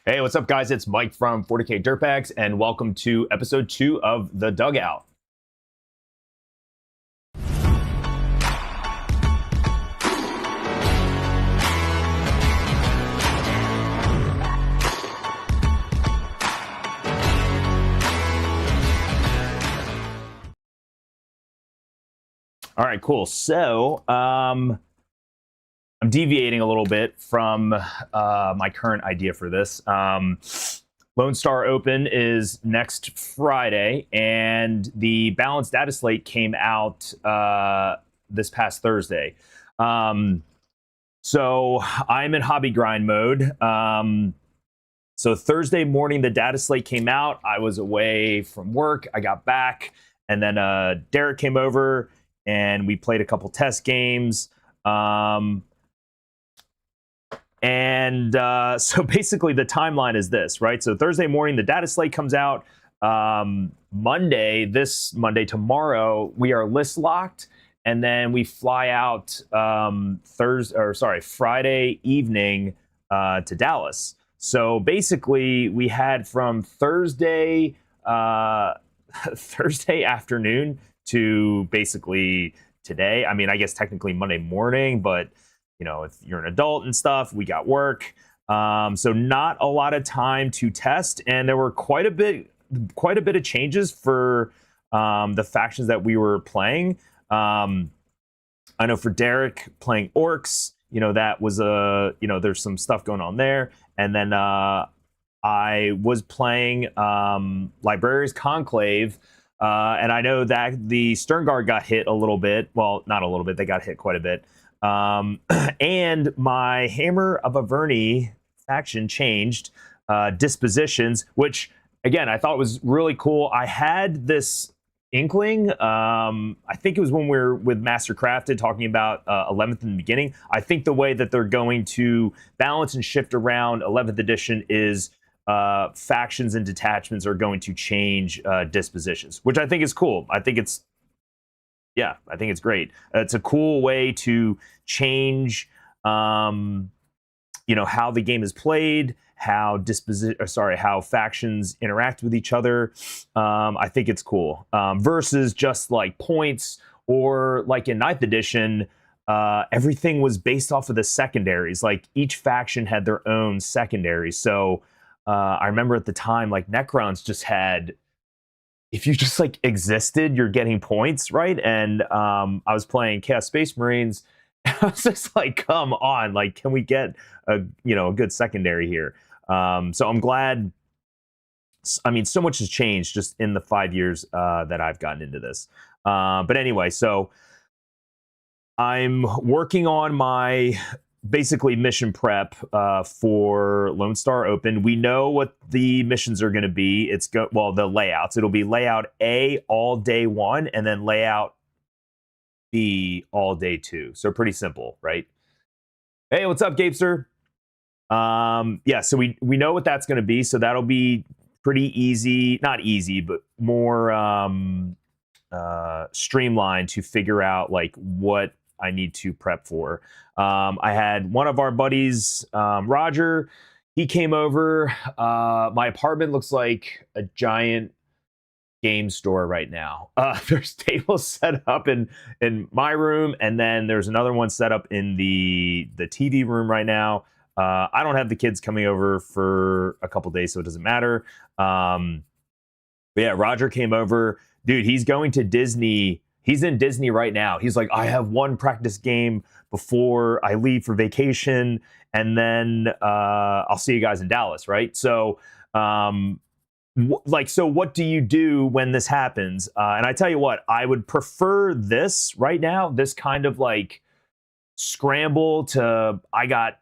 Hey, what's up, guys? It's Mike from 40k Dirtbags, and welcome to episode 2 of The Dugout. All right, cool. So, I'm deviating a little bit from my current idea for this. Lone Star Open is next Friday, and the balanced Dataslate came out this past Thursday. So I'm in hobby grind mode. So Thursday morning, the Dataslate came out. I was away from work. I got back, and then Derek came over, and we played a couple test games. So basically the timeline is this, right? So Thursday morning, the Dataslate comes out. This Monday, tomorrow, we are list locked. And then we fly out Friday evening to Dallas. So basically we had from Thursday afternoon to basically today. I mean, I guess technically Monday morning, but you know, if you're an adult and stuff, we got work. So not a lot of time to test. And there were quite a bit of changes for the factions that we were playing. I know for Derek playing orcs, you know, that was there's some stuff going on there. And then I was playing Librarians Conclave. And I know that the Stern Guard got hit a little bit. Well, not a little bit. They got hit quite a bit. And my Hammer of Averni faction changed dispositions, which, again, I thought was really cool. I had this inkling. I think it was when we were with Mastercrafted talking about 11th in the beginning. I think the way that they're going to balance and shift around 11th edition is factions and detachments are going to change dispositions, which I think is cool. I think it's great. It's a cool way to change, how the game is played, how factions interact with each other. I think it's cool. Versus just like points, or like in 9th edition, everything was based off of the secondaries. Like each faction had their own secondaries. So I remember at the time, like Necrons just had, if you just like existed, you're getting points, right? And I was playing Chaos Space Marines. And I was just like, come on, like, can we get a good secondary here? So I'm glad. I mean, so much has changed just in the 5 years that I've gotten into this. But anyway, so I'm working on my basically mission prep for Lone Star Open. We know what the missions are going to be. The layouts. It'll be layout A all day 1, and then layout B all day 2. So pretty simple, right? Hey, what's up, Gapester? So we know what that's going to be. So that'll be pretty easy. Not easy, but more streamlined to figure out like what I need to prep for. I had one of our buddies, Roger. He came over. My apartment looks like a giant game store right now. There's tables set up in my room, and then there's another one set up in the TV room right now. I don't have the kids coming over for a couple days, so it doesn't matter. But yeah, Roger came over. Dude, he's going to Disney. He's in Disney right now. He's like, I have one practice game before I leave for vacation, and then I'll see you guys in Dallas, right? So, so what do you do when this happens? And I tell you what, I would prefer this right now, this kind of like scramble to, I got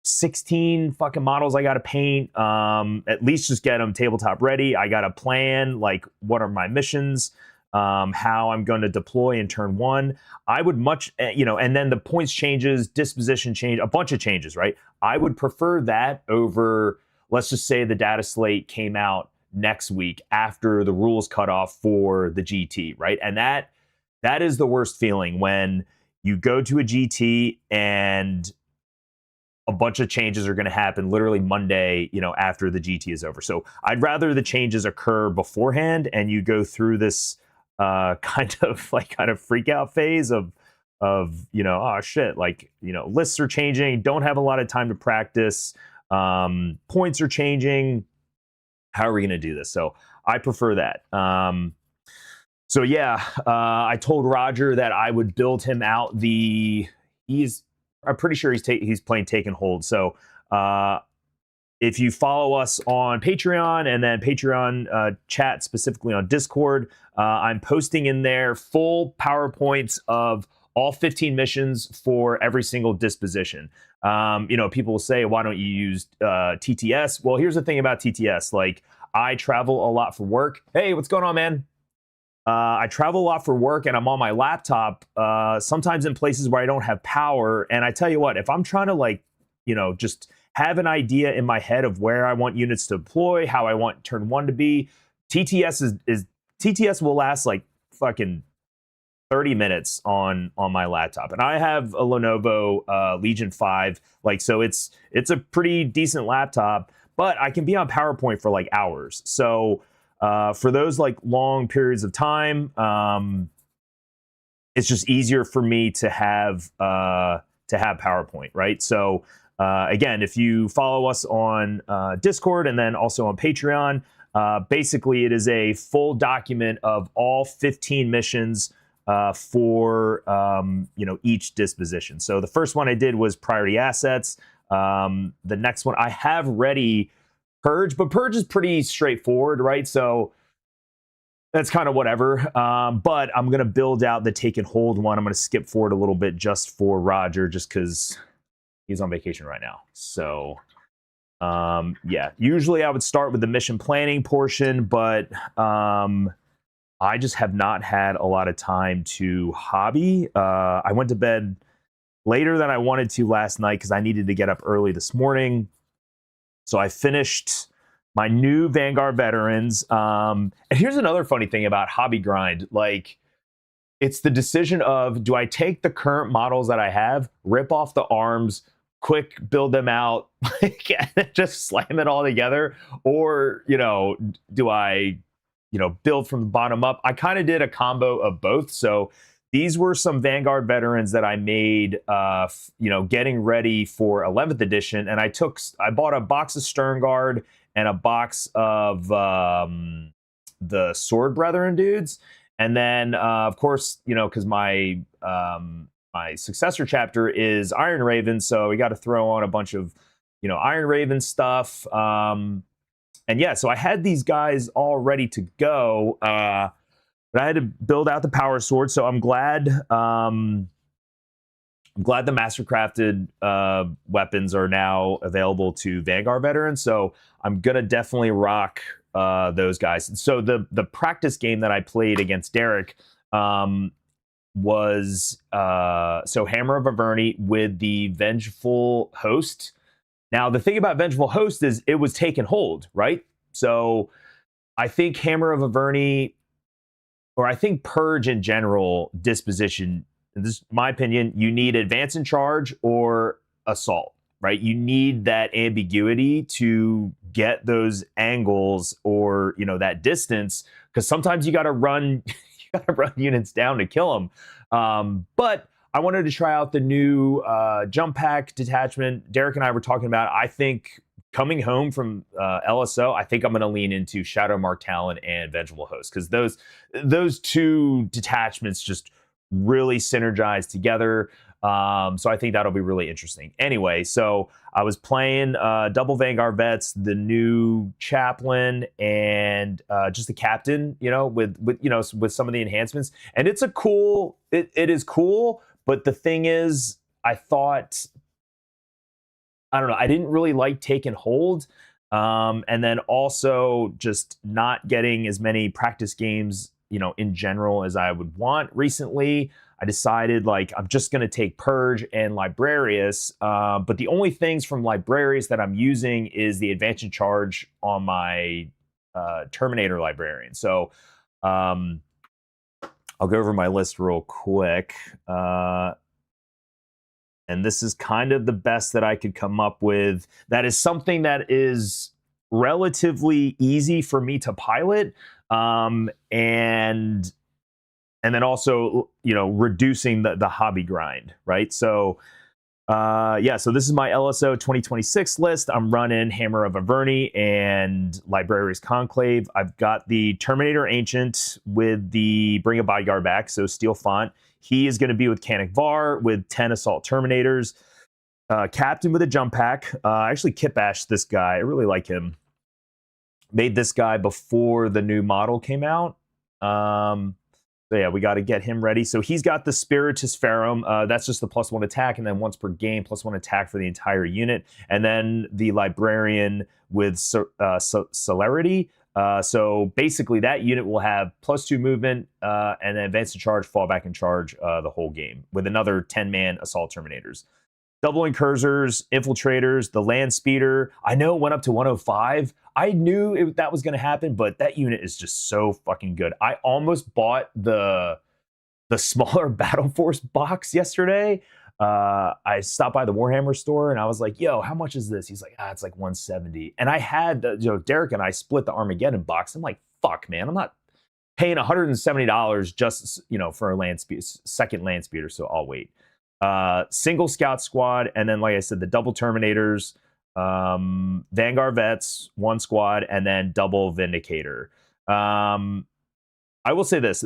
16 fucking models I got to paint. At least just get them tabletop ready. I got a plan, like what are my missions? How I'm going to deploy in turn 1. I would and then the points changes, disposition change, a bunch of changes, right? I would prefer that over, let's just say the Dataslate came out next week after the rules cut off for the GT, right? And that is the worst feeling when you go to a GT and a bunch of changes are going to happen literally Monday, after the GT is over. So I'd rather the changes occur beforehand and you go through this kind of freak out phase of oh shit, lists are changing, don't have a lot of time to practice, points are changing, how are we going to do this? So I prefer that. So yeah, I told Roger that I would build him out I'm pretty sure he's playing Take and Hold. So if you follow us on Patreon and then Patreon chat specifically on Discord, I'm posting in there full PowerPoints of all 15 missions for every single disposition. People will say, why don't you use TTS? Well, here's the thing about TTS. Like, I travel a lot for work. Hey, what's going on, man? I travel a lot for work and I'm on my laptop, sometimes in places where I don't have power. And I tell you what, if I'm trying to just have an idea in my head of where I want units to deploy, how I want turn 1 to be, TTS will last like fucking 30 minutes on my laptop. And I have a Lenovo Legion 5, so it's a pretty decent laptop, but I can be on PowerPoint for like hours. So for those long periods of time, it's just easier for me to have PowerPoint, right? So again, if you follow us on Discord and then also on Patreon, basically it is a full document of all 15 missions for each disposition. So the first one I did was priority assets. The next one I have ready Purge, but Purge is pretty straightforward, right? So that's kind of whatever. But I'm going to build out the Take and Hold one. I'm going to skip forward a little bit just for Roger, just because he's on vacation right now. So yeah, usually I would start with the mission planning portion, but I just have not had a lot of time to hobby. I went to bed later than I wanted to last night because I needed to get up early this morning. So I finished my new Vanguard veterans. And here's another funny thing about hobby grind. It's the decision of, do I take the current models that I have, rip off the arms, quick build them out, just slam it all together? Or, do I, build from the bottom up? I kind of did a combo of both. So these were some Vanguard veterans that I made, getting ready for 11th edition. And I bought a box of Stern Guard and a box of the Sword Brethren dudes. And then, of course, because my successor chapter is Iron Raven, so we got to throw on a bunch of, Iron Raven stuff. And yeah, so I had these guys all ready to go. But I had to build out the power sword, so I'm glad the mastercrafted weapons are now available to Vanguard veterans. So I'm gonna definitely rock those guys. So the practice game that I played against Derek was Hammer of Averni with the Vengeful Host. Now the thing about Vengeful Host is it was Take and Hold, right? So I think Hammer of Averni, or I think Purge in general, disposition, this is my opinion, you need advance and charge or assault, right? You need that ambiguity to get those angles or, that distance, because sometimes you got to run, units down to kill them. But I wanted to try out the new jump pack detachment. Derek and I were talking about, I think, coming home from LSO, I think I'm going to lean into Shadow Mark Talon and Vengeful Host, because those two detachments just really synergize together. So I think that'll be really interesting. Anyway, so I was playing double Vanguard vets, the new chaplain, and just the captain, with some of the enhancements. And it's it is cool. But the thing is, I thought, I don't know, I didn't really like Take and Hold. And then also just not getting as many practice games, in general as I would want recently. I decided I'm just going to take Purge and Librarius. But the only things from Librarius that I'm using is the advance and charge on my Terminator Librarian. So I'll go over my list real quick. And this is kind of the best that I could come up with. That is something that is relatively easy for me to pilot. And then also, you know, reducing the hobby grind, right? So yeah, so this is my LSO 2026 list. I'm running Hammer of Averni and Libraries Conclave. I've got the Terminator Ancient with the Bring a Bodyguard back, so Steel Font. He is going to be with Canik Var with 10 Assault Terminators. Captain with a Jump Pack. I actually kit bashed this guy. I really like him. Made this guy before the new model came out. So yeah, we got to get him ready. So he's got the Spiritus Ferrum. That's just the +1 attack, and then once per game, +1 attack for the entire unit. And then the Librarian with Celerity. So basically, that unit will have +2 movement, and then advance to charge, fall back and charge the whole game with another 10-man Assault Terminators. Double Incursors, Infiltrators, the Land Speeder. I know it went up to 105. I knew that was going to happen, but that unit is just so fucking good. I almost bought the smaller Battle Force box yesterday. I stopped by the Warhammer store and I was like, yo, how much is this? He's like, it's like 170. And I had, Derek and I split the Armageddon box. I'm like, fuck, man, I'm not paying $170 just, for a land speeder, second land speeder, so I'll wait. Single Scout Squad, and then, like I said, the double Terminators, Vanguard Vets, 1 squad, and then double Vindicator. I will say this: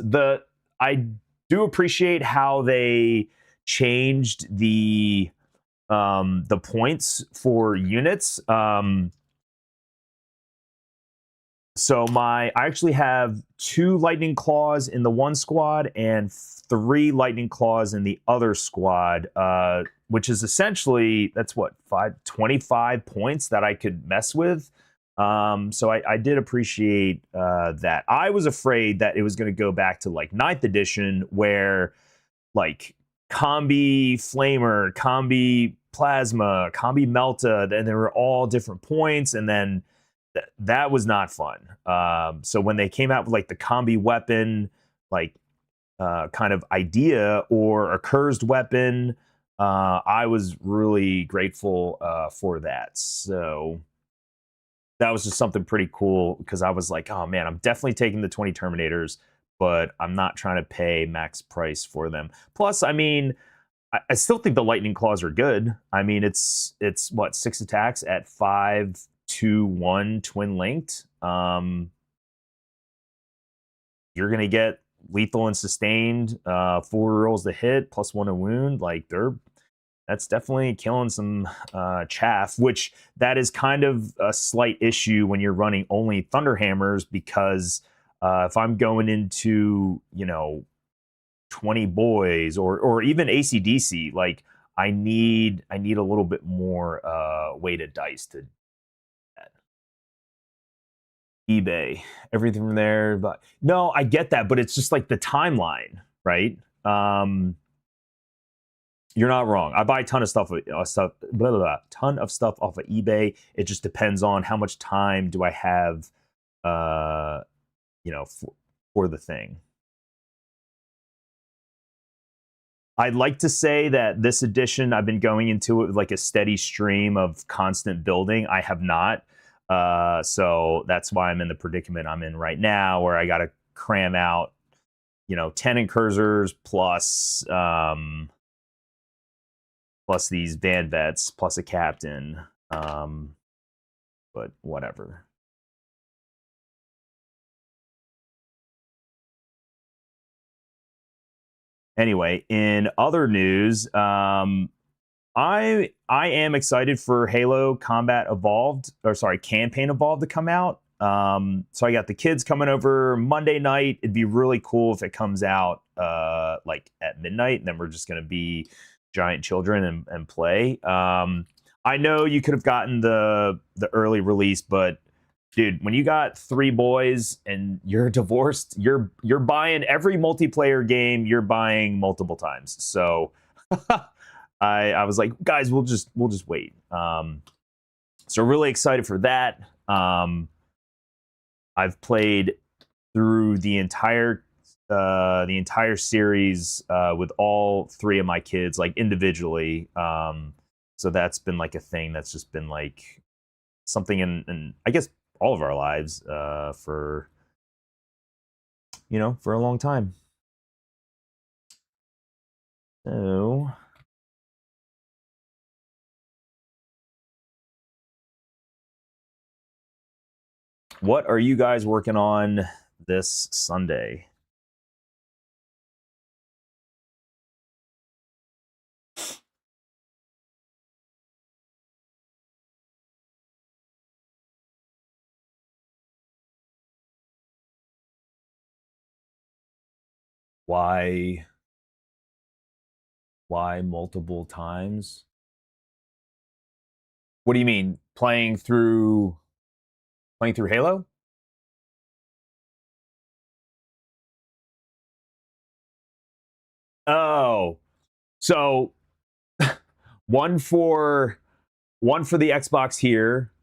I do appreciate how they changed the points for units. So I actually have 2 Lightning Claws in the 1 squad and 3 Lightning Claws in the other squad, which is essentially, that's what, 25 points that I could mess with. So I did appreciate that. I was afraid that it was going to go back to like 9th edition where like Combi Flamer, Combi Plasma, Combi Melta, and they were all different points, and then that was not fun. So when they came out with like the combi weapon, like kind of idea, or a cursed weapon, I was really grateful for that. So that was just something pretty cool, because I was like, oh man, I'm definitely taking the 20 Terminators, but I'm not trying to pay max price for them. Plus, I mean, I still think the Lightning Claws are good. I mean, it's what, 6 attacks at 5/2/1 twin linked. You're gonna get lethal and sustained, 4 rolls to hit, +1 to wound. Like, that's definitely killing some chaff, which that is kind of a slight issue when you're running only Thunderhammers, because if I'm going into 20 boys or even ACDC, like I need a little bit more weighted dice to eBay, everything from there. But no, I get that, but it's just like the timeline, right? You're not wrong. I buy a ton of stuff, ton of stuff off of eBay. It just depends on how much time do I have, for the thing. I'd like to say that this edition, I've been going into it with like a steady stream of constant building. I have not. So that's why I'm in the predicament I'm in right now, where I got to cram out, 10 Incursors plus these Van Vets plus a Captain. But whatever. Anyway, in other news, I am excited for Halo Combat Evolved, Campaign Evolved to come out. So I got the kids coming over Monday night. It'd be really cool if it comes out like at midnight, and then we're just gonna be giant children and play. I know you could have gotten the early release, but dude, when you got 3 boys and you're divorced, you're buying every multiplayer game you're buying multiple times. So I was like, guys, we'll just wait. So really excited for that. I've played through the entire the entire series with all 3 of my kids, like individually. So that's been like a thing that's just been like something in I guess all of our lives for for a long time. So what are you guys working on this Sunday? Why multiple times? What do you mean? Playing through Halo? Oh. So one for the Xbox here,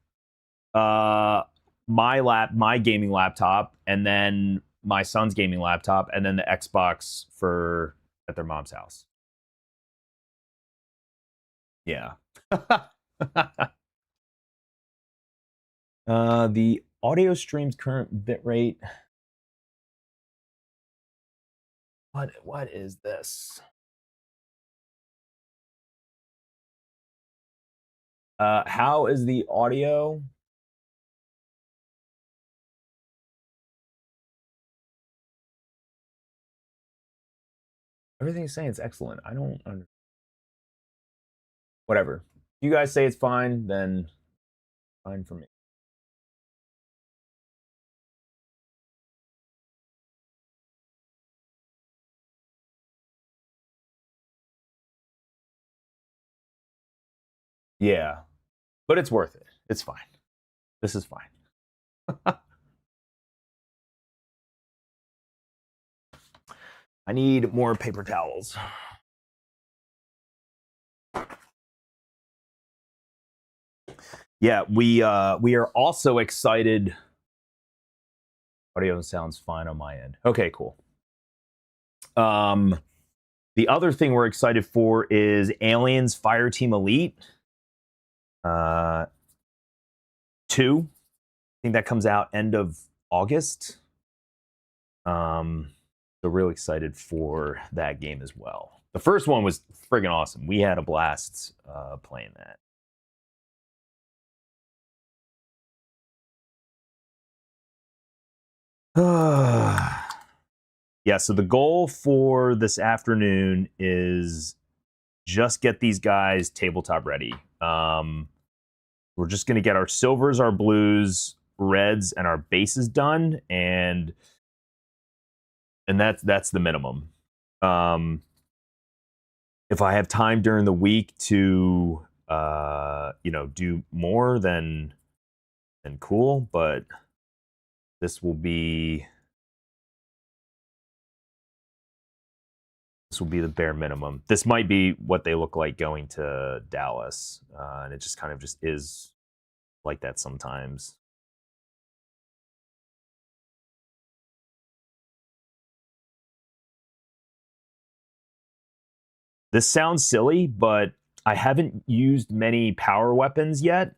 my gaming laptop, and then my son's gaming laptop, and then the Xbox for at their mom's house. Yeah. The audio stream's current bitrate. What is this? How is the audio? Everything's saying it's excellent. I don't understand. Whatever. If you guys say it's fine, then fine for me. Yeah. But it's worth it. It's fine. This is fine. I need more paper towels. Yeah, we are also excited. Audio sounds fine on my end. Okay, cool. The other thing we're excited for is Aliens Fireteam Elite 2. I think that comes out end of August. So real excited for that game as well. The first one was friggin' awesome. We had a blast playing that. Yeah, so the goal for this afternoon is just get these guys tabletop ready. We're just going to get our silvers, our blues, reds, and our bases done, and that's the minimum. If I have time during the week to do more, then cool. But this will be the bare minimum. This might be what they look like going to Dallas, and it just kind of just is like that sometimes. This sounds silly, but I haven't used many power weapons yet.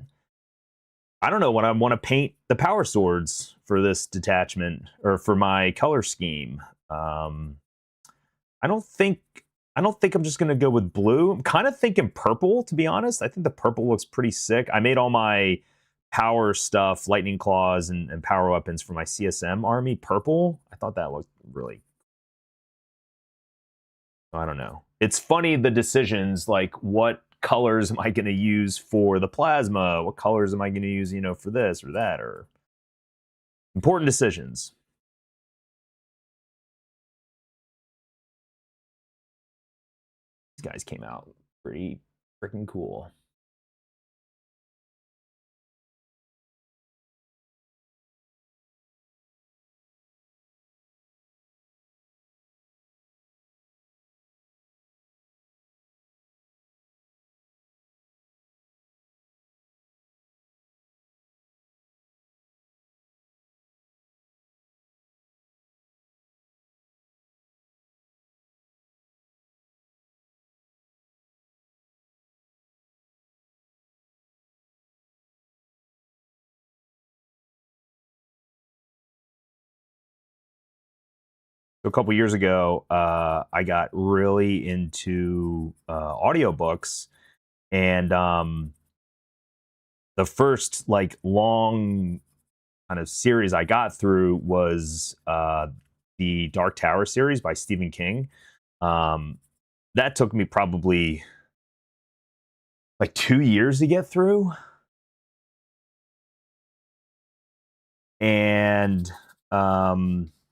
I don't know when I want to paint the power swords for this detachment or for my color scheme. I don't think I'm just gonna go with blue. I'm kind of thinking purple, to be honest. I think the purple looks pretty sick. I made all my power stuff, lightning claws and power weapons for my CSM army purple. I thought that looked really, I don't know. It's funny, the decisions, like what colors am I going to use for the plasma? What colors am I going to use, for this or that, or important decisions. These guys came out pretty freaking cool. a couple years ago, I got really into audiobooks, and the first like long kind of series I got through was the Dark Tower series by Stephen King. That took me probably like 2 years to get through. And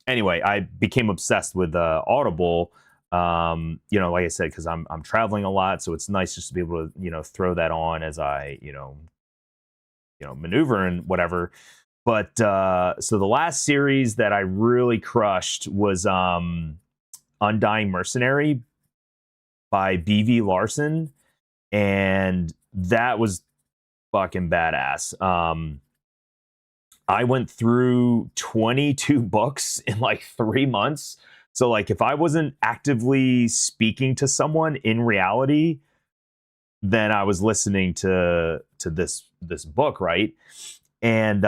anyway, I became obsessed with Audible. You know, like I said, because I'm traveling a lot, so it's nice just to be able to throw that on as I maneuver and whatever. But so the last series that I really crushed was Undying Mercenary by B.V. Larson, and that was fucking badass. I went through 22 books in like 3 months. So like if I wasn't actively speaking to someone in reality, then I was listening to this book, right? And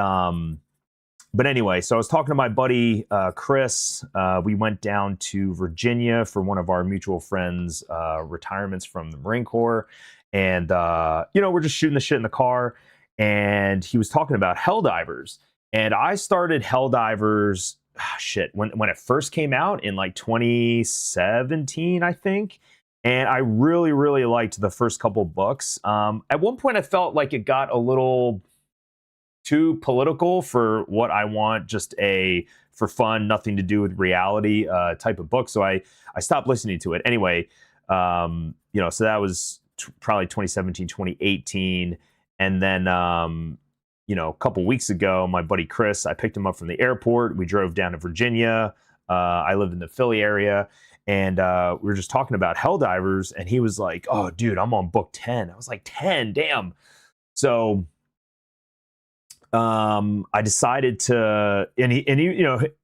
but anyway, so I was talking to my buddy Chris. We went down to Virginia for one of our mutual friends' retirements from the Marine Corps, and we're just shooting the shit in the car. And he was talking about Helldivers, and I started Helldivers when it first came out in like 2017, I think. And I really, really liked the first couple books. At one point, I felt like it got a little too political for what I want, just a for fun, nothing to do with reality type of book. So I stopped listening to it. Anyway, so that was probably 2017, 2018. And then, a couple weeks ago, my buddy Chris, I picked him up from the airport. We drove down to Virginia. I lived in the Philly area. And we were just talking about Helldivers. And he was like, oh, dude, I'm on book 10. I was like, 10, damn. So I decided to, and he,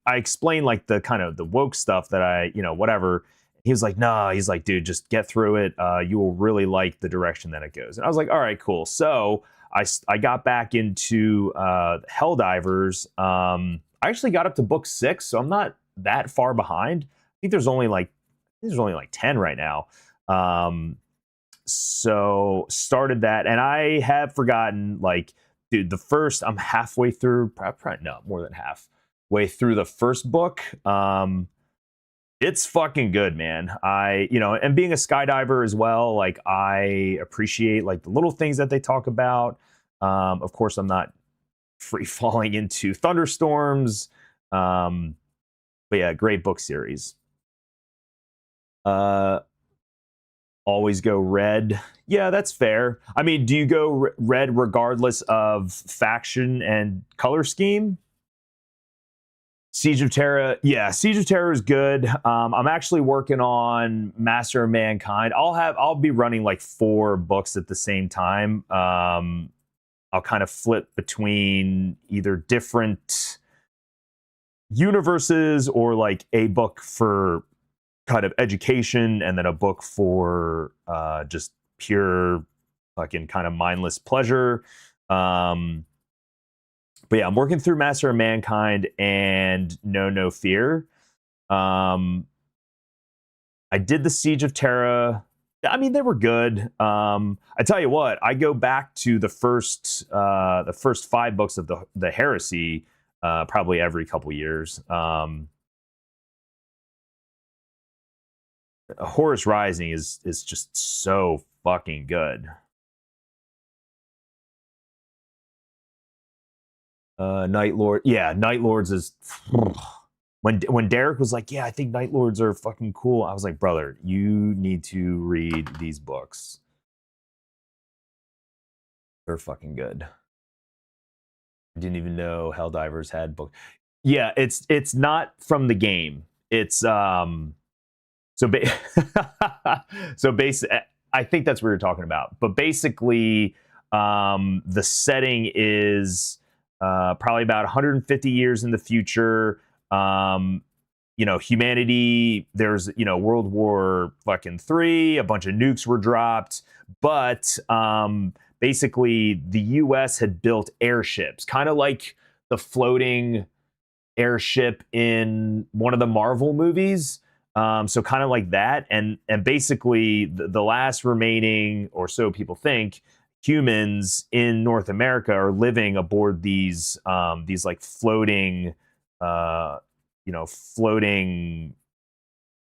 I explained like the kind of the woke stuff that I, whatever. He was like, nah, he's like, dude, just get through it. You will really like the direction that it goes. And I was like, all right, cool. So I got back into Helldivers. I actually got up to book 6, so I'm not that far behind. I think there's only like 10 right now. So started that, and I have forgotten, like, dude, I'm halfway through, probably no, more than halfway through the first book. It's fucking good, man. And being a skydiver as well, like I appreciate like the little things that they talk about. Of course, I'm not free falling into thunderstorms. But yeah, great book series. Always go red. Yeah, that's fair. I mean, do you go red regardless of faction and color scheme? Siege of Terra, yeah, Siege of Terra is good. I'm actually working on Master of Mankind. I'll be running like 4 books at the same time. I'll kind of flip between either different universes or like a book for kind of education and then a book for just pure fucking kind of mindless pleasure. But yeah, I'm working through Master of Mankind and No Fear. I did the Siege of Terra. I mean, they were good. I tell you what, I go back to the first 5 books of the Heresy probably every couple years. Horus Rising is just so fucking good. Night Lord, yeah, Night Lords is when Derek was like, yeah, I think Night Lords are fucking cool. I was like, brother, you need to read these books. They're fucking good. I didn't even know Helldivers had books. Yeah, it's not from the game. It's so basically, I think that's what you're talking about. But basically, the setting is probably about 150 years in the future. Humanity, there's, World War fucking 3, a bunch of nukes were dropped, but basically the US had built airships, kind of like the floating airship in one of the Marvel movies. So kind of like that, and basically the last remaining, or so people think, humans in North America are living aboard these like floating floating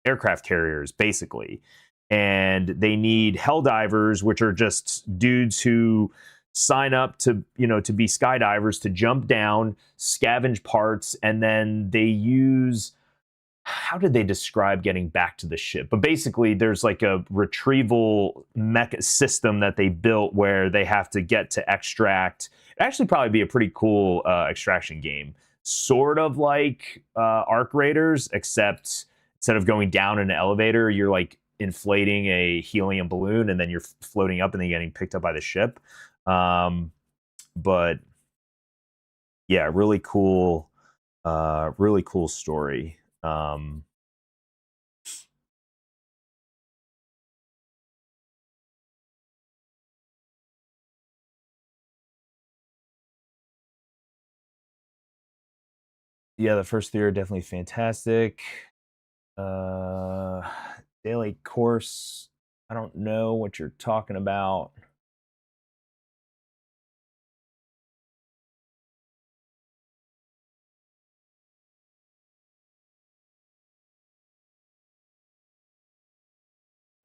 aircraft carriers, basically. And they need helldivers, which are just dudes who sign up to be skydivers, to jump down, scavenge parts, and then they use, how did they describe getting back to the ship? But basically there's like a retrieval system that they built where they have to get to extract. It'd actually probably be a pretty cool extraction game, sort of like Arc Raiders, except instead of going down in an elevator, you're like inflating a helium balloon and then you're floating up and then getting picked up by the ship. But yeah, really cool story. Yeah, the first three are definitely fantastic. Daily course, I don't know what you're talking about.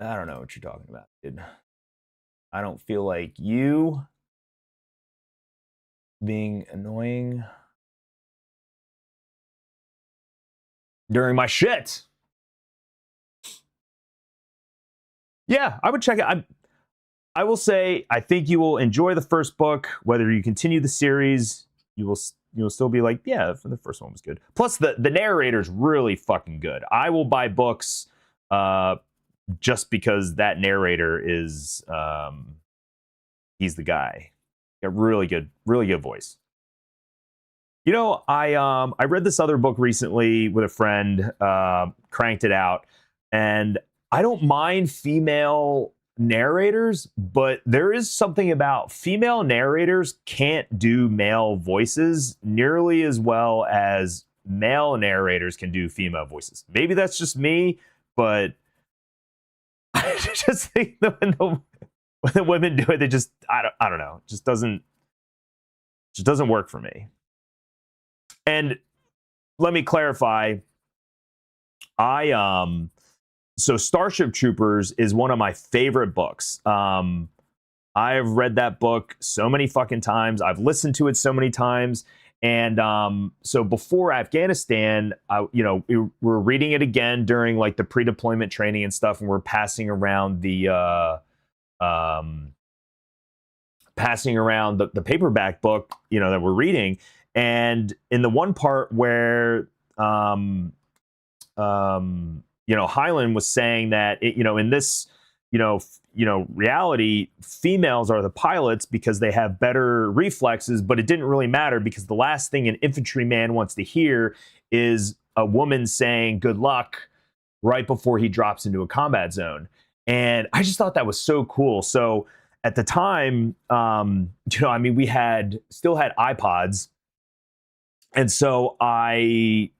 I don't know what you're talking about, dude. I don't feel like you being annoying during my shit. Yeah, I would check it. I will say, I think you will enjoy the first book. Whether you continue the series, you'll still be like, yeah, the first one was good. Plus, the narrator's really fucking good. I will buy books just because that narrator is he's the guy. Got really good voice. You know, I read this other book recently with a friend, cranked it out, and I don't mind female narrators, but there is something about female narrators can't do male voices nearly as well as male narrators can do female voices. Maybe that's just me, but I just think that when the women do it, they just, I don't know, it just doesn't work for me. And let me clarify, so Starship Troopers is one of my favorite books. I've read that book so many fucking times. I've listened to it so many times. And so before Afghanistan, we were reading it again during like the pre-deployment training and stuff, and we're passing around the paperback book, that we're reading. And in the one part where Highland was saying that in this reality, females are the pilots because they have better reflexes, but it didn't really matter because the last thing an infantryman wants to hear is a woman saying good luck right before he drops into a combat zone. And I just thought that was so cool. So at the time, we still had iPods. And so I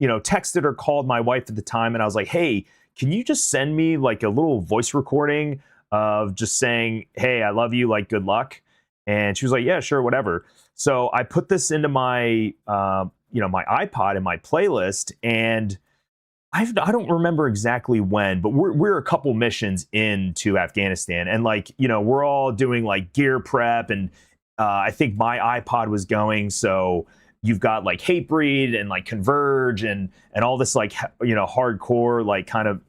texted or called my wife at the time, and I was like, hey, can you just send me like a little voice recording of just saying, hey, I love you, like good luck? And she was like, yeah, sure, whatever. So I put this into my my iPod in my playlist, and I don't remember exactly when, but we're a couple missions into Afghanistan, and we're all doing like gear prep, and I think my iPod was going, so you've got like Hatebreed and like Converge and all this like hardcore like kind of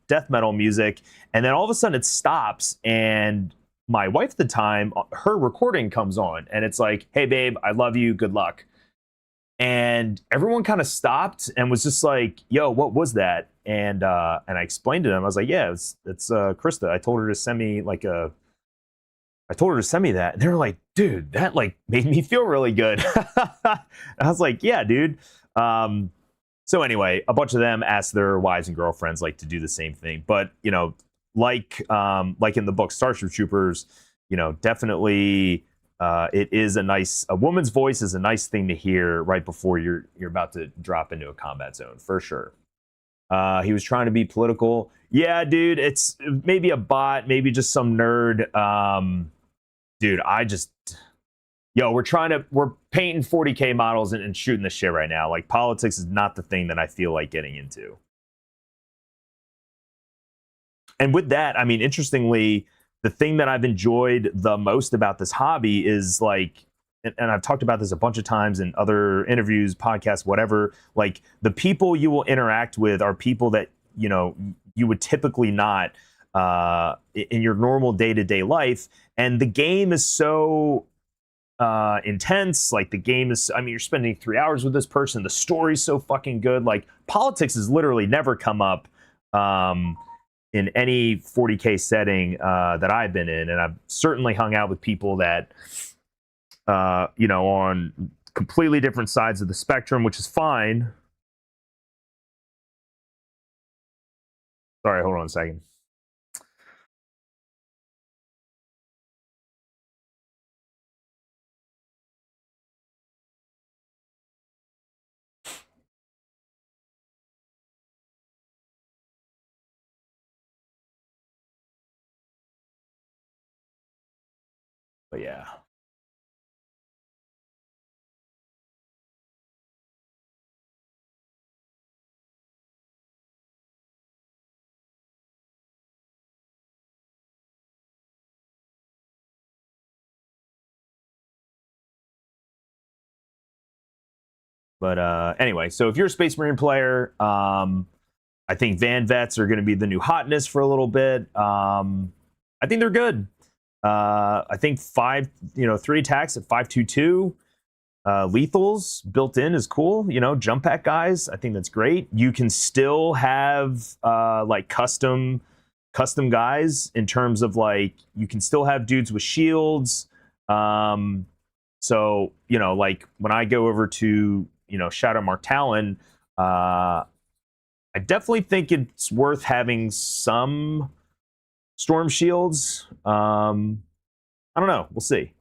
death metal music, and then all of a sudden it stops, and my wife at the time, her recording comes on, and it's like, hey babe, I love you, good luck. And everyone kind of stopped and was just like, yo, what was that? And I explained to them, I was like, yeah, it's Krista. I told her to send me that. And they were like, dude, that like made me feel really good. I was like, yeah, dude. So anyway, a bunch of them asked their wives and girlfriends like to do the same thing. But, like in the book Starship Troopers, definitely it is a woman's voice is a nice thing to hear right before you're about to drop into a combat zone, for sure. He was trying to be political. Yeah, dude, it's maybe a bot, maybe just some nerd. Dude, we're painting 40K models and shooting this shit right now. Like, politics is not the thing that I feel like getting into. And with that, I mean, interestingly, the thing that I've enjoyed the most about this hobby is like, and I've talked about this a bunch of times in other interviews, podcasts, whatever, like the people you will interact with are people that, you know, you would typically not in your normal day-to-day life. And the game is so intense. Like the game is, I mean, you're spending 3 hours with this person. The story's so fucking good. Like politics has literally never come up in any 40K setting that I've been in. And I've certainly hung out with people that, you know, on completely different sides of the spectrum, which is fine. Sorry, hold on a second. But yeah. But anyway, so if you're a Space Marine player, I think Van Vets are going to be the new hotness for a little bit. I think they're good. I think 3 attacks at 522. Lethals built in is cool. You know, jump pack guys, I think that's great. You can still have like custom guys in terms of like you can still have dudes with shields. So, you know, like when I go over to, you know, Shadow Mark Talon, I definitely think it's worth having some storm shields. I don't know. We'll see.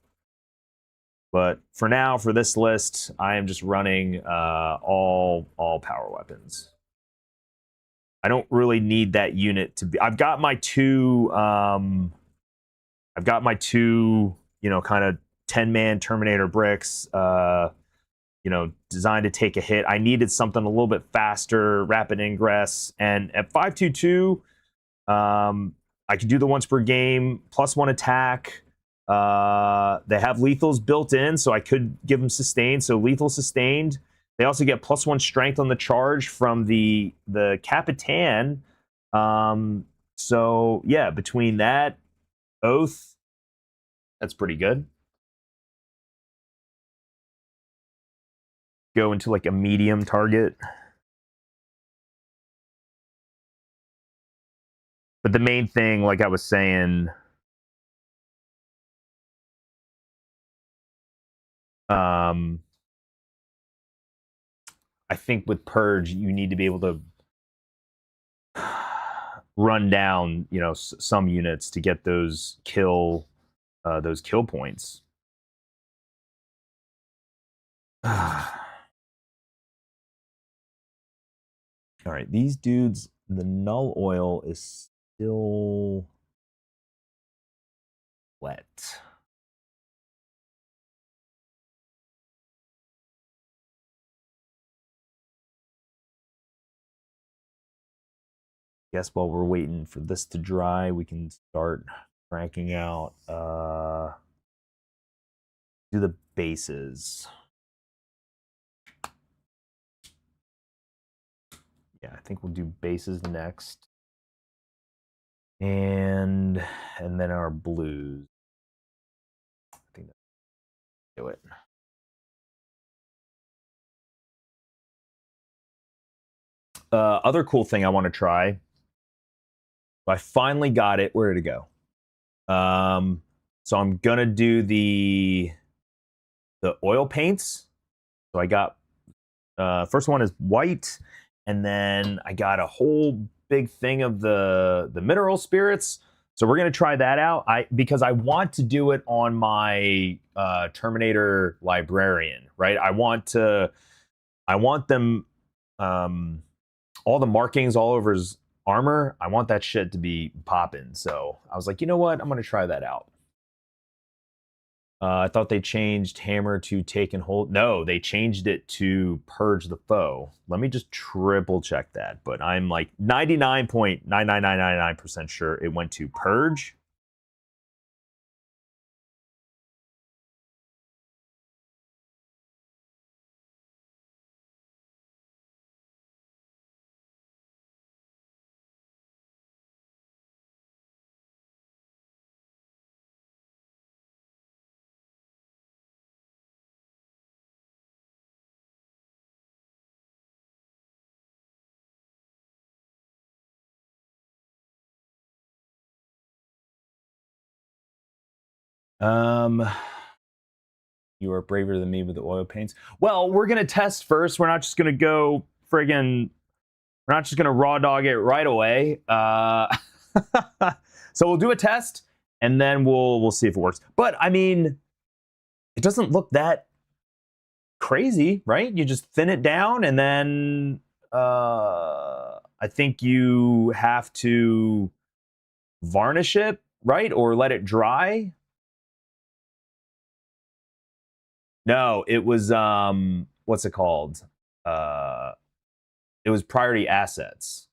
But for now, for this list, I am just running all power weapons. I don't really need that unit to be. I've got my two, you know, kind of 10-man Terminator bricks, you know, designed to take a hit. I needed something a little bit faster, rapid ingress, and at 522, I can do the once per game, +1 attack. They have lethals built in, so I could give them sustained. So lethal sustained. They also get +1 strength on the charge from the Capitan. So yeah, between that, Oath, that's pretty good. Go into like a medium target. But the main thing, like I was saying, I think with Purge, you need to be able to run down, you know, some units to get those kill points. All right, these dudes, the null oil is still wet. Guess while we're waiting for this to dry, we can start cranking out do the bases. Yeah, I think we'll do bases next. And then our blues. I think that's do it. Other cool thing I want to try. I finally got it. Where did it go? So I'm gonna do the oil paints. So I got first one is white, and then I got a whole big thing of the mineral spirits. So we're gonna try that out. Because I want to do it on my Terminator librarian, right? I want them all the markings all over his armor. I want that shit to be popping. So I was like, you know what? I'm gonna try that out. I thought they changed hammer to take and hold. No, they changed it to purge the foe. Let me just triple check that. But I'm like 99.99999% sure it went to purge. You are braver than me with the oil paints. Well, we're gonna test first. We're not just gonna go friggin'. We're not just gonna raw dog it right away. So we'll do a test and then we'll see if it works. But I mean, it doesn't look that crazy, right? You just thin it down and then I think you have to varnish it, right? Or let it dry. No, it was what's it called? It was priority assets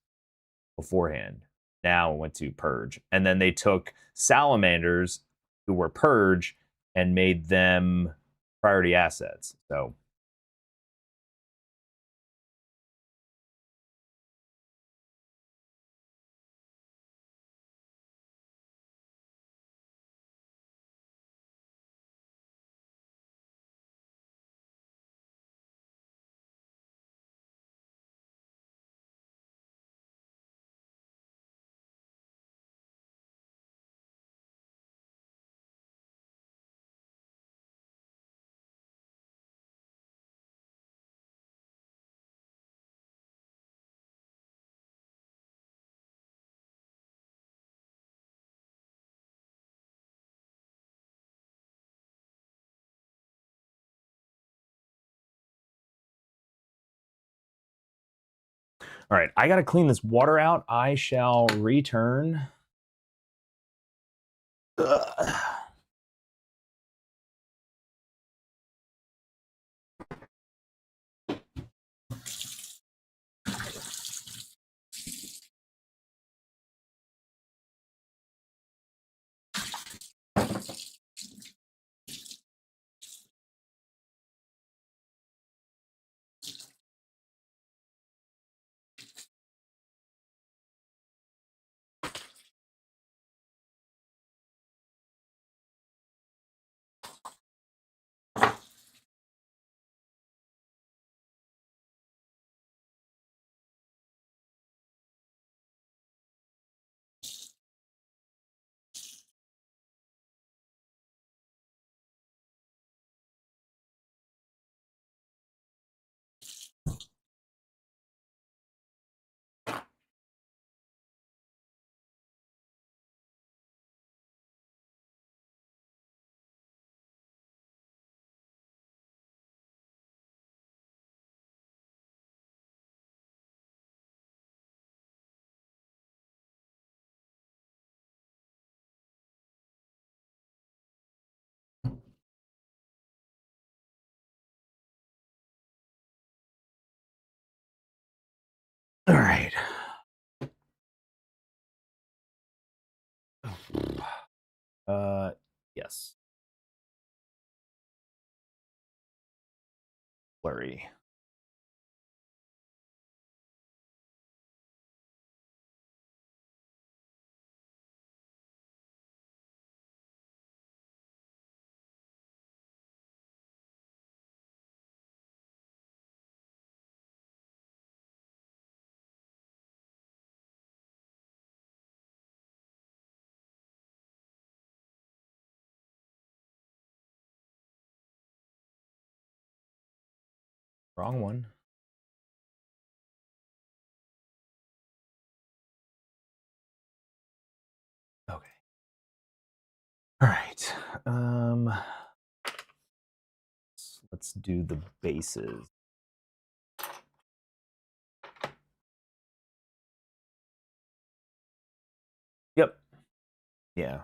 beforehand. Now it went to purge. And then they took salamanders who were purge and made them priority assets. So all right, I got to clean this water out. I shall return. Ugh. All right. Yes. Blurry. Wrong one. Okay. All right. Let's do the bases. Yep. Yeah.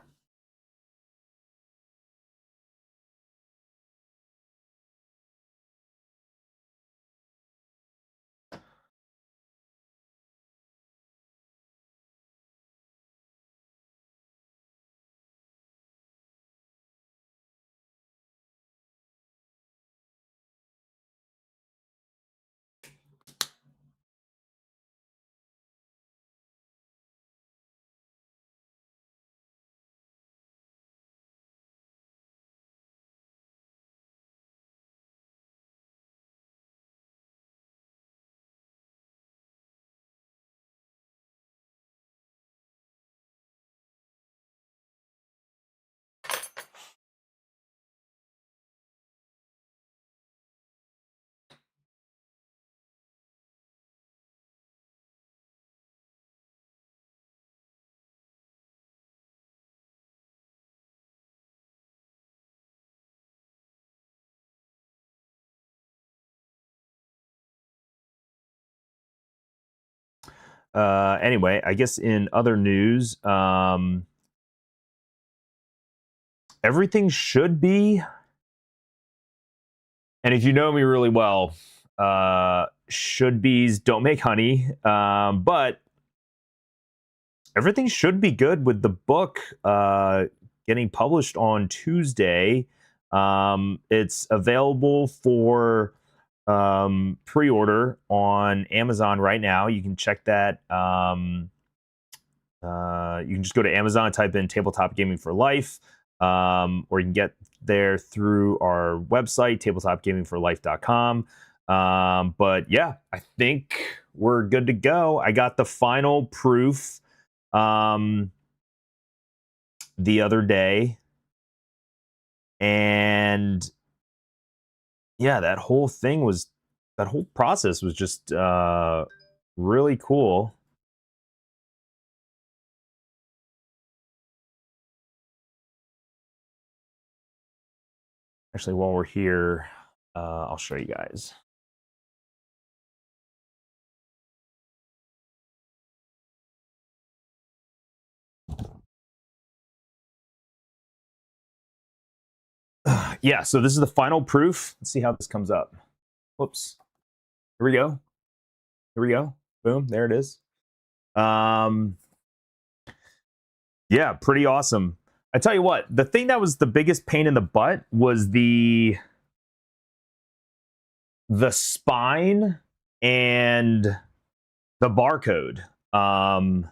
Anyway, I guess in other news, everything should be, and if you know me really well, should bees don't make honey, but everything should be good with the book getting published on Tuesday. It's available for pre-order on Amazon right now. You can check that. You can just go to Amazon, type in Tabletop Gaming for Life, or you can get there through our website, tabletopgamingforlife.com. But yeah, I think we're good to go. I got the final proof the other day, and yeah, that whole process was just really cool. Actually, while we're here, I'll show you guys. Yeah, so this is the final proof. Let's see how this comes up. Whoops. Here we go. Here we go. Boom. There it is. Yeah, pretty awesome. I tell you what, the thing that was the biggest pain in the butt was the spine and the barcode. But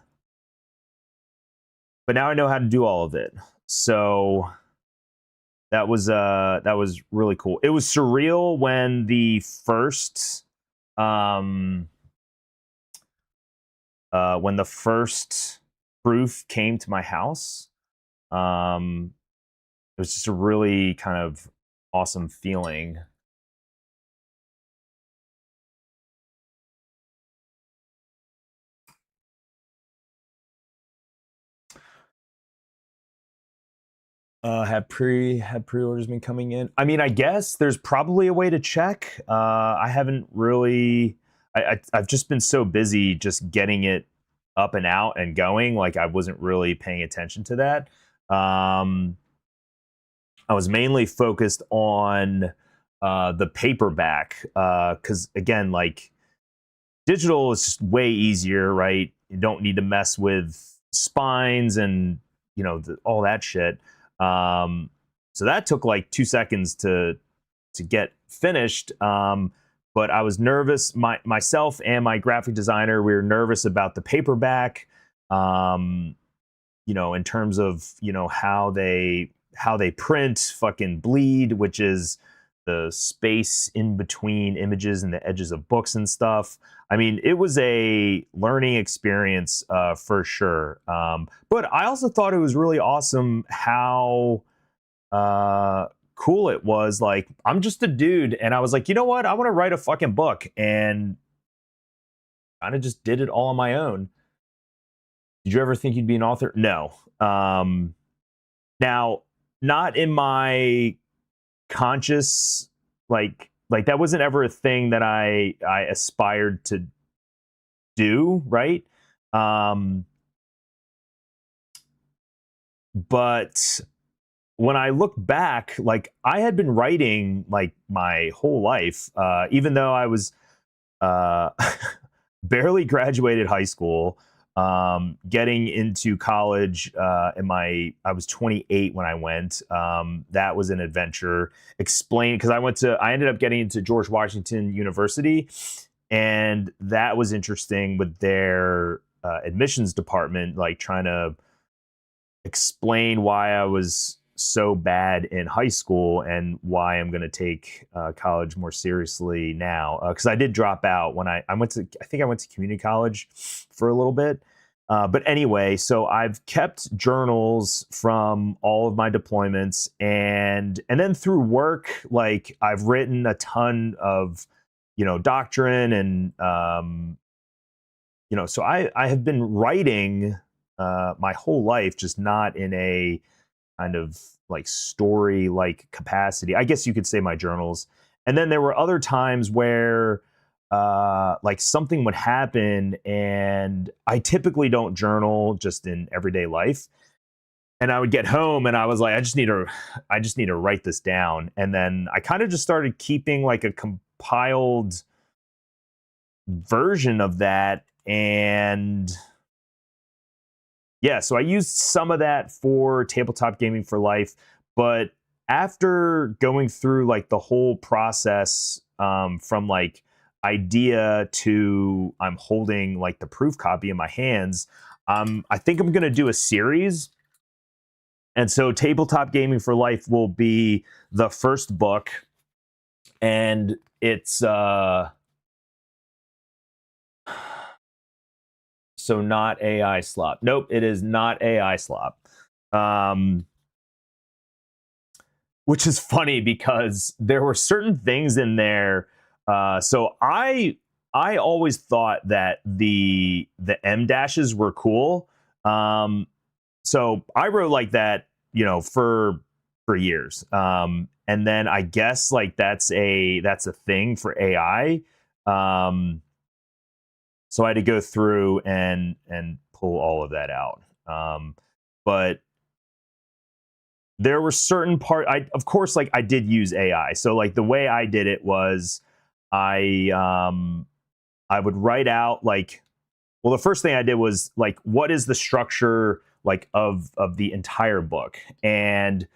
now I know how to do all of it. So that was really cool. It was surreal when the first proof came to my house. It was just a really kind of awesome feeling. Have pre-orders been coming in? I mean, I guess there's probably a way to check. I haven't really. I've just been so busy just getting it up and out and going. Like I wasn't really paying attention to that. I was mainly focused on the paperback because again, like digital is just way easier, right? You don't need to mess with spines and all that shit. So that took like 2 seconds to get finished. But I was nervous. Myself and my graphic designer, we were nervous about the paperback. In terms of how they print fucking bleed, which is the space in between images and the edges of books and stuff. I mean, it was a learning experience for sure. But I also thought it was really awesome how cool it was. Like, I'm just a dude, and I was like, you know what? I want to write a fucking book, and kind of just did it all on my own. Did you ever think you'd be an author? No. Now, not in my conscious, like that wasn't ever a thing that I aspired to do, right? But when I look back, like I had been writing like my whole life, even though I was barely graduated high school, getting into college, I was 28 when I went. That was an adventure. Because I ended up getting into George Washington University, and that was interesting with their admissions department, like trying to explain why I was so bad in high school and why I'm going to take college more seriously now. Because I did drop out when I went to community college for a little bit. But anyway, so I've kept journals from all of my deployments, and then through work, like I've written a ton of, doctrine, and so I have been writing my whole life, just not in a kind of like story like capacity. I guess you could say my journals. And then there were other times where like something would happen, and I typically don't journal just in everyday life. And I would get home and I was like, I just need to write this down. And then I kind of just started keeping like a compiled version of that. And yeah, so I used some of that for Tabletop Gaming for Life. But after going through like the whole process, from like idea to I'm holding like the proof copy in my hands, I think I'm going to do a series. And so Tabletop Gaming for Life will be the first book. And it's so not AI slop. Nope, it is not AI slop. Which is funny because there were certain things in there. So I always thought that the M dashes were cool. So I wrote like that, for years. And then I guess like that's a thing for AI. So I had to go through and pull all of that out. But there were certain of course, like I did use AI. So like the way I did it was I would write out like, well, the first thing I did was like, what is the structure like of the entire book, and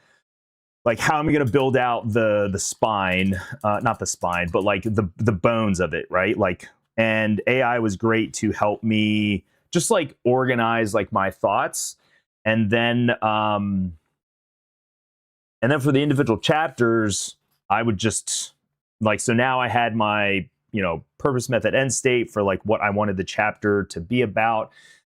like how am I going to build out the spine, not the spine, but like the bones of it, right? Like, and AI was great to help me just like organize like my thoughts, and then for the individual chapters, I would just like, so now I had my, purpose, method, end state for like what I wanted the chapter to be about.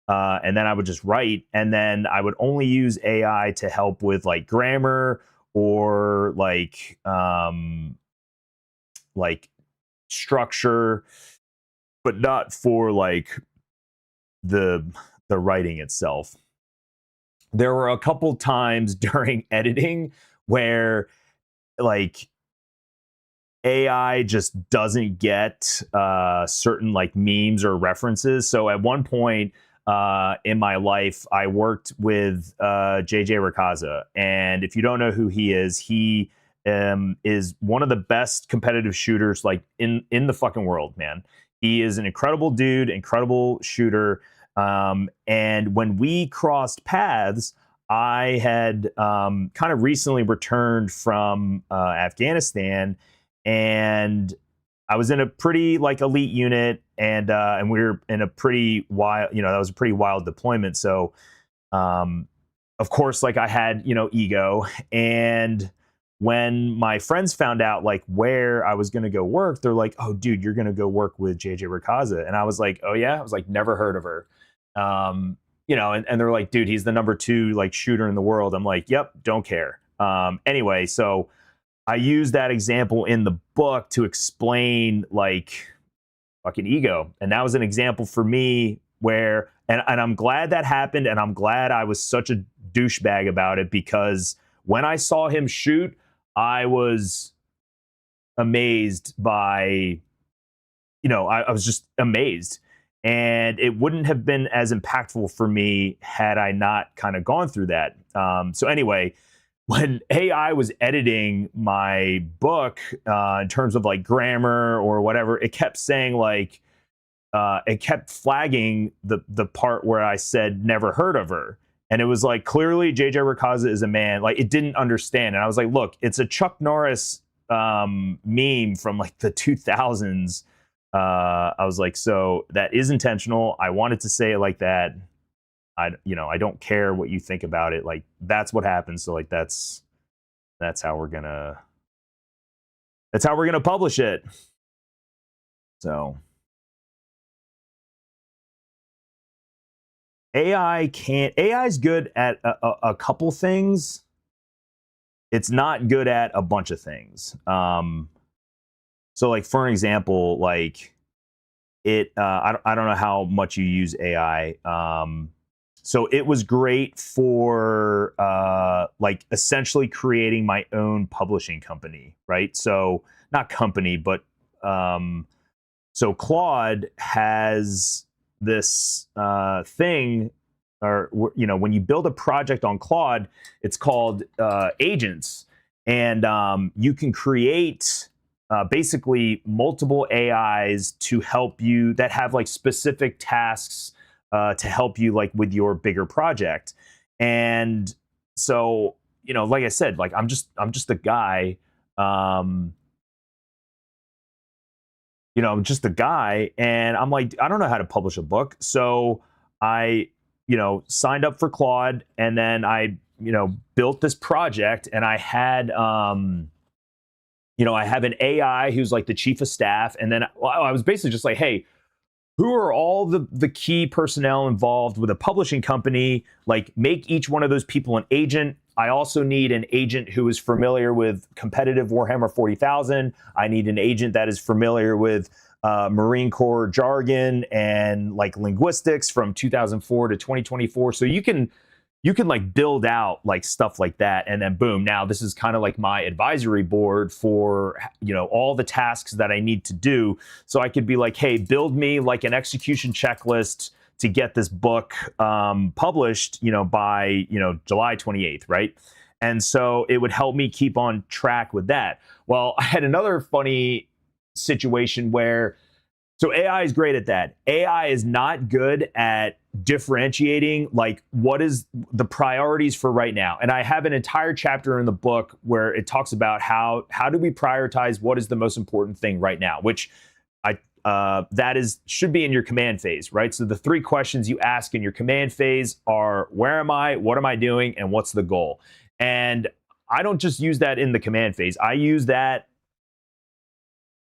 And then I would just write, and then I would only use AI to help with like grammar or like structure, but not for like the writing itself. There were a couple times during editing where like AI just doesn't get certain like memes or references. So at one point in my life, I worked with JJ Rakaza, and if you don't know who he is one of the best competitive shooters like in the fucking world, man. He is an incredible dude, incredible shooter. And when we crossed paths, I had kind of recently returned from Afghanistan, and I was in a pretty like elite unit, and we were in a pretty wild, that was a pretty wild deployment. So, of course, like I had, ego. And when my friends found out like where I was going to go work, they're like, "Oh, dude, you're going to go work with JJ Rakaza." And I was like, "Oh yeah?" I was like, "Never heard of her." And they're like, "Dude, he's the #2 like shooter in the world." I'm like, "Yep, don't care." Anyway, so I use that example in the book to explain like fucking ego. And that was an example for me where, and I'm glad that happened. And I'm glad I was such a douchebag about it, because when I saw him shoot, I was amazed by, I was just amazed. And it wouldn't have been as impactful for me had I not kind of gone through that. So anyway, when AI was editing my book in terms of like grammar or whatever, it kept saying like, it kept flagging the part where I said never heard of her. And it was like, clearly JJ Rakaza is a man. Like, it didn't understand. And I was like, look, it's a Chuck Norris meme from like the 2000s. I was like, so that is intentional. I wanted to say it like that. I don't care what you think about it. Like, that's what happens. So like, that's how we're gonna publish it. So AI is good at a couple things. It's not good at a bunch of things. So like, for an example, like I don't know how much you use AI. So it was great for like essentially creating my own publishing company, right? So not company, but so Claude has this thing, or when you build a project on Claude, it's called agents, and you can create basically multiple AIs to help you that have like specific tasks to help you like with your bigger project. And so, like I said, like I'm just a guy, I'm just a guy, and I'm like, I don't know how to publish a book. So I, signed up for Claude, and then I, built this project, and I had, I have an AI who's like the chief of staff. And then I was basically just like, hey, who are all the key personnel involved with a publishing company? Like, make each one of those people an agent. I also need an agent who is familiar with competitive Warhammer 40,000. I need an agent that is familiar with Marine Corps jargon and like linguistics from 2004 to 2024. So you can like build out like stuff like that. And then boom, now this is kind of like my advisory board for, all the tasks that I need to do. So I could be like, hey, build me like an execution checklist to get this book published, by, July 28th, right? And so it would help me keep on track with that. Well, I had another funny situation where, so AI is great at that. AI is not good at differentiating like what is the priorities for right now. And I have an entire chapter in the book where it talks about how do we prioritize what is the most important thing right now, which should be in your command phase, right? So the 3 questions you ask in your command phase are, where am I, what am I doing, and what's the goal? And I don't just use that in the command phase. I use that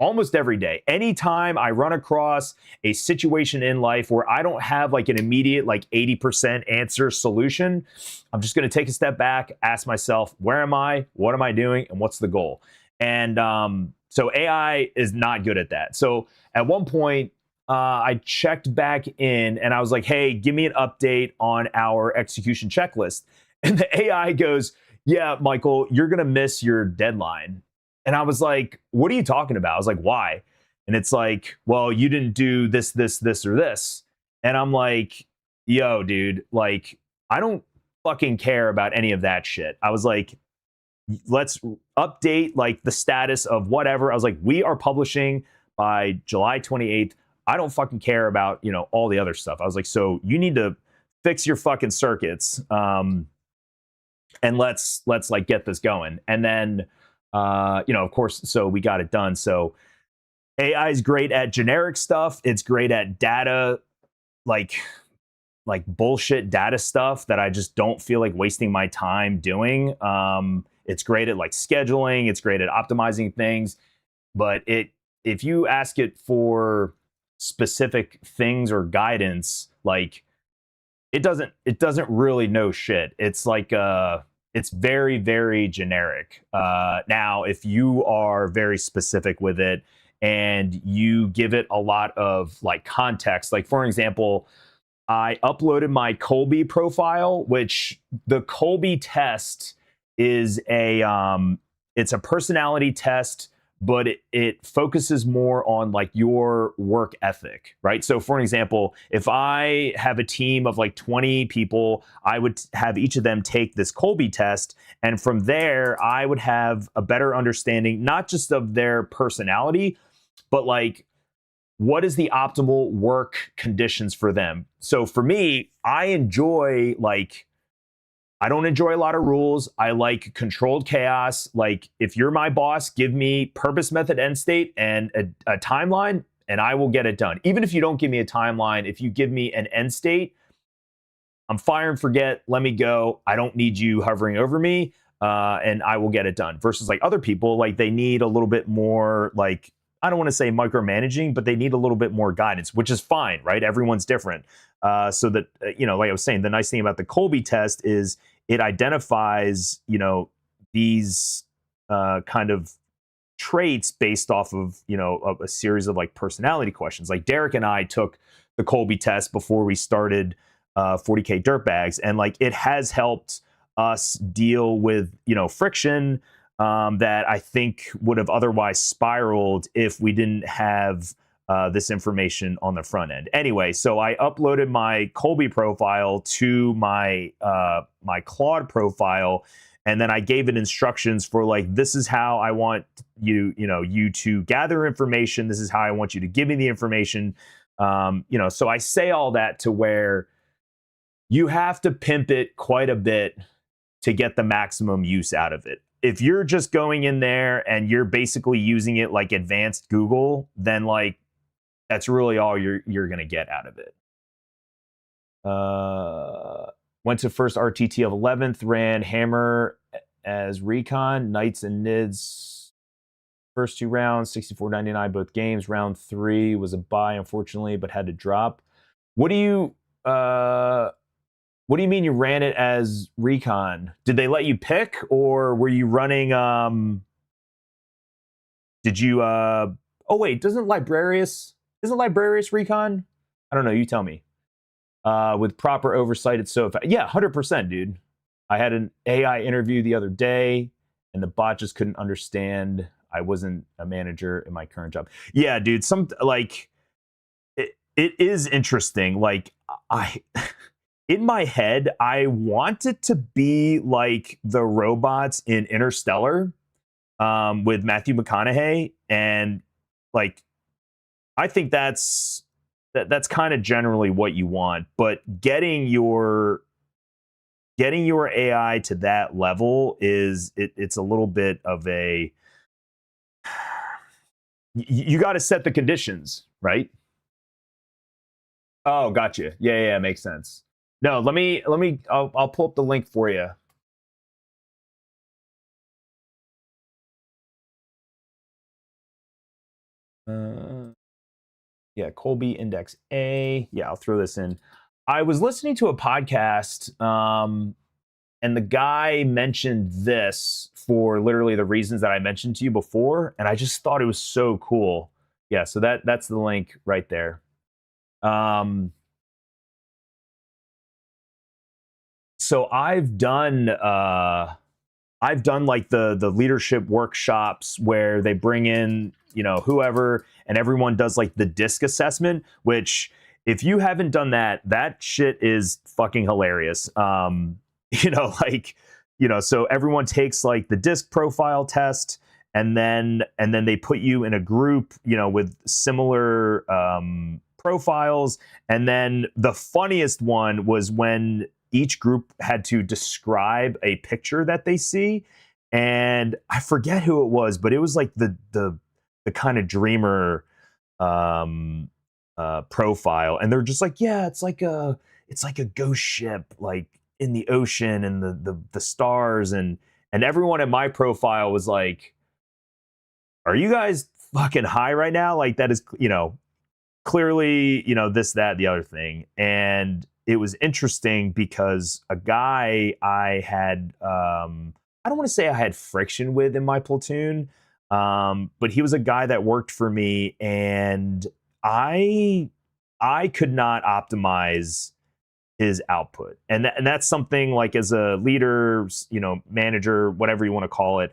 almost every day. Anytime I run across a situation in life where I don't have like an immediate like 80% answer solution, I'm just going to take a step back, ask myself, where am I, what am I doing, and what's the goal? And so AI is not good at that. So at one point, I checked back in and I was like, hey, give me an update on our execution checklist. And the AI goes, yeah, Michael, you're going to miss your deadline. And I was like, what are you talking about? I was like, why? And it's like, well, you didn't do this, this, this, or this. And I'm like, yo, dude, like, I don't fucking care about any of that shit. I was like, let's update like the status of whatever. I was like, we are publishing by July 28th. I don't fucking care about, all the other stuff. I was like, so you need to fix your fucking circuits. And let's like get this going. And then, of course, so we got it done. So AI is great at generic stuff. It's great at data, like bullshit data stuff that I just don't feel like wasting my time doing. It's great at like scheduling. It's great at optimizing things. But if you ask it for specific things or guidance, like it doesn't really know shit. It's like it's very, very generic. Now, if you are very specific with it and you give it a lot of like context, like for example, I uploaded my Colby profile, which the Colby test is it's a personality test, but it focuses more on like your work ethic, right? So for an example, if I have a team of like 20 people, I would have each of them take this Colby test. And from there, I would have a better understanding, not just of their personality, but like, what is the optimal work conditions for them? So for me, I don't enjoy a lot of rules. I like controlled chaos. Like, if you're my boss, give me purpose, method, end state, and a timeline, and I will get it done. Even if you don't give me a timeline, if you give me an end state, I'm fire and forget. Let me go. I don't need you hovering over me, and I will get it done. Versus like other people, like they need a little bit more, like, I don't want to say micromanaging, but they need a little bit more guidance, which is fine, right? Everyone's different. So that, like I was saying, the nice thing about the Colby test is it identifies, these kind of traits based off of, a series of like personality questions. Like Derek and I took the Colby test before we started 40k Dirtbags, and like it has helped us deal with, friction that I think would have otherwise spiraled if we didn't have this information on the front end. Anyway, so I uploaded my Colby profile to my my Claude profile, and then I gave it instructions for like, this is how I want you to gather information. This is how I want you to give me the information. So I say all that to where you have to pimp it quite a bit to get the maximum use out of it. If you're just going in there and you're basically using it like advanced Google, then like that's really all you're gonna get out of it. Went to first RTT of 11th, ran Hammer as Recon, Knights and Nids. First 2 rounds, 64.99 both games. Round 3 was a bye, unfortunately, but had to drop. What do you mean you ran it as Recon? Did they let you pick, or were you running did you oh wait, isn't Librarius Recon? I don't know, you tell me. With proper oversight, it's so yeah, 100%, dude. I had an AI interview the other day, and the bot just couldn't understand I wasn't a manager in my current job. Yeah, dude, it is interesting. Like, in my head, I want it to be like the robots in Interstellar with Matthew McConaughey, and like, I think that's kind of generally what you want. But getting your AI to that level it's a little bit of a, you got to set the conditions, right? Oh, gotcha. Yeah, makes sense. No, I'll pull up the link for you. Yeah, Colby Index A. Yeah, I'll throw this in. I was listening to a podcast, and the guy mentioned this for literally the reasons that I mentioned to you before, and I just thought it was so cool. Yeah, so that's the link right there. So I've done like the leadership workshops where they bring in, whoever, and everyone does like the DISC assessment, which if you haven't done that shit is fucking hilarious. So everyone takes like the DISC profile test, and then they put you in a group, with similar profiles. And then the funniest one was when each group had to describe a picture that they see, and I forget who it was, but it was like the kind of dreamer profile, and they're just like, yeah, it's like a ghost ship, like in the ocean, and the stars, and everyone in my profile was like, are you guys fucking high right now? Like, that is, clearly, this, that, the other thing. And it was interesting because a guy I had, I don't want to say I had friction with in my platoon, but he was a guy that worked for me, and I could not optimize his output. And that's something like as a leader, you know, manager, whatever you want to call it,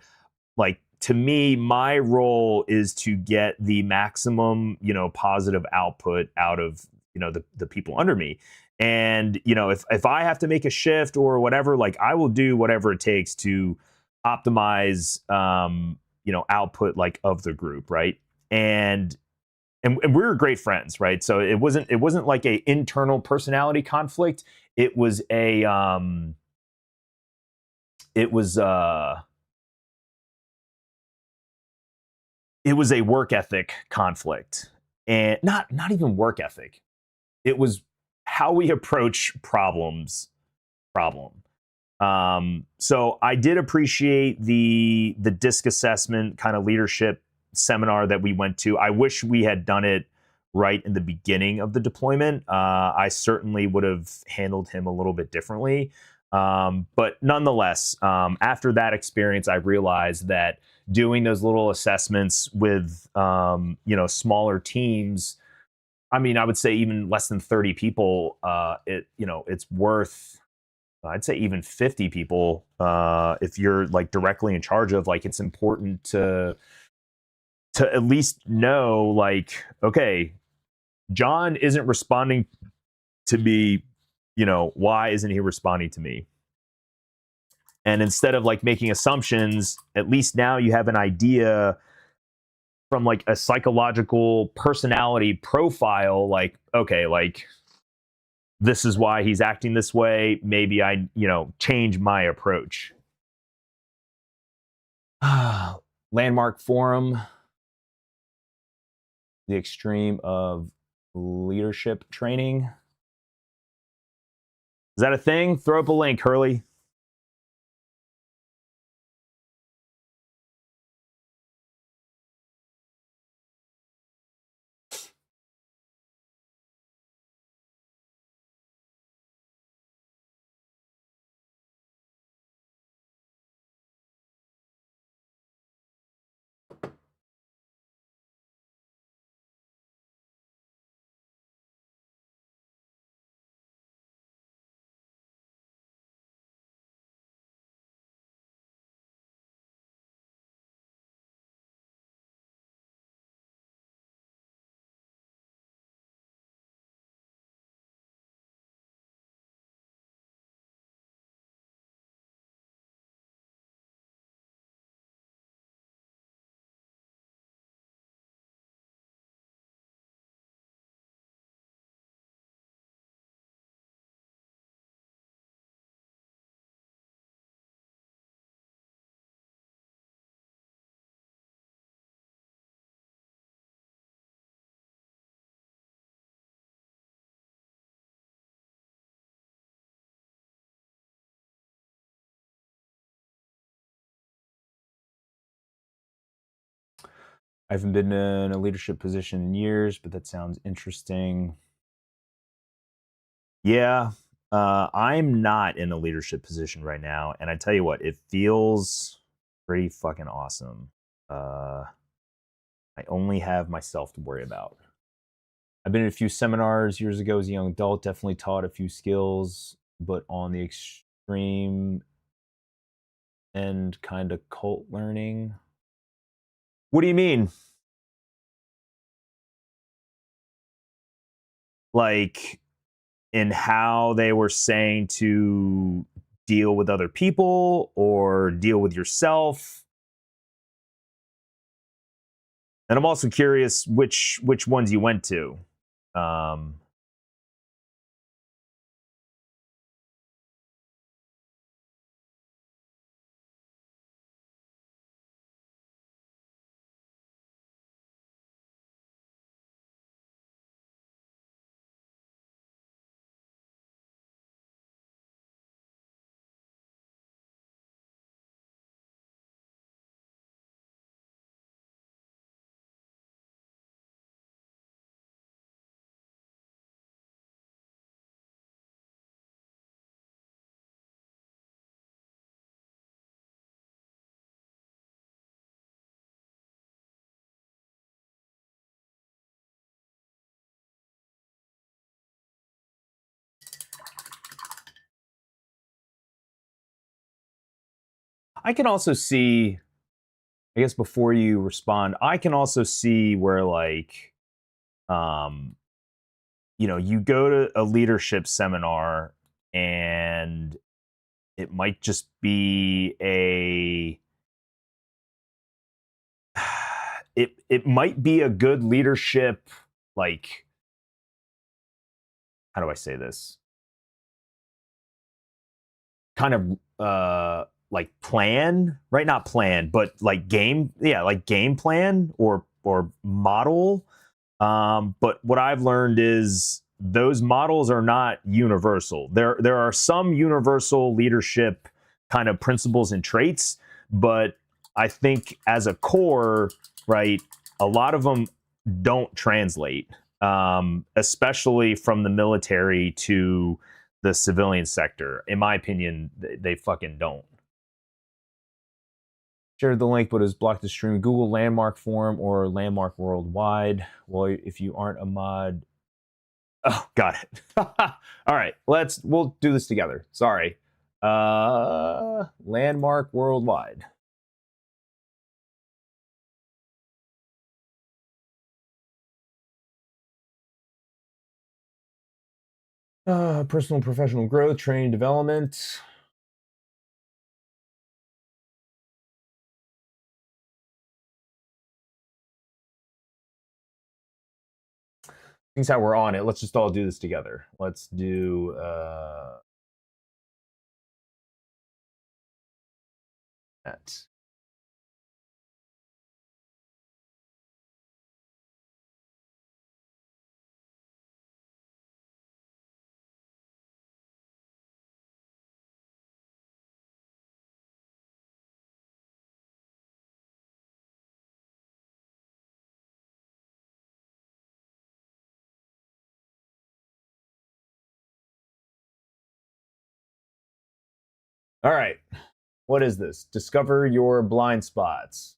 like to me, my role is to get the maximum, you know, positive output out of, you know, the people under me. And, you know, if I have to make a shift or whatever, like I will do whatever it takes to optimize, you know, output like of the group. Right. And we were great friends, right? So it wasn't like a internal personality conflict. It was a it was a work ethic conflict, and not even work ethic. It was how we approach problem. So I did appreciate the disc assessment kind of leadership seminar that we went to. I wish we had done it right in the beginning of the deployment. I certainly would have handled him a little bit differently. But nonetheless, after that experience, I realized that doing those little assessments with you know, smaller teams, I mean, I would say even less than 30 people, you know, it's worth, I'd say even 50 people, if you're like directly in charge of, like, it's important to at least know, like, okay, John isn't responding to me, you know, why isn't he responding to me? And instead of like making assumptions, at least now you have an idea from like a psychological personality profile, like, okay, like this is why he's acting this way. Maybe I, you know, change my approach. Landmark Forum, the extreme of leadership training. Is that a thing? Throw up a link, Hurley. I haven't been in a leadership position in years, but that sounds interesting. Yeah, I'm not in a leadership position right now, and I tell you what, it feels pretty fucking awesome. I only have myself to worry about. I've been in a few seminars years ago as a young adult, definitely taught a few skills, but on the extreme end, kind of cult learning. What do you mean? Like, in how they were saying to deal with other people or deal with yourself? And I'm also curious which ones you went to. Um, I can also see, I guess before you respond, I can also see where like, you know, you go to a leadership seminar and it might just be it might be a good leadership, like, how do I say this? Kind of like plan, right? Not plan, but like game, yeah, like game plan or model. But what I've learned is those models are not universal. There are some universal leadership kind of principles and traits, but I think as a core, right, a lot of them don't translate, especially from the military to the civilian sector. In my opinion, they fucking don't. Shared the link, but has blocked the stream. Google Landmark Forum or Landmark Worldwide. Well, if you aren't a mod, oh, got it. All right, we'll do this together. Sorry. Landmark Worldwide. Personal and professional growth, training, development. Things how we're on it. Let's just all do this together. Let's do that. All right. What is this? Discover your blind spots.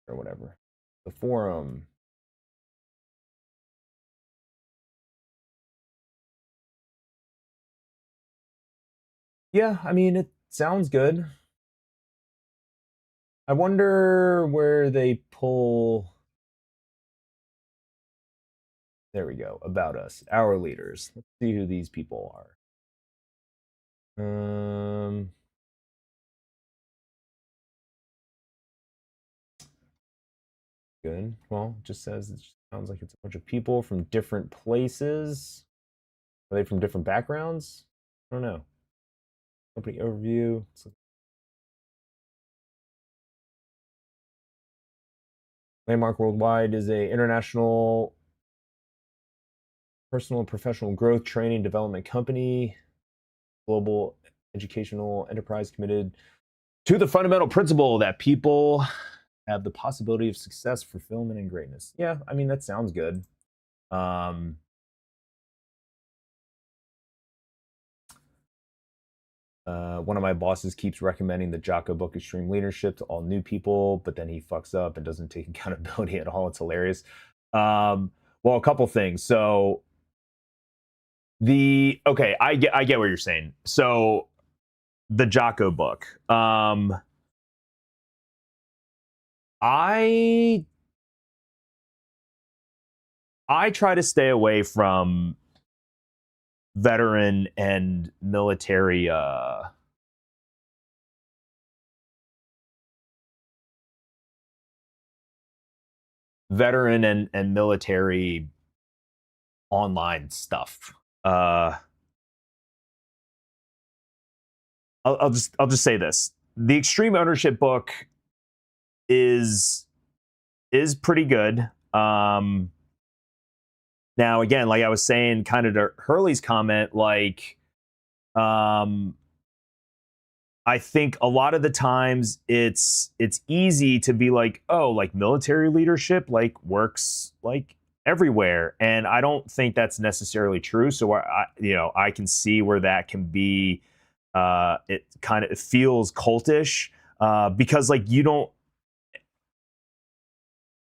Or whatever. The forum. Yeah, I mean, it sounds good. I wonder where they pull. There we go. About us, our leaders. Let's see who these people are. Good. Well, it just says it sounds like it's a bunch of people from different places. Are they from different backgrounds? I don't know. Company overview. Landmark Worldwide is a international personal and professional growth training development company, global educational enterprise committed to the fundamental principle that people have the possibility of success, fulfillment, and greatness. Yeah, I mean, that sounds good. One of my bosses keeps recommending the Jocko book, Extreme Leadership, to all new people, but then he fucks up and doesn't take accountability at all. It's hilarious. Well, a couple things. So okay, I get what you're saying. So the Jocko book. I try to stay away from veteran and military veteran and military online stuff. I'll just say this: the Extreme Ownership book is pretty good. Now, again, like I was saying, kind of to Hurley's comment, like, I think a lot of the times it's easy to be like, oh, like military leadership like works like everywhere, and I don't think that's necessarily true. So I can see where that can be. It feels cultish because like you don't.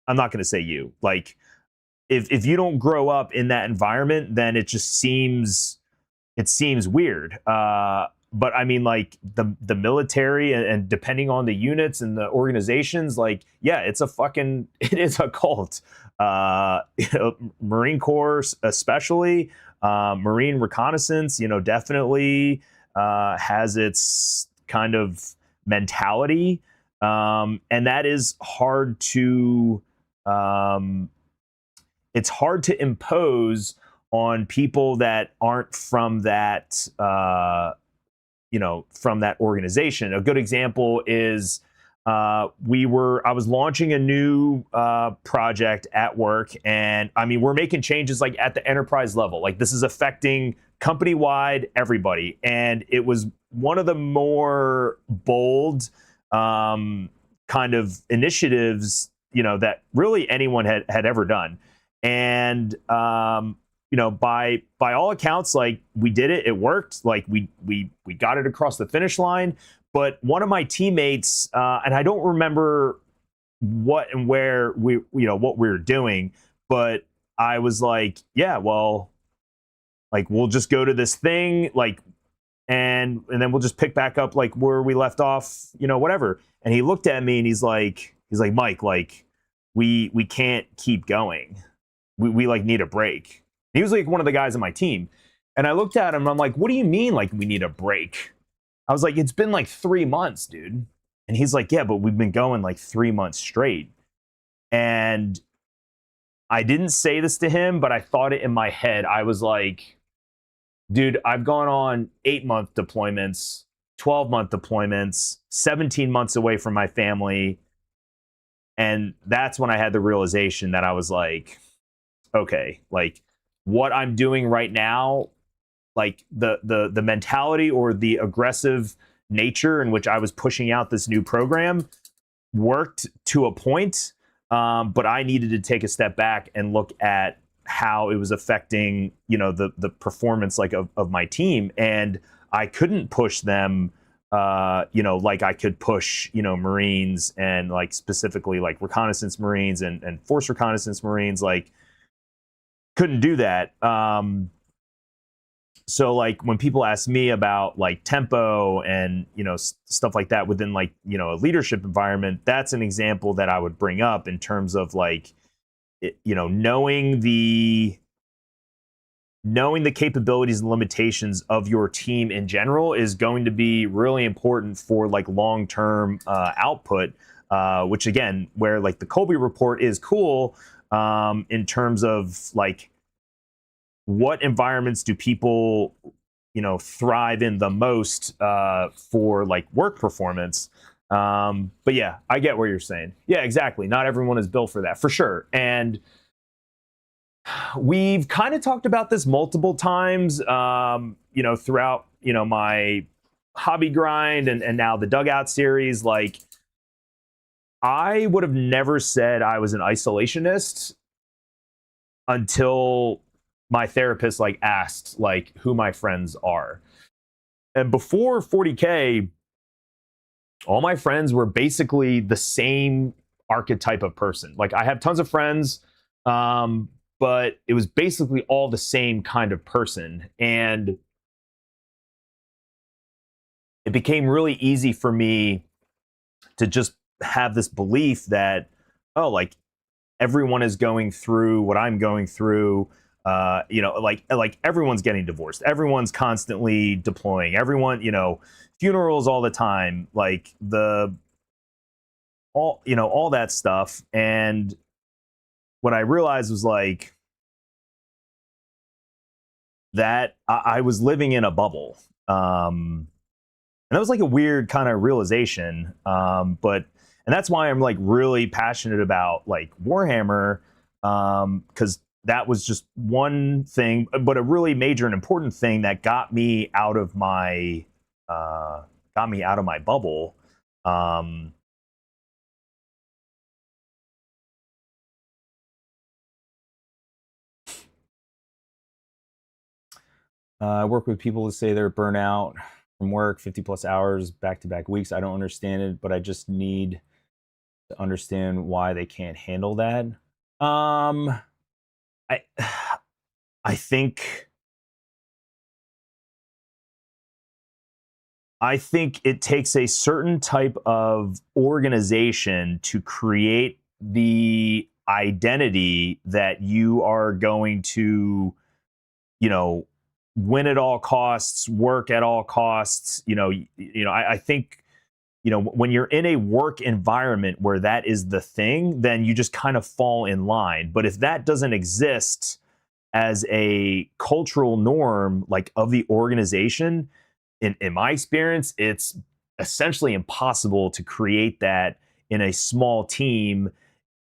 I'm not going to say you like. if you don't grow up in that environment, then it just seems weird. But I mean, like the military and depending on the units and the organizations, like, yeah, it is a cult. Marine Corps, especially, Marine reconnaissance, definitely has its kind of mentality. And that is hard to, it's hard to impose on people that aren't from that, from that organization. A good example is I was launching a new project at work, and I mean, we're making changes like at the enterprise level. Like, this is affecting company-wide everybody, and it was one of the more bold kind of initiatives, that really anyone had ever done. And by all accounts, like, we did it. It worked. Like, we got it across the finish line. But one of my teammates, and I don't remember what and where what we were doing, but I was like, yeah, well, like, we'll just go to this thing, like, and then we'll just pick back up like where we left off, whatever. And he looked at me and he's like, Mike, like, we can't keep going. We like need a break. He was like one of the guys on my team. And I looked at him and I'm like, what do you mean, like, we need a break? I was like, it's been like 3 months, dude. And he's like, yeah, but we've been going like 3 months straight. And I didn't say this to him, but I thought it in my head. I was like, dude, I've gone on 8-month deployments, 12-month deployments, 17 months away from my family. And that's when I had the realization that I was like, okay, like, what I'm doing right now, like the mentality or the aggressive nature in which I was pushing out this new program worked to a point, but I needed to take a step back and look at how it was affecting, the performance like of my team. And I couldn't push them, like I could push, Marines, and like specifically like reconnaissance Marines and Force Reconnaissance Marines, like, couldn't do that. So like when people ask me about like tempo and, stuff like that within like, a leadership environment, that's an example that I would bring up in terms of like, knowing the capabilities and limitations of your team in general is going to be really important for like long-term output, which again, where like the Colby report is cool in terms of like, what environments do people, thrive in the most for like work performance. But yeah, I get what you're saying. Yeah, exactly. Not everyone is built for that, for sure. And we've kind of talked about this multiple times, throughout, my hobby grind and now the Dugout series. Like, I would have never said I was an isolationist until my therapist like asked like who my friends are. And before 40K, all my friends were basically the same archetype of person. Like, I have tons of friends, but it was basically all the same kind of person. And it became really easy for me to just have this belief that, oh, like, everyone is going through what I'm going through. Like everyone's getting divorced. Everyone's constantly deploying. Everyone, funerals all the time. Like all that stuff. And what I realized was like that I was living in a bubble. And that was like a weird kind of realization. And that's why I'm like really passionate about like Warhammer, because that was just one thing, but a really major and important thing that got me out of my bubble. I work with people who say they're burnout from work, 50+ hours, back-to-back weeks. I don't understand it, but I just need to understand why they can't handle that. I I think it takes a certain type of organization to create the identity that you are going to, you know, win at all costs, work at all costs. I think, when you're in a work environment where that is the thing, then you just kind of fall in line. But if that doesn't exist as a cultural norm, like of the organization, in my experience, it's essentially impossible to create that in a small team,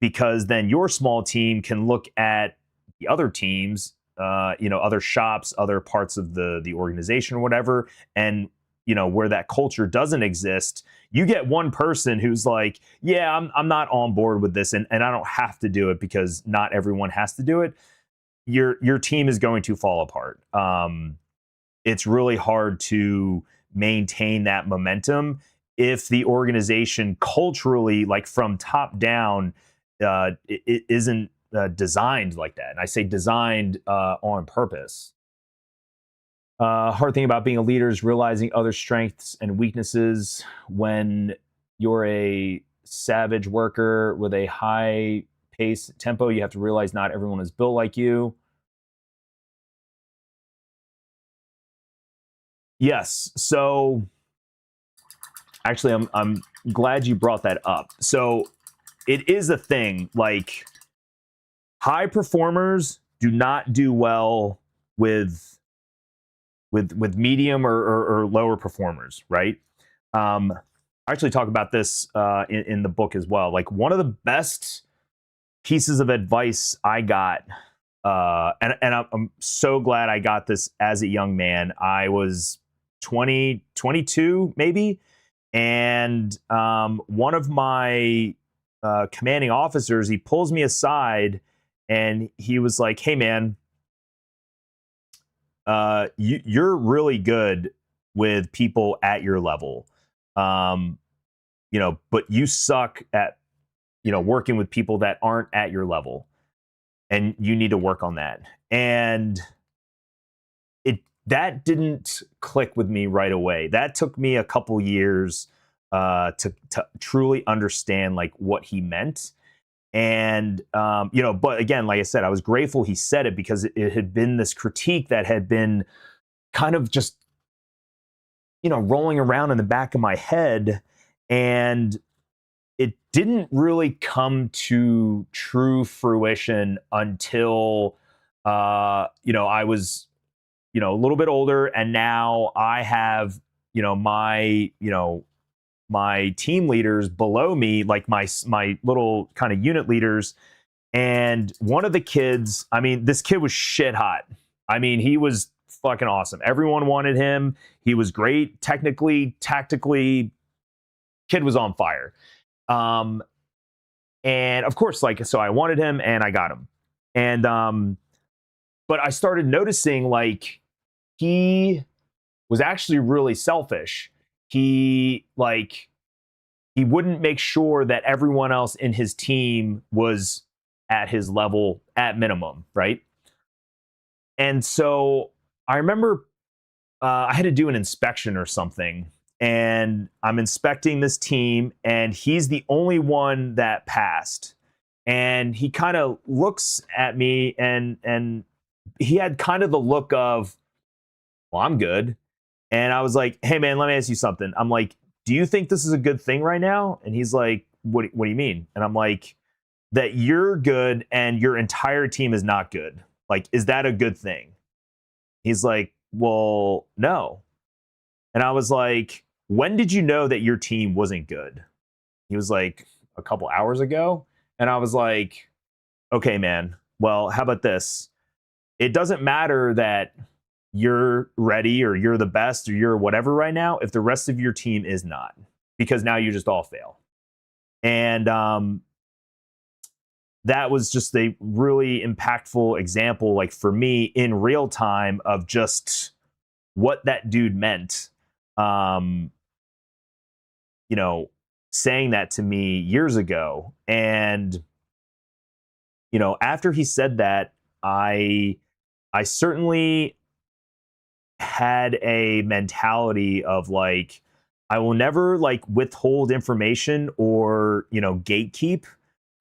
because then your small team can look at the other teams, other shops, other parts of the organization or whatever, and where that culture doesn't exist, you get one person who's like, yeah, I'm not on board with this, and I don't have to do it because not everyone has to do it. Your team is going to fall apart. It's really hard to maintain that momentum if the organization culturally, like from top down, it isn't designed like that. And I say designed on purpose. Hard thing about being a leader is realizing other strengths and weaknesses. When you're a savage worker with a high pace tempo, you have to realize not everyone is built like you. Yes. So actually, I'm glad you brought that up. So it is a thing. Like, high performers do not do well with medium or lower performers, right? I actually talk about this in the book as well. Like, one of the best pieces of advice I got, and I'm so glad I got this as a young man. I was 20, 22 maybe, and one of my commanding officers, he pulls me aside and he was like, hey man, you're really good with people at your level, but you suck at working with people that aren't at your level, and you need to work on that. And that didn't click with me right away. That took me a couple years to truly understand like what he meant. And but again, like I said, I was grateful he said it, because it had been this critique that had been kind of just rolling around in the back of my head, and it didn't really come to true fruition until I was a little bit older, and now I have my team leaders below me, like my little kind of unit leaders. And one of the kids, I mean, this kid was shit hot. I mean, he was fucking awesome. Everyone wanted him. He was great technically, tactically. Kid was on fire. And of course, like, so I wanted him and I got him. And but I started noticing like he was actually really selfish. He wouldn't make sure that everyone else in his team was at his level at minimum, right? And so I remember I had to do an inspection or something, and I'm inspecting this team, and he's the only one that passed. And he kind of looks at me, and he had kind of the look of, well, I'm good. And I was like, hey man, let me ask you something. I'm like, do you think this is a good thing right now? And he's like, what do you mean? And I'm like, that you're good and your entire team is not good. Like, is that a good thing? He's like, well, no. And I was like, when did you know that your team wasn't good? He was like, a couple hours ago. And I was like, okay, man, well, how about this? It doesn't matter that you're ready or you're the best or you're whatever right now if the rest of your team is not, because now you just all fail. And that was just a really impactful example, like for me in real time, of just what that dude meant. Saying that to me years ago. And after he said that, I certainly had a mentality of like, I will never like withhold information or, you know, gatekeep.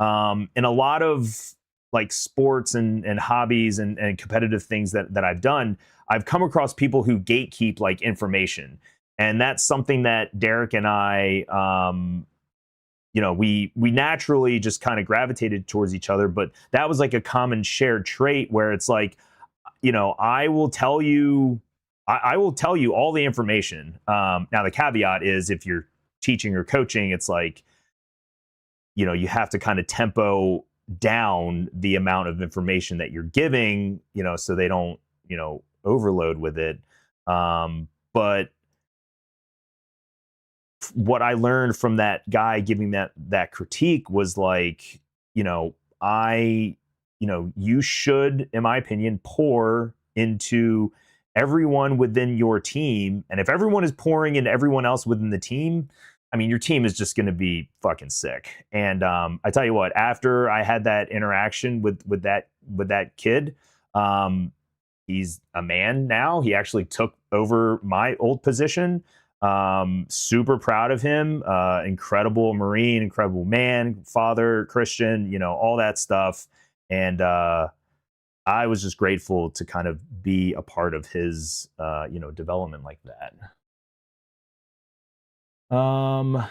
In a lot of like sports and hobbies and competitive things that I've done, I've come across people who gatekeep like information. And that's something that Derek and I, you know, we naturally just kind of gravitated towards each other. But that was like a common shared trait where it's like, you know, I will tell you all the information. Now the caveat is if you're teaching or coaching, it's like, you know, you have to kind of tempo down the amount of information that you're giving, you know, so they don't, you know, overload with it. But what I learned from that guy giving that critique was like, you know, you should, in my opinion, pour into everyone within your team. And if everyone is pouring into everyone else within the team, I mean, your team is just going to be fucking sick. And I tell you what, after I had that interaction with that kid, he's a man now. He actually took over my old position. Super proud of him. Incredible Marine, incredible man, father, Christian, you know, all that stuff. And I was just grateful to kind of be a part of his, you know, development like that. Not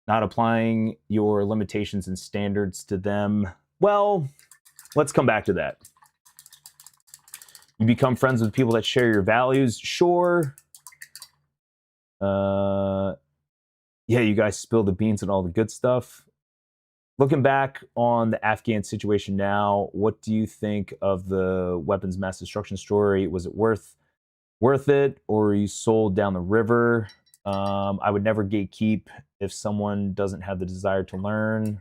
applying your limitations and standards to them. Well, let's come back to that. You become friends with people that share your values. Sure. Yeah, you guys spill the beans and all the good stuff. Looking back on the Afghan situation now, what do you think of the weapons mass destruction story? Was it worth it, or are you sold down the river? I would never gatekeep if someone doesn't have the desire to learn.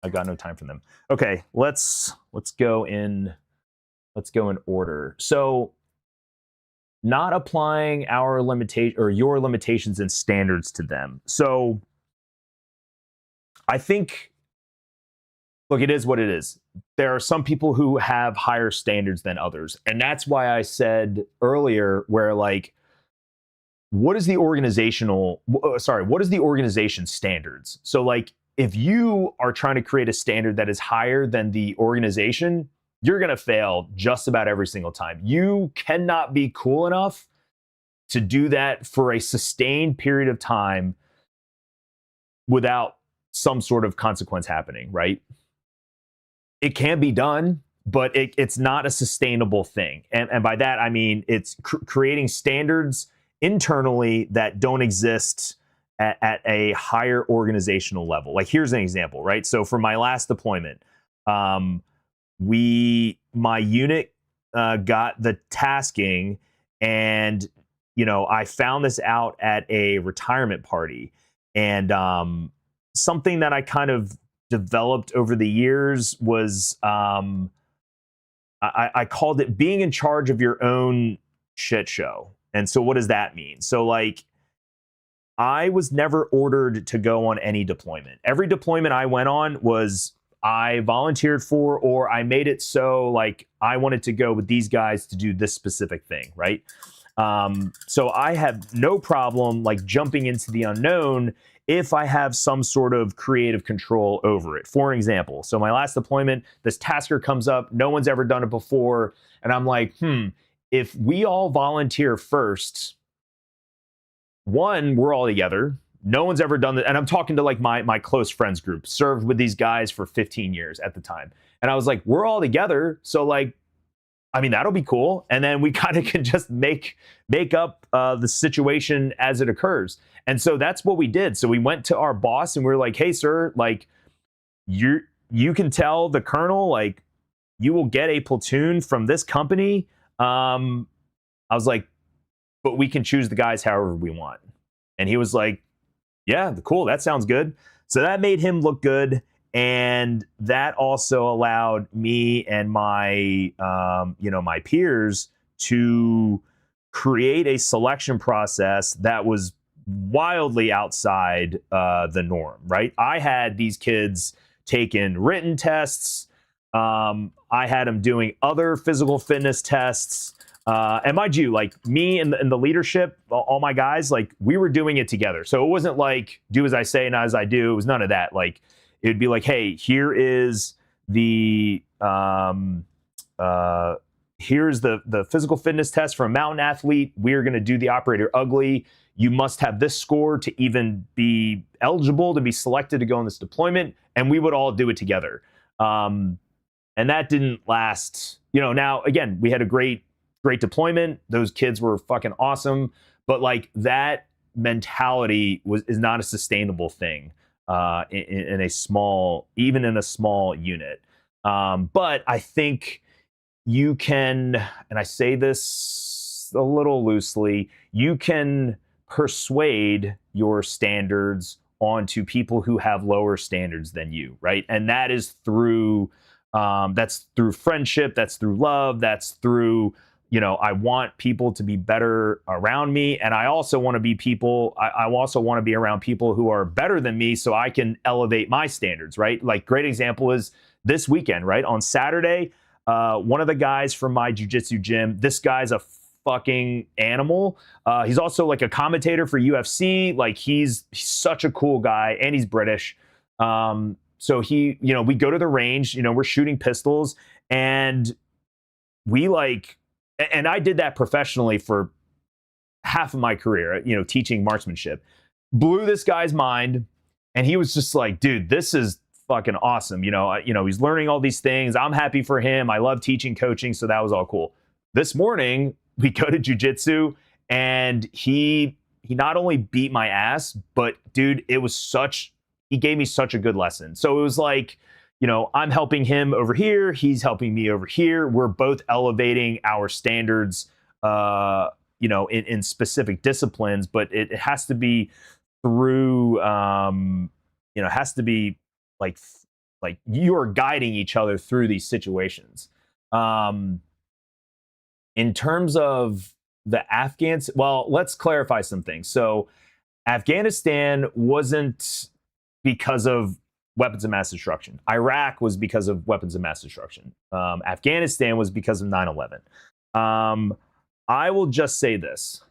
I've got no time for them. Okay, let's go in order. So, not applying our limitation or your limitations and standards to them. So, I think, look, it is what it is. There are some people who have higher standards than others. And that's why I said earlier where like, what is the organization's standards? So like, if you are trying to create a standard that is higher than the organization, you're going to fail just about every single time. You cannot be cool enough to do that for a sustained period of time without some sort of consequence happening, right? It can be done, but it's not a sustainable thing. And by that, I mean, it's creating standards internally that don't exist at a higher organizational level. Like, here's an example, right? So for my last deployment, my unit got the tasking, and, you know, I found this out at a retirement party. And something that I kind of developed over the years was I called it being in charge of your own shit show. And so what does that mean? So like, I was never ordered to go on any deployment. Every deployment I went on was I volunteered for, or I made it so like I wanted to go with these guys to do this specific thing, right? So I have no problem like jumping into the unknown if I have some sort of creative control over it. For an example, so my last deployment, this tasker comes up, no one's ever done it before, and I'm like, if we all volunteer first, one, we're all together, no one's ever done that, and I'm talking to like my close friends group, served with these guys for 15 years at the time, and I was like, we're all together, so like, I mean, that'll be cool. And then we kind of can just make up the situation as it occurs. And so that's what we did. So we went to our boss and we were like, hey, sir, like you can tell the colonel, like, you will get a platoon from this company. I was like, but we can choose the guys however we want. And he was like, yeah, cool. That sounds good. So that made him look good. And that also allowed me and my, my peers to create a selection process that was wildly outside the norm, right? I had these kids taking written tests. I had them doing other physical fitness tests. And mind you, like me and the leadership, all my guys, like we were doing it together. So it wasn't like do as I say, not as I do. It was none of that. Like it would be like, hey, here is the here's the physical fitness test for a mountain athlete. We're going to do the operator ugly. You must have this score to even be eligible to be selected to go on this deployment. And we would all do it together. And that didn't last, now again, we had a great deployment. Those kids were fucking awesome. But like that mentality is not a sustainable thing in a small unit. But I think you can, and I say this a little loosely, you can persuade your standards onto people who have lower standards than you, right? And that is through that's through friendship, that's through love, that's through, I want people to be better around me. And I also want to be I also want to be around people who are better than me so I can elevate my standards, right? Like great example is this weekend, right? On Saturday, one of the guys from my jiu-jitsu gym, this guy's a fucking animal. He's also like a commentator for UFC. Like he's such a cool guy and he's British. So he, we go to the range, we're shooting pistols and and I did that professionally for half of my career, teaching marksmanship. Blew this guy's mind and he was just like, dude, this is fucking awesome. He's learning all these things. I'm happy for him. I love teaching, coaching. So that was all cool. This morning we go to jiu-jitsu and he not only beat my ass, but dude, he gave me such a good lesson. So it was like, I'm helping him over here. He's helping me over here. We're both elevating our standards, in specific disciplines, but it has to be through, it has to be like you're guiding each other through these situations. In terms of the Afghans, well, let's clarify some things. So Afghanistan wasn't because of weapons of mass destruction. Iraq was because of weapons of mass destruction. Afghanistan was because of 9/11. I will just say this.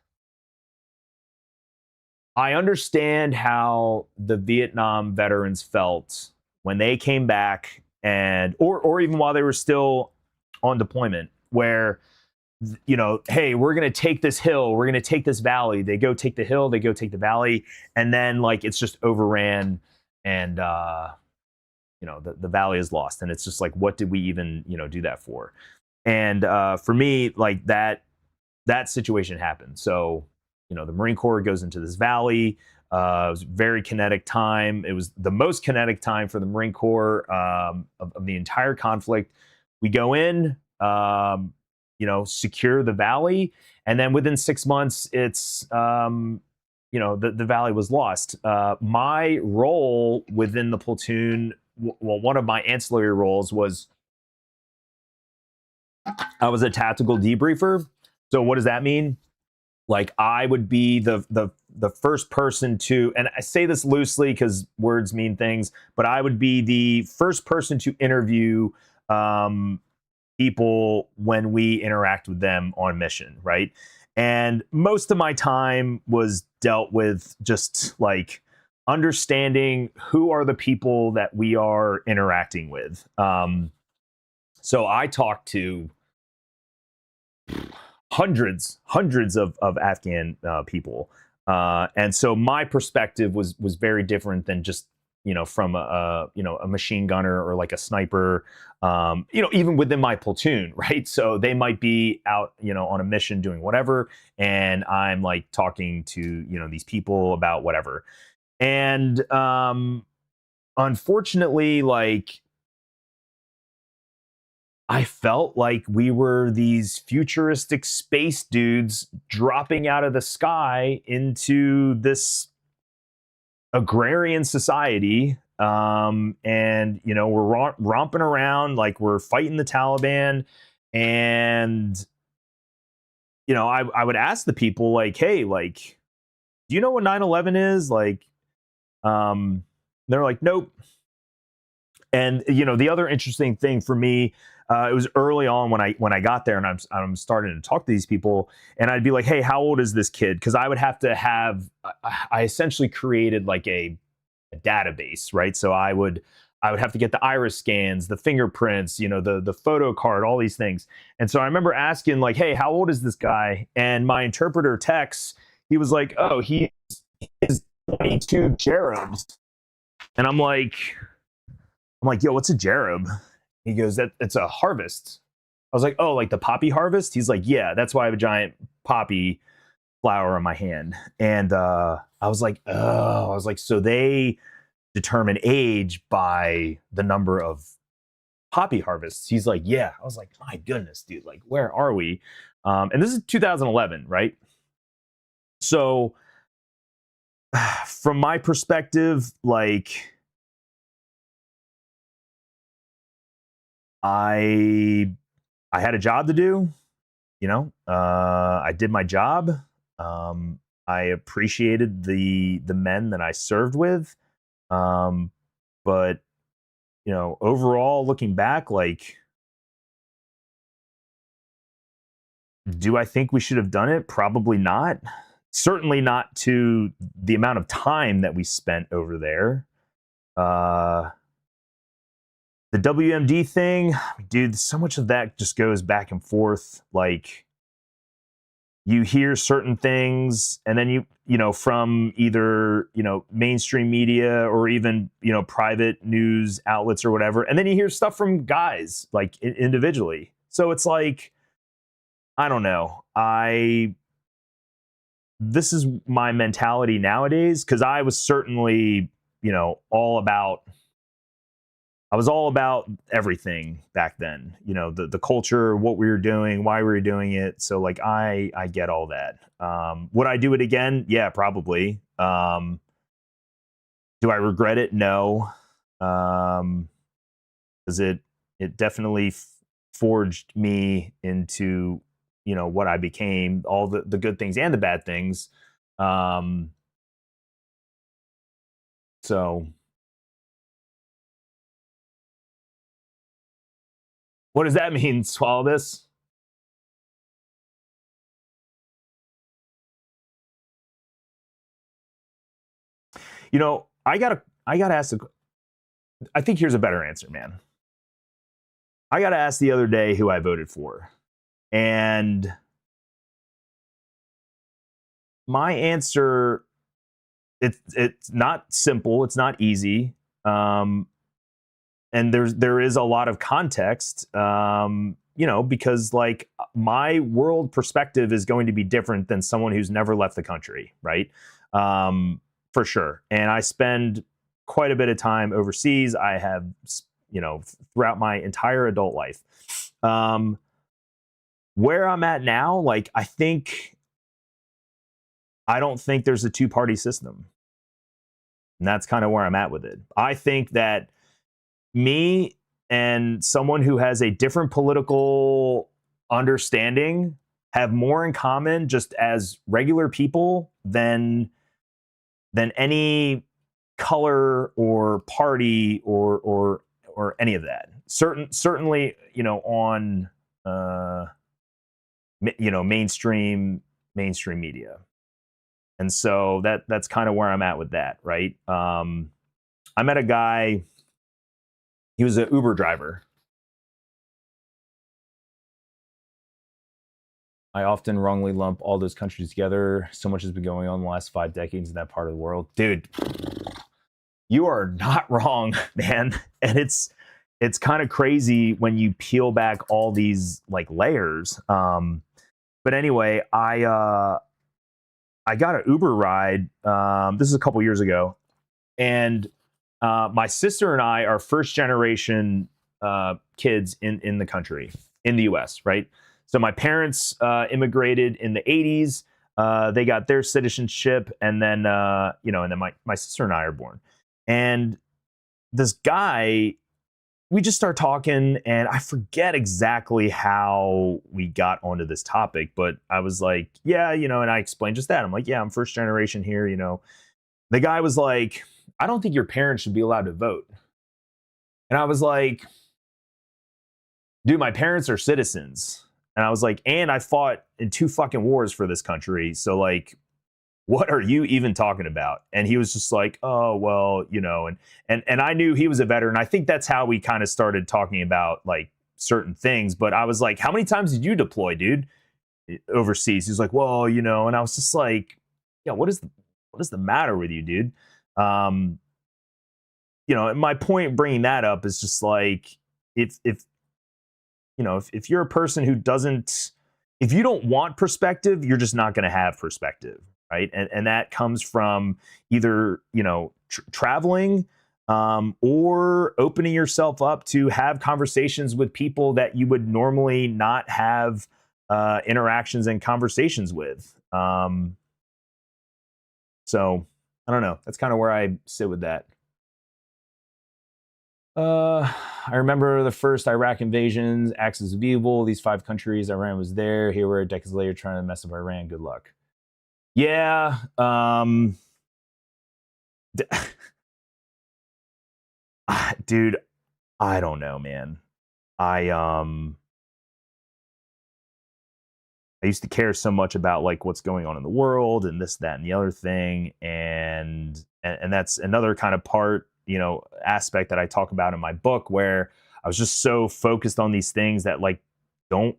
I understand how the Vietnam veterans felt when they came back or even while they were still on deployment, where, hey, we're going to take this hill, we're going to take this valley. They go take the hill, they go take the valley, and then like it's just overran and the valley is lost. And it's just like, what did we even, do that for? And for me, like that situation happened. So, the Marine Corps goes into this valley. It was very kinetic time. It was the most kinetic time for the Marine Corps of the entire conflict. We go in, secure the valley. And then within 6 months, it's, the valley was lost. My role within the platoon, one of my ancillary roles was I was a tactical debriefer. So what does that mean? Like I would be the first person to, and I say this loosely because words mean things, but I would be the first person to interview people when we interact with them on mission, right? And most of my time was dealt with just like understanding who are the people that we are interacting with. So I talked to hundreds of Afghan people. And so my perspective was very different than just, from a machine gunner or like a sniper, even within my platoon, right? So they might be out, on a mission doing whatever. And I'm like talking to, these people about whatever. And unfortunately, like, I felt like we were these futuristic space dudes dropping out of the sky into this agrarian society. And, we're romping around like we're fighting the Taliban. And, I would ask the people like, hey, like, do you know what 9/11 is? Like, they're like, nope. And the other interesting thing for me, it was early on when I got there, and I'm starting to talk to these people, and I'd be like, hey, how old is this kid? Because I would have to have, I essentially created like a database, right? So I would have to get the iris scans, the fingerprints, the photo card, all these things. And so I remember asking like, hey, how old is this guy? And my interpreter texts, he was like, oh, he is 22 cherubs. And I'm like, yo, what's a cherub? He goes, it's a harvest. I was like, oh, like the poppy harvest? He's like, yeah, that's why I have a giant poppy flower in my hand. And I was like, so they determine age by the number of poppy harvests. He's like, yeah. I was like, my goodness, dude, like, where are we? And this is 2011, right? So from my perspective, like, I had a job to do, I did my job. I appreciated the men that I served with. But overall, looking back, like, do I think we should have done it? Probably not. Certainly not to the amount of time that we spent over there. The WMD thing, dude, so much of that just goes back and forth. Like, you hear certain things, and then from either mainstream media or even private news outlets or whatever, and then you hear stuff from guys like individually. So it's like, I don't know. This is my mentality nowadays, because I was certainly all about everything back then, the culture, what we were doing, why we were doing it. So like, I get all that. Would I do it again? Yeah, probably. Do I regret it? No. Because it definitely forged me into, what I became, all the good things and the bad things. So what does that mean? Swallow this? I gotta ask. I think here's a better answer, man. I gotta ask the other day who I voted for, and my answer, it's not simple. It's not easy. And there is a lot of context. Because like, my world perspective is going to be different than someone who's never left the country, right? For sure. And I spend quite a bit of time overseas. I have, throughout my entire adult life. Where I'm at now, like, I don't think there's a two-party system. And that's kind of where I'm at with it. I think that me and someone who has a different political understanding have more in common just as regular people than any color or party or any of that. Certainly, on mainstream media. And so that's kind of where I'm at with that, right? I met a guy, he was an Uber driver. I often wrongly lump all those countries together. So much has been going on in the last 5 decades in that part of the world. Dude, you are not wrong, man. And it's kind of crazy when you peel back all these like layers. But anyway, I got an Uber ride. This is a couple years ago. And my sister and I are first generation kids in the country, in the US, right? So my parents immigrated in the 80s. They got their citizenship, and then my sister and I are born. And this guy, we just start talking, and I forget exactly how we got onto this topic, but I was like, yeah, and I explained just that. I'm like, yeah, I'm first generation here, The guy was like, I don't think your parents should be allowed to vote. And I was like, dude, my parents are citizens. And I was like, and I fought in 2 fucking wars for this country. So like, what are you even talking about? And he was just like, oh, well, you know, and I knew he was a veteran. I think that's how we kind of started talking about like certain things. But I was like, how many times did you deploy, dude, overseas? He's like, well, you know, and I was just like, yeah, what is the matter with you, dude? You know, my point bringing that up is just like, if you know, if you're a person who doesn't, if you don't want perspective, you're just not going to have perspective, right? And that comes from either, you know, traveling or opening yourself up to have conversations with people that you would normally not have interactions and conversations with. So I don't know. That's kind of where I sit with that. I remember the first Iraq invasions, Axis of Evil, these 5 countries. Iran was there. Here we're decades later trying to mess up Iran. Good luck. Yeah. Dude, I don't know, man. I used to care so much about like what's going on in the world and this, that, and the other thing. And that's another kind of part, you know, aspect that I talk about in my book, where I was just so focused on these things that like don't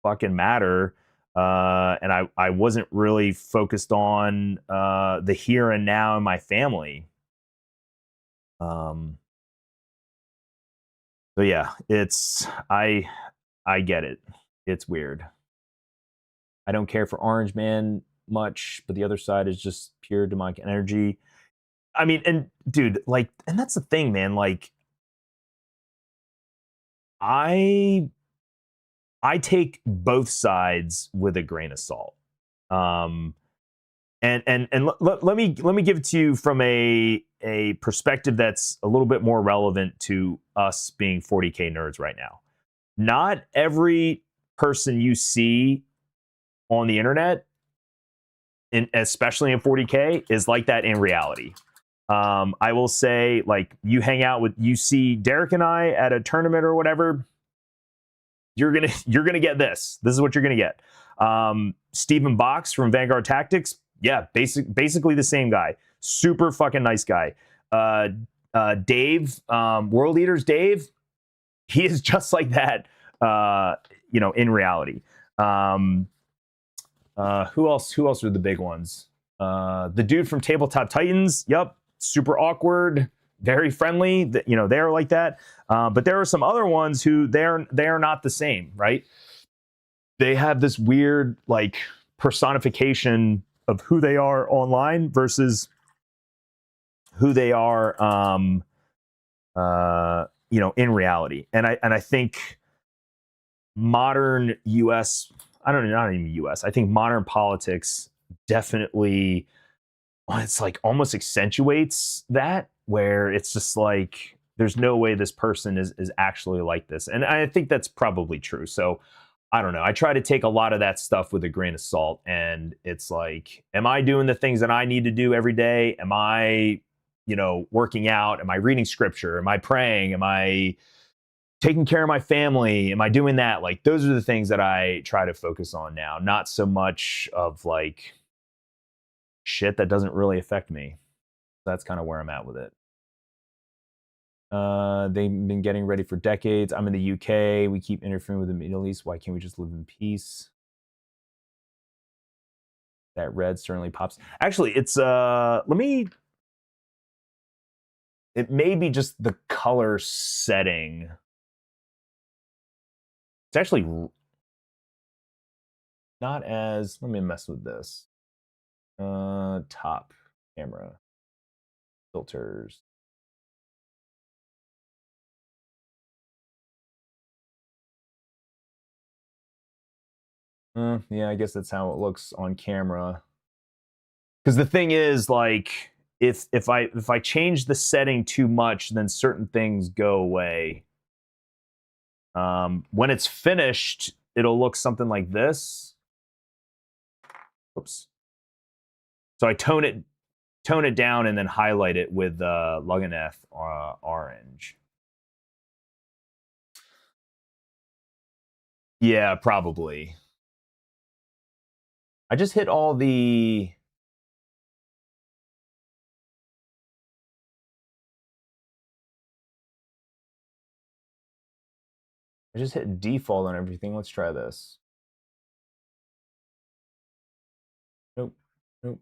fucking matter. And I wasn't really focused on the here and now in my family. So yeah, I get it. It's weird. I don't care for Orange Man much, but the other side is just pure demonic energy. I mean, and dude, like, and that's the thing, man. Like, I take both sides with a grain of salt. And let me give it to you from a perspective that's a little bit more relevant to us being 40K nerds right now. Not every person you see on the internet, especially in 40K, is like that in reality. I will say, like, you see Derek and I at a tournament or whatever, you're gonna get this. This is what you're gonna get. Stephen Box from Vanguard Tactics, yeah, basically the same guy. Super fucking nice guy. Dave, World Leaders Dave, he is just like that. You know, in reality. Who else are the big ones? The dude from Tabletop Titans, yep, super awkward, very friendly. You know, they're like that. But there are some other ones who they are not the same, right? They have this weird like personification of who they are online versus who they are, you know, in reality. And I think modern U.S. I don't know, not even U.S. I think modern politics definitely, it's like almost accentuates that, where it's just like there's no way this person is actually like this. And I think that's probably true. So I don't know. I try to take a lot of that stuff with a grain of salt. And it's like, am I doing the things that I need to do every day? Am I, you know, working out? Am I reading scripture? Am I praying? Am I taking care of my family? Am I doing that? Like, those are the things that I try to focus on now. Not so much of like shit that doesn't really affect me. That's kind of where I'm at with it. They've been getting ready for decades. I'm in the UK. We keep interfering with the Middle East. Why can't we just live in peace? That red certainly pops. Actually, it's it may be just the color setting. It's actually not as, let me mess with this. Top camera filters. Yeah, I guess that's how it looks on camera. Because the thing is, like, if I change the setting too much, then certain things go away. When it's finished, it'll look something like this. Oops. So I tone it down and then highlight it with Luganeth orange. Yeah, probably. I just hit all the... I just hit default on everything. Let's try this. Nope. Nope.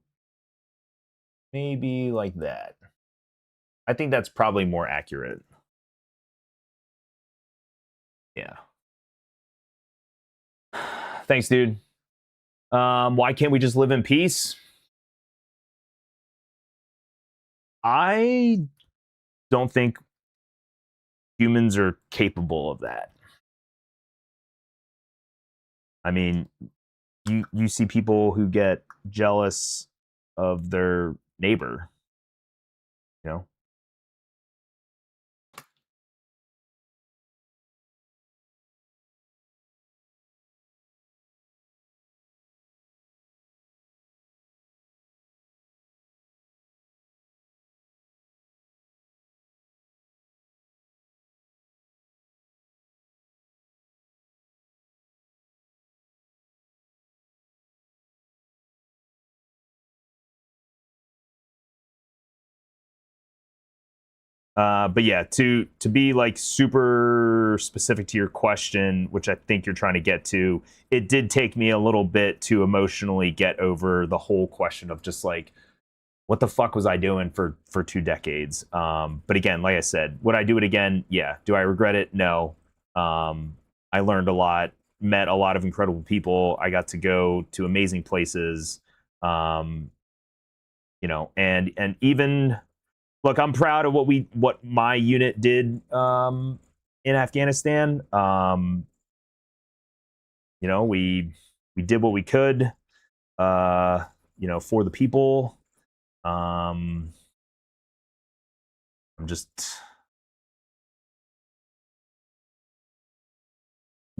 Maybe like that. I think that's probably more accurate. Yeah. Thanks, dude. Why can't we just live in peace? I don't think humans are capable of that. I mean, you see people who get jealous of their neighbor, you know? But yeah, to be like super specific to your question, which I think you're trying to get to, it did take me a little bit to emotionally get over the whole question of just like, what the fuck was I doing for 2 decades? But again, like I said, would I do it again? Yeah. Do I regret it? No. I learned a lot, met a lot of incredible people. I got to go to amazing places. You know, and even look, I'm proud of what my unit did in Afghanistan. You know, we did what we could, you know, for the people. I'm just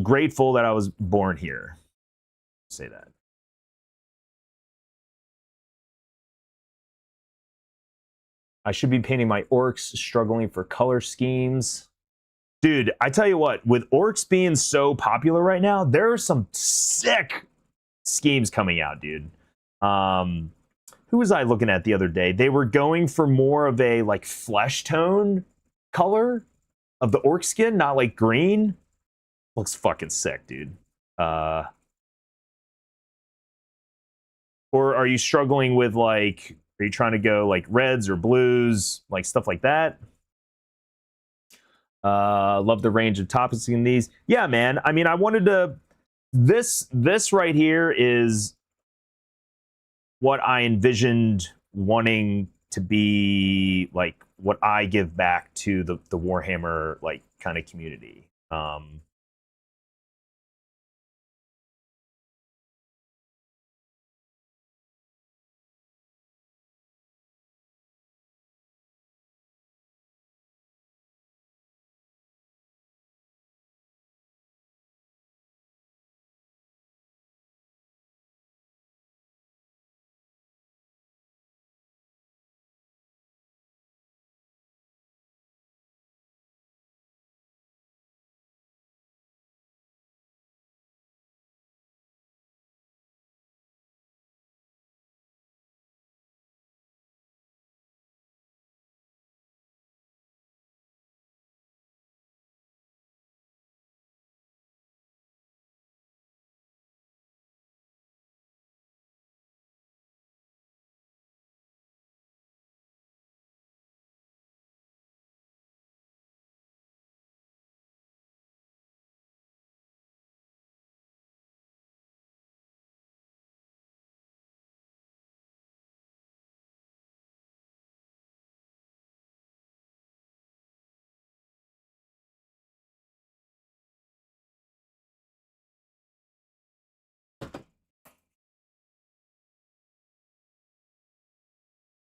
grateful that I was born here. Say that. I should be painting my orcs, struggling for color schemes. Dude, I tell you what, with orcs being so popular right now, there are some sick schemes coming out, dude. Who was I looking at the other day? They were going for more of a like flesh tone color of the orc skin, not like green. Looks fucking sick, dude. Or are you struggling with like, are you trying to go like reds or blues, like stuff like that? Love the range of topics in these. Yeah, man. I mean, I wanted to. This right here is what I envisioned wanting to be like what I give back to the Warhammer like kind of community.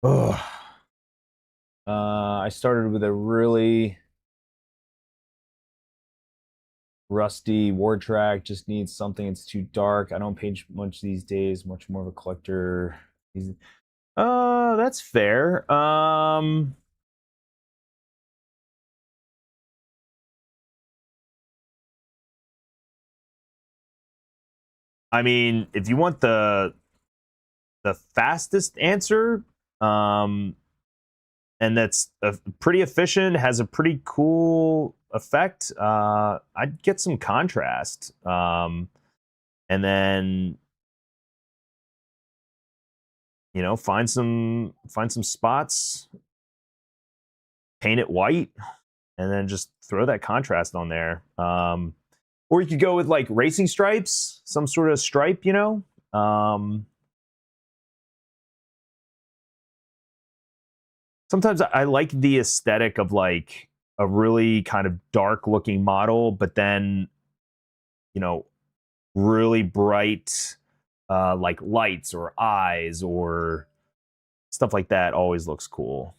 Ugh. I started with a really rusty war track. Just needs something. It's too dark. I don't paint much these days. Much more of a collector. That's fair. I mean, if you want the fastest answer, and that's pretty efficient, has a pretty cool effect, I'd get some contrast, and then find some spots, paint it white, and then just throw that contrast on there. Or you could go with like racing stripes, some sort of stripe, sometimes I like the aesthetic of like a really kind of dark looking model, but then, really bright, like lights or eyes or stuff like that always looks cool.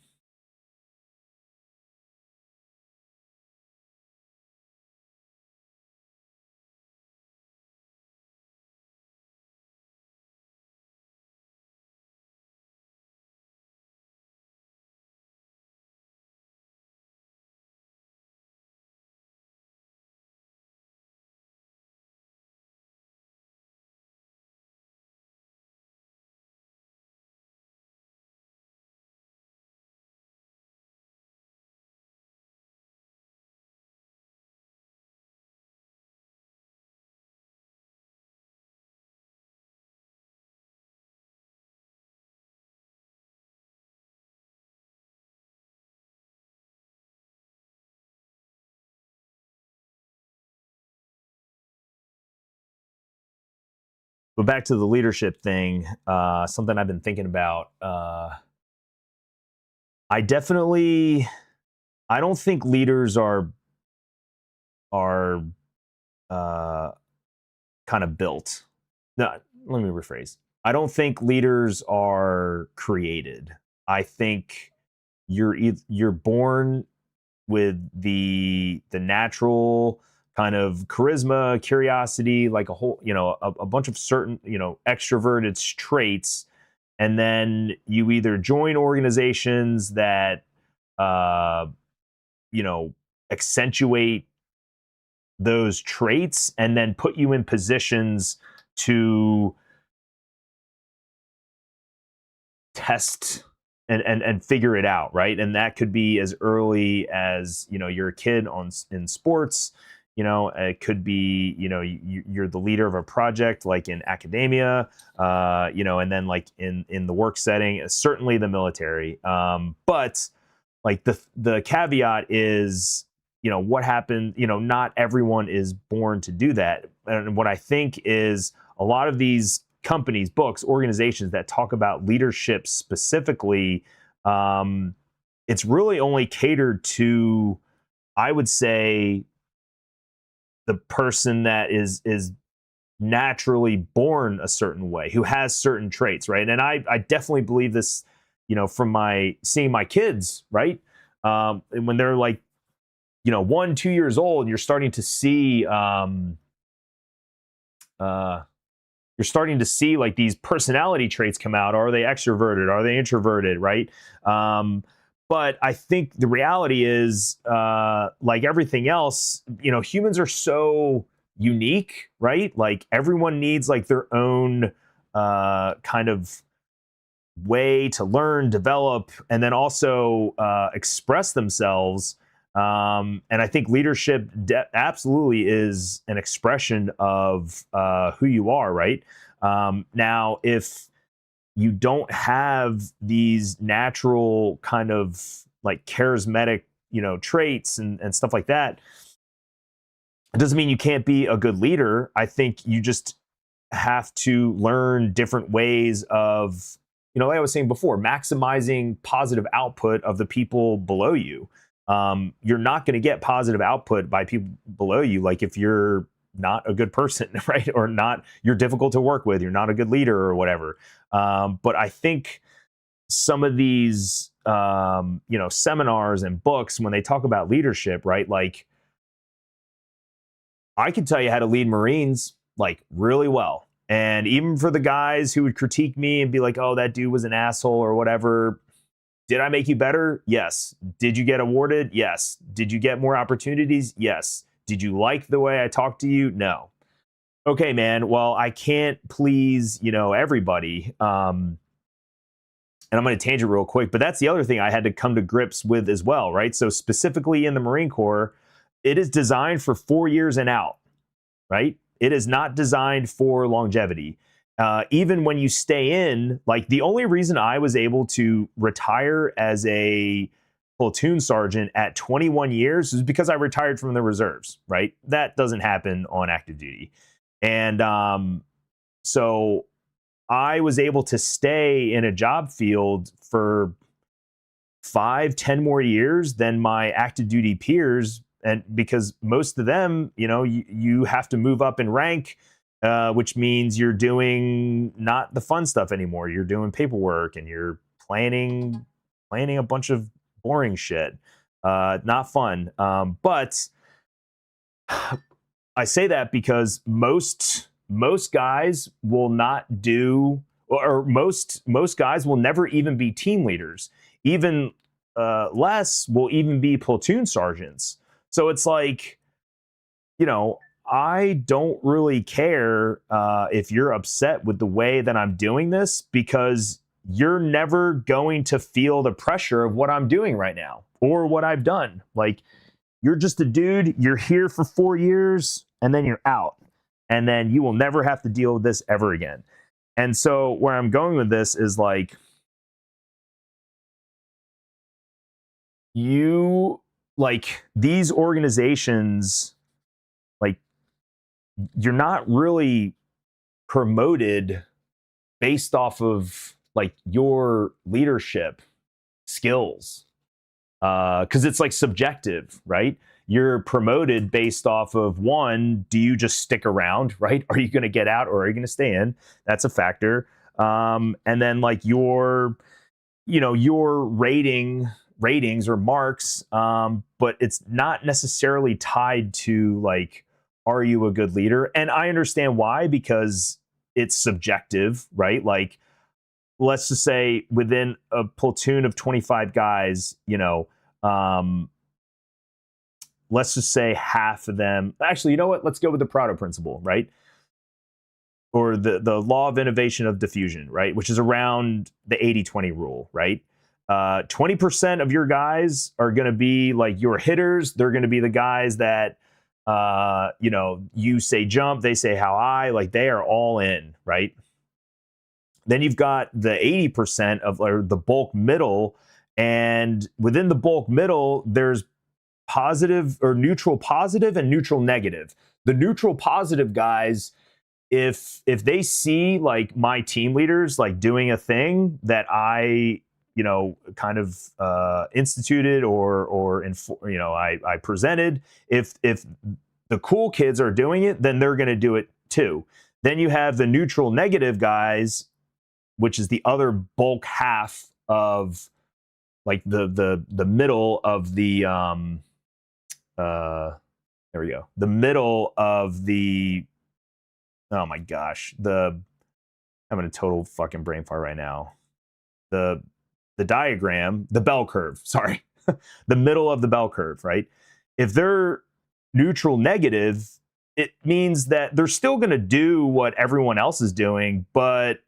But back to the leadership thing, something I've been thinking about. I don't think leaders are kind of built. No, let me rephrase. I don't think leaders are created. I think you're born with the natural kind of charisma, curiosity, like a whole, a bunch of certain, extroverted traits. And then you either join organizations that, accentuate those traits and then put you in positions to test and figure it out, right? And that could be as early as you're a kid in sports. It could be you're the leader of a project like in academia, and then like in the work setting, certainly the military. But like the caveat is what happened. Not everyone is born to do that, and what I think is a lot of these companies, books, organizations that talk about leadership specifically, it's really only catered to, I would say, the person that is naturally born a certain way, who has certain traits, right? And I definitely believe this, from seeing my kids, right? When they're like, 1-2 years old, you're starting to see like these personality traits come out. Are they extroverted? Are they introverted? Right. But I think the reality is, like everything else, humans are so unique, right? Like everyone needs like their own kind of way to learn, develop, and then also express themselves. And I think leadership absolutely is an expression of who you are, right? Now, if you don't have these natural kind of like charismatic, traits and stuff like that, it doesn't mean you can't be a good leader. I think you just have to learn different ways of, like I was saying before, maximizing positive output of the people below you. You're not going to get positive output by people below you, like if you're not a good person, right? Or you're difficult to work with, you're not a good leader or whatever. But I think some of these, seminars and books, when they talk about leadership, right? Like I can tell you how to lead Marines like really well. And even for the guys who would critique me and be like, oh, that dude was an asshole or whatever, did I make you better? Yes. Did you get awarded? Yes. Did you get more opportunities? Yes. Did you like the way I talked to you? No. okay, man, well, I can't please, everybody. And I'm going to tangent real quick, but that's the other thing I had to come to grips with as well, right? So specifically in the Marine Corps, it is designed for 4 years and out, right? It is not designed for longevity. Even when you stay in, like the only reason I was able to retire as a platoon sergeant at 21 years is because I retired from the reserves, right? That doesn't happen on active duty. And so I was able to stay in a job field for 5, 10 more years than my active duty peers. And because most of them, you have to move up in rank, which means you're doing not the fun stuff anymore. You're doing paperwork and you're planning a bunch of boring shit. Not fun. But I say that because most guys will not do, or most guys will never even be team leaders. Even less will even be platoon sergeants. So it's like, I don't really care if you're upset with the way that I'm doing this, because you're never going to feel the pressure of what I'm doing right now or what I've done. Like, you're just a dude, you're here for 4 years, and then you're out. And then you will never have to deal with this ever again. And so where I'm going with this is like, these organizations, like, you're not really promoted based off of like your leadership skills. Because it's like subjective, right? You're promoted based off of, one, do you just stick around, right? Are you going to get out or are you going to stay in? That's a factor. And then like your ratings or marks, but it's not necessarily tied to like, are you a good leader? And I understand why, because it's subjective, right? Like, let's just say within a platoon of 25 guys, let's just say half of them, actually, you know what? Let's go with the Pareto principle, right? Or the law of innovation of diffusion, right? Which is around the 80-20 rule, right? 20% of your guys are going to be like your hitters. They're going to be the guys that, you say jump, they say how high, like they are all in, right? Then you've got the 80% of the bulk middle, and within the bulk middle, there's positive or neutral positive and neutral negative. The neutral positive guys, if they see like my team leaders like doing a thing that I kind of instituted or I presented, if the cool kids are doing it, then they're going to do it too. Then you have the neutral negative guys, which is the other bulk half of like the middle of the there we go. The middle of the, oh my gosh, I'm in a total fucking brain fart right now. The diagram, the bell curve, sorry. The middle of the bell curve, right? If they're neutral negative, it means that they're still going to do what everyone else is doing, but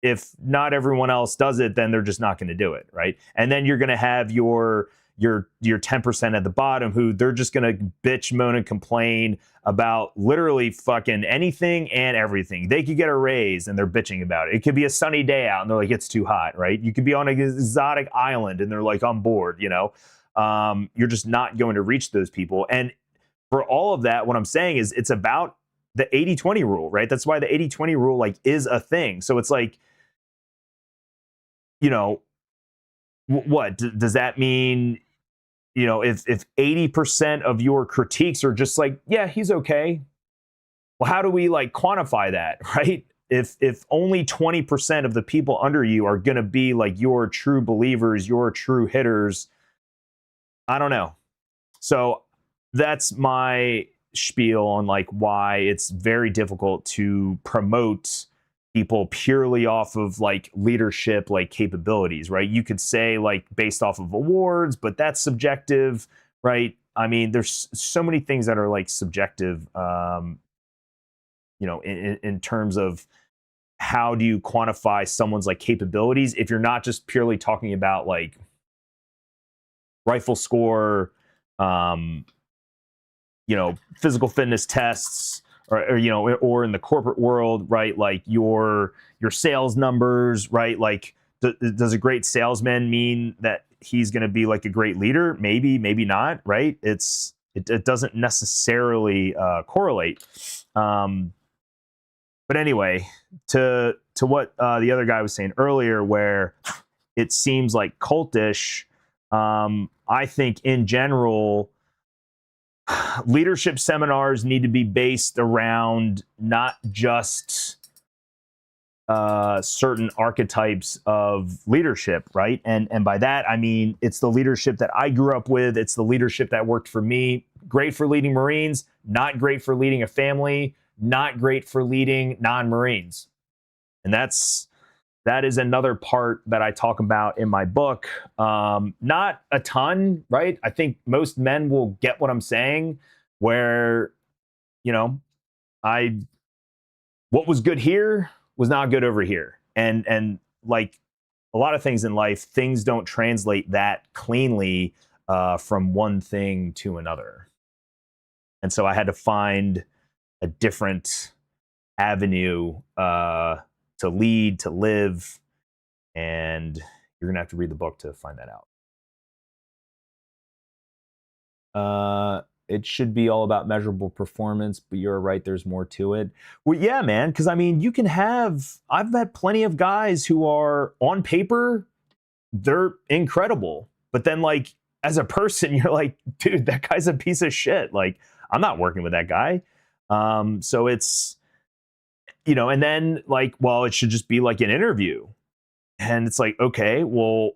if not everyone else does it, then they're just not going to do it, right? And then you're going to have your 10% at the bottom who they're just going to bitch, moan, and complain about literally fucking anything and everything. They could get a raise and they're bitching about it. It could be a sunny day out and they're like, it's too hot, right? You could be on an exotic island and they're like, I'm bored, You're just not going to reach those people. And for all of that, what I'm saying is it's about the 80-20 rule, right? That's why the 80-20 rule like is a thing. So it's like, what does that mean? If 80% of your critiques are just like, yeah, he's okay. Well, how do we like quantify that, right? If only 20% of the people under you are going to be like your true believers, your true hitters, I don't know. So that's my spiel on like why it's very difficult to promote people purely off of like leadership, like capabilities, right? You could say like based off of awards, but that's subjective, right? I mean, there's so many things that are like subjective. you know, in terms of how do you quantify someone's like capabilities if you're not just purely talking about like rifle score, you know, physical fitness tests, or you know, or in the corporate world, right? Like your sales numbers, right? Like, does a great salesman mean that he's going to be like a great leader? Maybe, maybe not, right? It doesn't necessarily correlate. But anyway, to what the other guy was saying earlier, where it seems like cultish, I think in general, leadership seminars need to be based around not just certain archetypes of leadership, right? And by that, I mean, it's the leadership that I grew up with. It's the leadership that worked for me. Great for leading Marines, not great for leading a family, not great for leading non-Marines. And that is another part that I talk about in my book. Not a ton, right? I think most men will get what I'm saying, where, you know, what was good here was not good over here. And like a lot of things in life, things don't translate that cleanly from one thing to another. And so I had to find a different avenue to lead, to live, and you're gonna have to read the book to find that out. It should be all about measurable performance, but you're right, there's more to it. Well, yeah, man, because I mean, I've met plenty of guys who are on paper, they're incredible, but then like as a person, you're like, dude, that guy's a piece of shit. Like, I'm not working with that guy. So it's, you know, and then like, well, it should just be like an interview. And it's like, okay, well,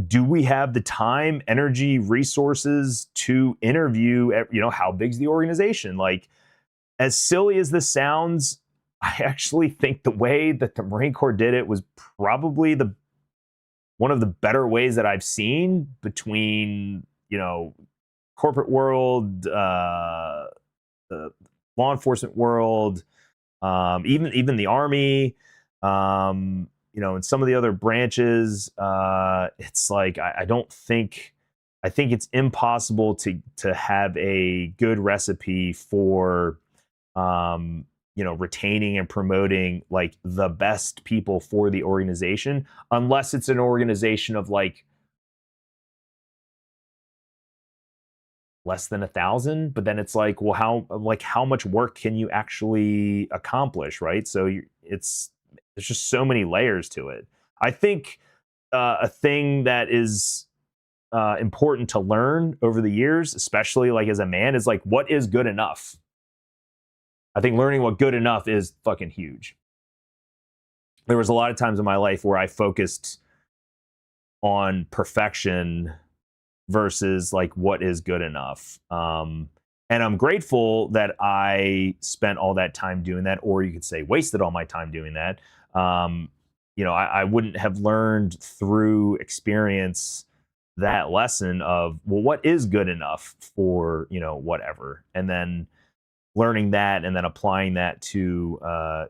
do we have the time, energy, resources to interview, you know, how big's the organization? Like, as silly as this sounds, I actually think the way that the Marine Corps did it was probably one of the better ways that I've seen between, you know, corporate world, the law enforcement world, even the Army, you know, and some of the other branches. It's like I think it's impossible to have a good recipe for you know, retaining and promoting like the best people for the organization, unless it's an organization of like less than 1,000. But then it's like, well, how much work can you actually accomplish, right? So there's just so many layers to it. I think a thing that is important to learn over the years, especially like as a man, is like, what is good enough? I think learning what good enough is fucking huge. There was a lot of times in my life where I focused on perfection versus like what is good enough. And I'm grateful that I spent all that time doing that, or you could say wasted all my time doing that. You know, I wouldn't have learned through experience that lesson of, well, what is good enough for, you know, whatever. And then learning that and then applying that to,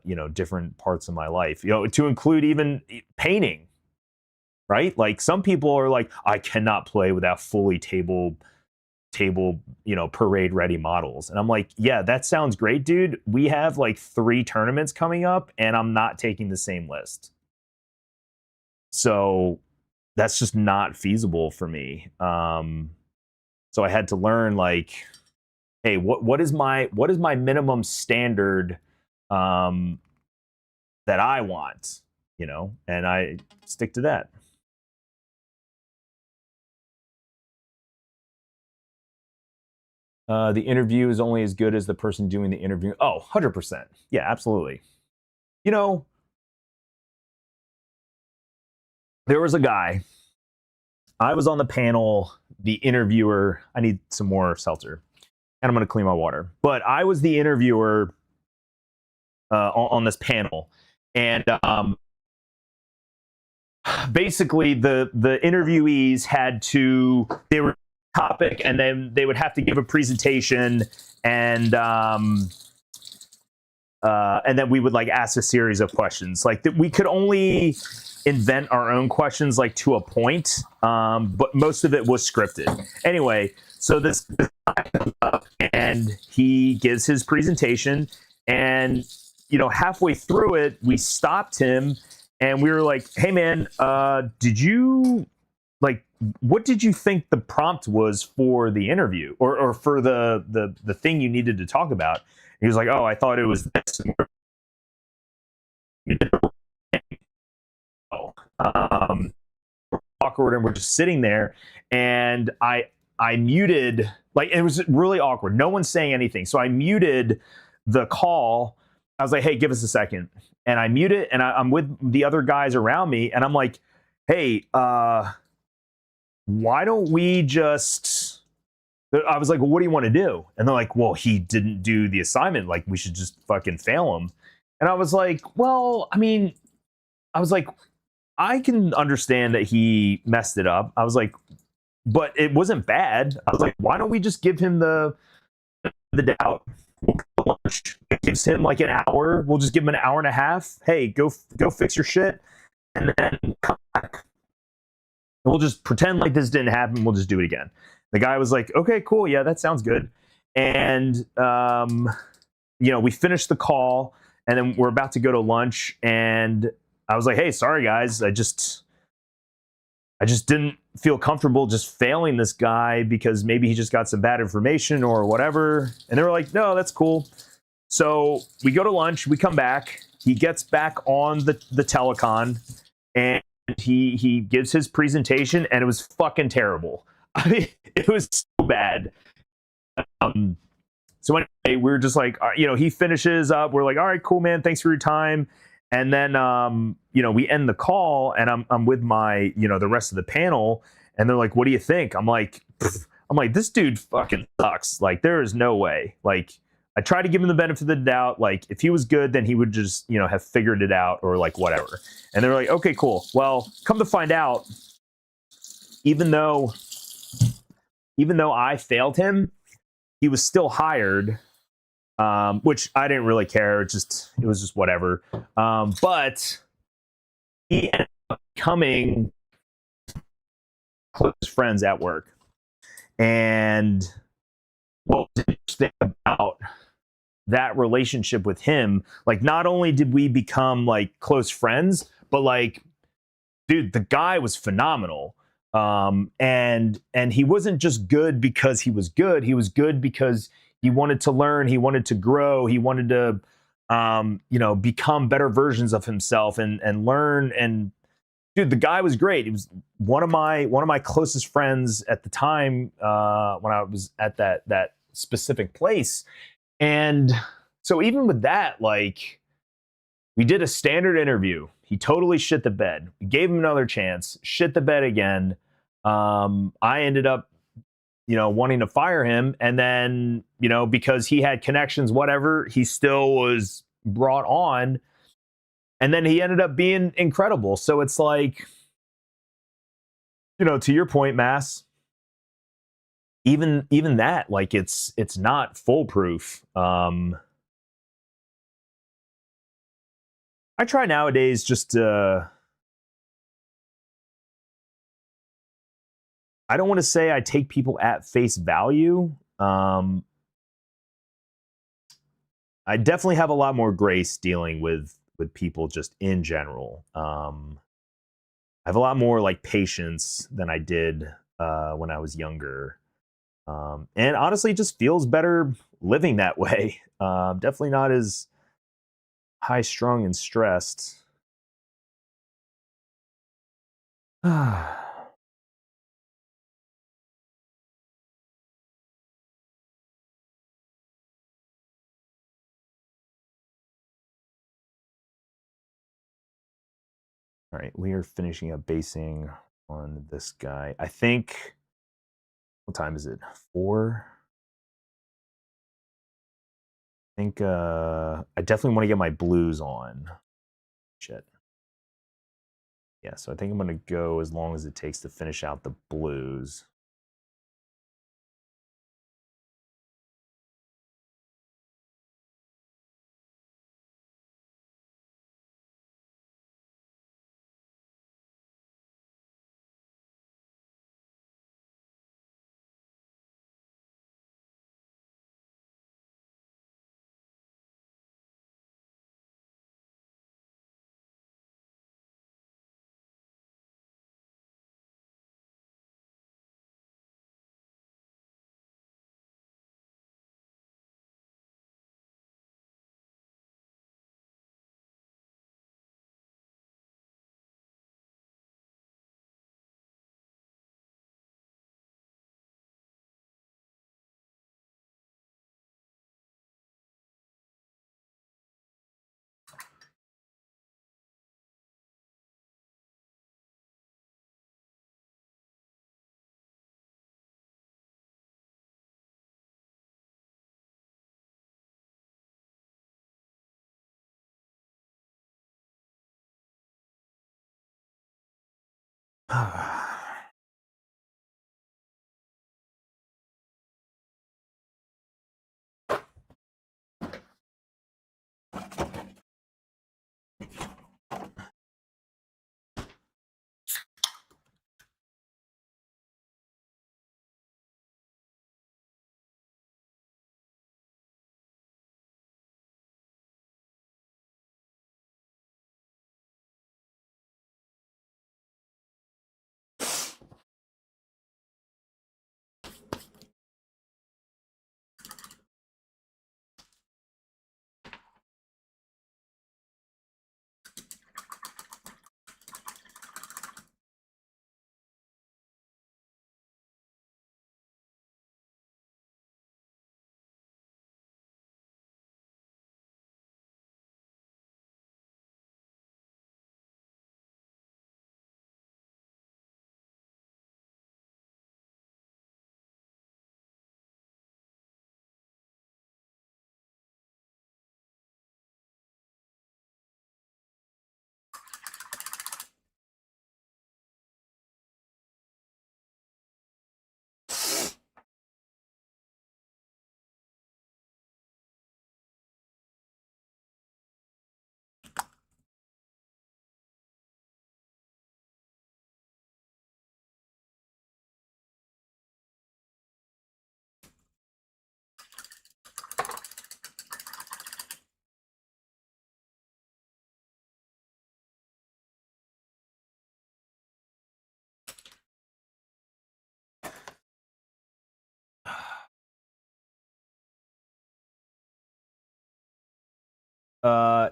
you know, different parts of my life, you know, to include even painting, right? Like some people are like, I cannot play without fully table, you know, parade ready models. And I'm like, yeah, that sounds great, dude. We have like 3 tournaments coming up and I'm not taking the same list. So that's just not feasible for me. So I had to learn like, hey, what is my minimum standard that I want, you know, and I stick to that. The interview is only as good as the person doing the interview. Oh, 100%. Yeah, absolutely. You know, there was a guy, I was on the panel, the interviewer. I need some more seltzer and I'm going to clean my water. But I was the interviewer on this panel. And basically the interviewees they were topic and then they would have to give a presentation and and then we would like ask a series of questions. Like we could only invent our own questions like to a point, but most of it was scripted. Anyway, so this and he gives his presentation, and halfway through it, we stopped him and we were like, "Hey man, did you what did you think the prompt was for the interview or for the thing you needed to talk about?" He was like, "Oh, I thought it was this." Awkward, and we're just sitting there, and I muted, like it was really awkward. No one's saying anything, so I muted the call. I was like, "Hey, give us a second," and I mute it, and I'm with the other guys around me, and I'm like, "Hey, why don't we just?" I was like, "Well, what do you want to do?" And they're like, "Well, he didn't do the assignment. Like, we should just fucking fail him." And I was like, "Well, I mean," I was like, "I can understand that he messed it up." I was like, "But it wasn't bad." I was like, "Why don't we just give him the doubt? We'll go to lunch. It gives him like an hour. We'll just give him an hour and a half. Hey, go fix your shit, and then come back. We'll just pretend like this didn't happen. We'll just do it again." The guy was like, "Okay, cool. Yeah, that sounds good." And we finished the call, and then we're about to go to lunch, and I was like, "Hey, sorry guys, I just didn't feel comfortable just failing this guy because maybe he just got some bad information or whatever." And they were like, "No, that's cool." So we go to lunch, we come back, he gets back on the telecon, and he gives his presentation, and it was fucking terrible. I mean, it was so bad. So anyway, we were just like, he finishes up. We're like, "All right, cool, man. Thanks for your time." And then, we end the call, and I'm with my, the rest of the panel, and they're like, "What do you think?" I'm like, "This dude fucking sucks. Like, there is no way." Like, I tried to give him the benefit of the doubt. Like, if he was good, then he would just, have figured it out or like whatever. And they're like, "Okay, cool." Well, come to find out, even though I failed him, he was still hired, which I didn't really care. It was just whatever. But he ended up becoming close friends at work. And what was interesting about that relationship with him, like, not only did we become like close friends, but like, dude, the guy was phenomenal. And he wasn't just good because he was good. He was good because he wanted to learn. He wanted to grow. He wanted to, become better versions of himself and learn. And dude, the guy was great. He was one of my closest friends at the time, when I was at that specific place. And so even with that, like, we did a standard interview. He totally shit the bed. We gave him another chance, shit the bed again. I ended up, wanting to fire him. And then, because he had connections, whatever, he still was brought on. And then he ended up being incredible. So it's like, to your point, Mass, even that, like, it's not foolproof. I try nowadays just to, I don't want to say I take people at face value. I definitely have a lot more grace dealing with people just in general. I have a lot more like patience than I did when I was younger. And honestly, it just feels better living that way. Definitely not as high strung and stressed. All right, we are finishing up basing on this guy. I think, what time is it? 4? I think I definitely want to get my blues on. Shit. Yeah, so I think I'm going to go as long as it takes to finish out the blues.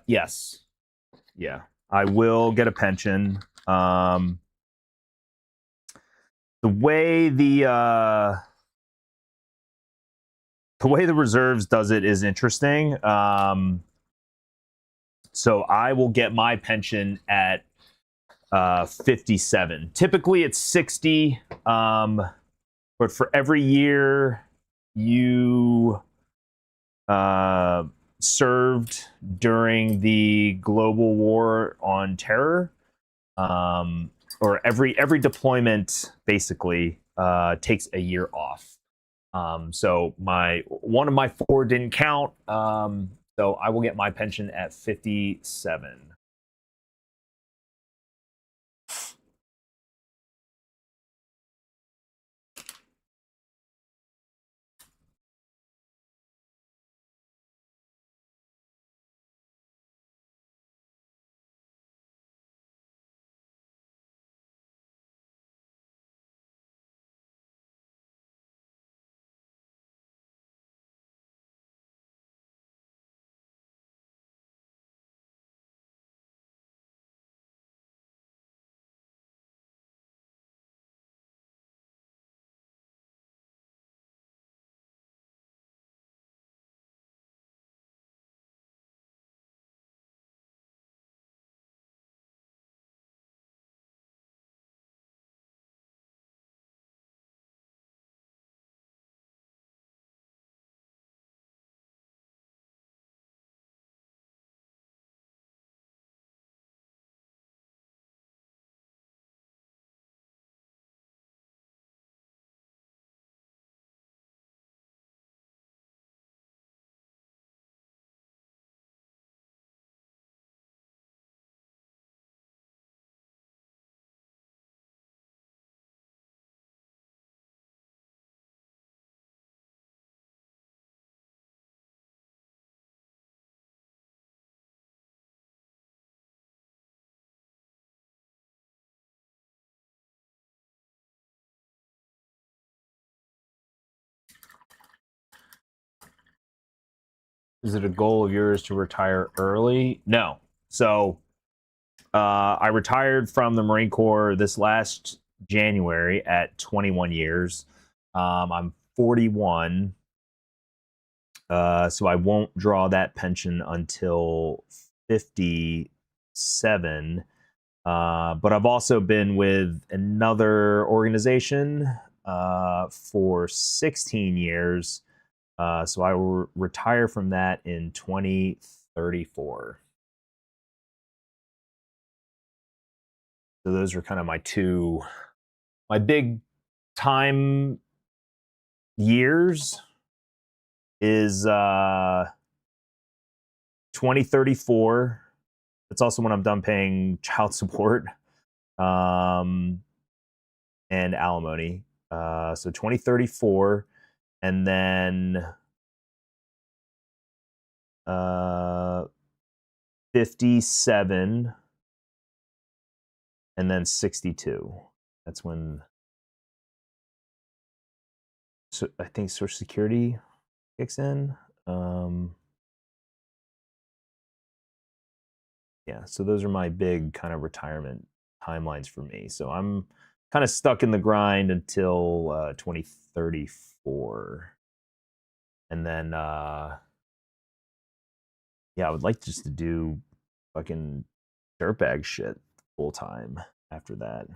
Yes. Yeah. I will get a pension. The way the reserves does it is interesting. So I will get my pension at 57. Typically it's 60, but for every year you served during the global war on terror, or every deployment basically takes a year off. So one of my 4 didn't count. So I will get my pension at 57. Is it a goal of yours to retire early? No. So I retired from the Marine Corps this last January at 21 years. I'm 41, so I won't draw that pension until 57. But I've also been with another organization for 16 years. So I will retire from that in 2034. So those are kind of my big time years is 2034. That's also when I'm done paying child support and alimony. So 2034, and then 57, and then 62. That's when I think Social Security kicks in. Yeah, so those are my big kind of retirement timelines for me. So I'm kind of stuck in the grind until 2034. And then, yeah, I would like just to do fucking dirtbag shit full time after that.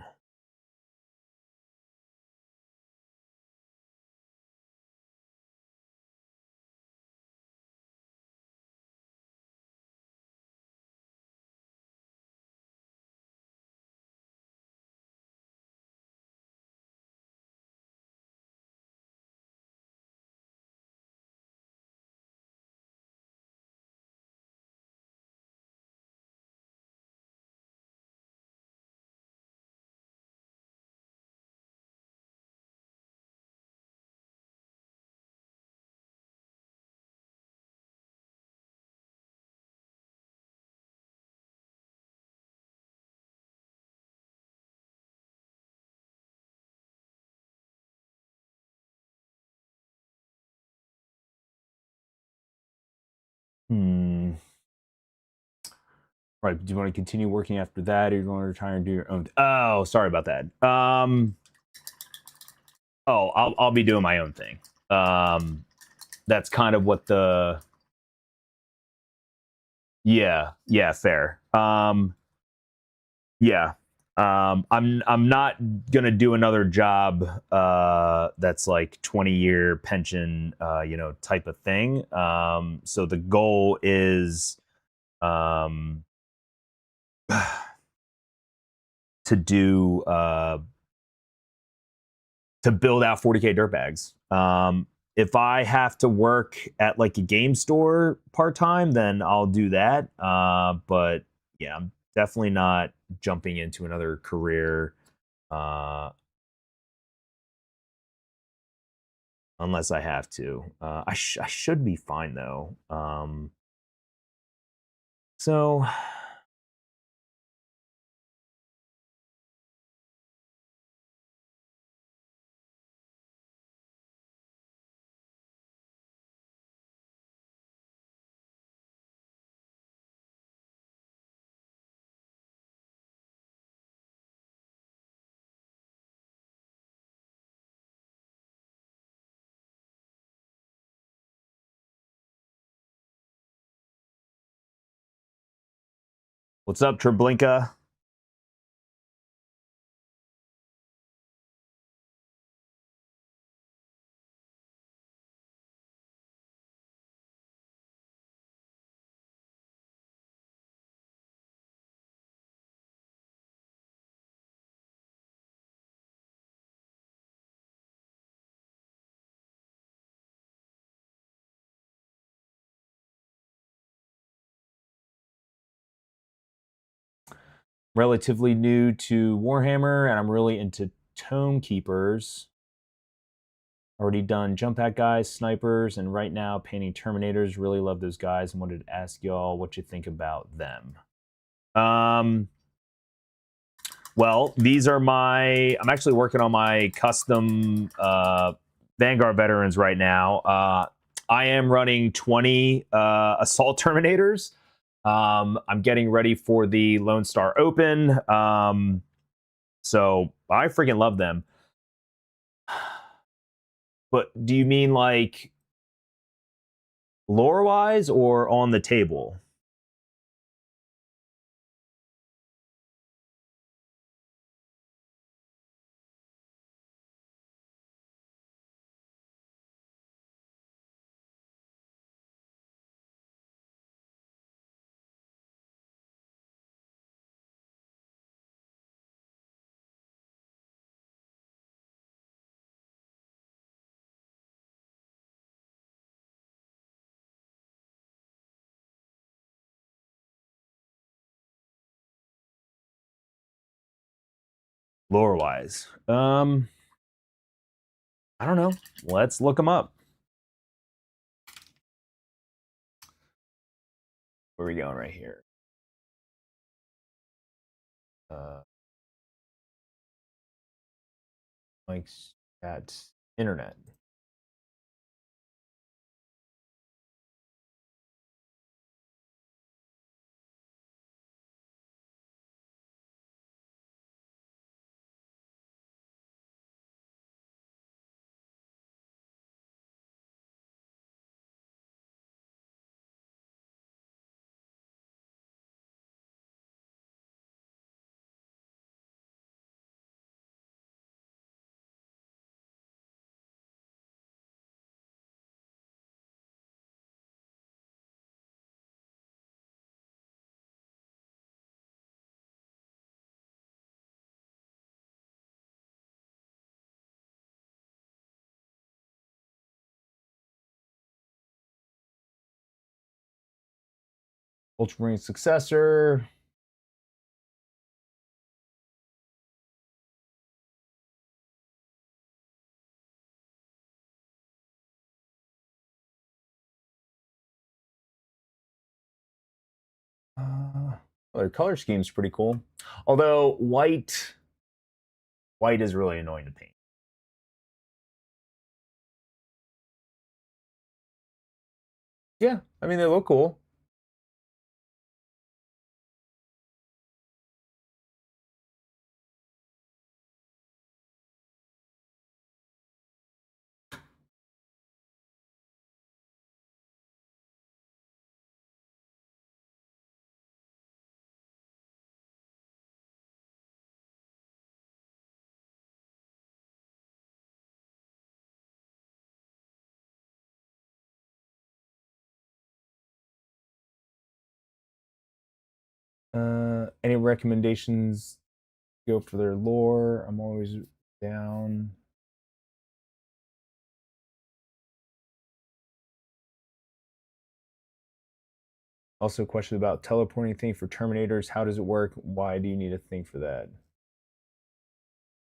Right. Do you want to continue working after that, or you want to retire and do your own? Oh, sorry about that. Oh, I'll be doing my own thing. That's kind of what the. Yeah, fair. Yeah. I'm not gonna do another job that's like 20-year pension, type of thing. So the goal is to do to build out 40k dirtbags. If I have to work at like a game store part-time, then I'll do that. But yeah, I'm definitely not jumping into another career unless I have to. I should be fine though. So what's up, Treblinka? Relatively new to Warhammer, and I'm really into Tome Keepers. Already done jump pack guys, snipers, and right now painting Terminators. Really love those guys and wanted to ask y'all what you think about them. Well, these are I'm actually working on my custom Vanguard veterans right now. I am running 20 Assault Terminators. I'm getting ready for the Lone Star Open. So I freaking love them. But do you mean like lore-wise or on the table? Lore-wise. I don't know. Let's look them up. Where are we going right here? Mike's at internet. Ultramarine successor. Well, their color scheme's pretty cool. Although white is really annoying to paint. Yeah, I mean, they look cool. Any recommendations? Go for their lore. I'm always down. Also, a question about teleporting thing for Terminators. How does it work? Why do you need a thing for that?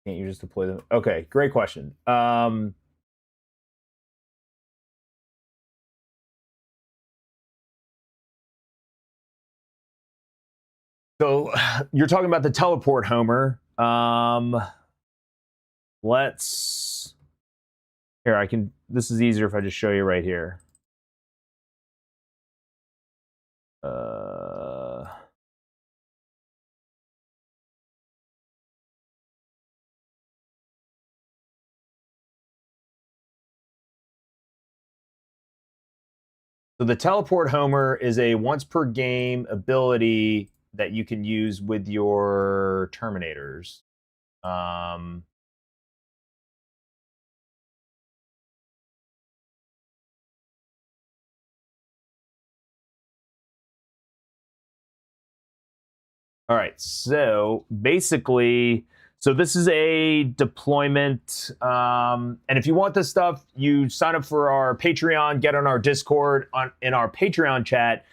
Can't you just deploy them? Okay, great question. So you're talking about the teleport Homer. Let's here. I can. This is easier if I just show you right here. So the teleport Homer is a once per game ability that you can use with your Terminators. All right, so basically, so this is a deployment, and if you want this stuff, you sign up for our Patreon, get on our Discord, in our Patreon chat.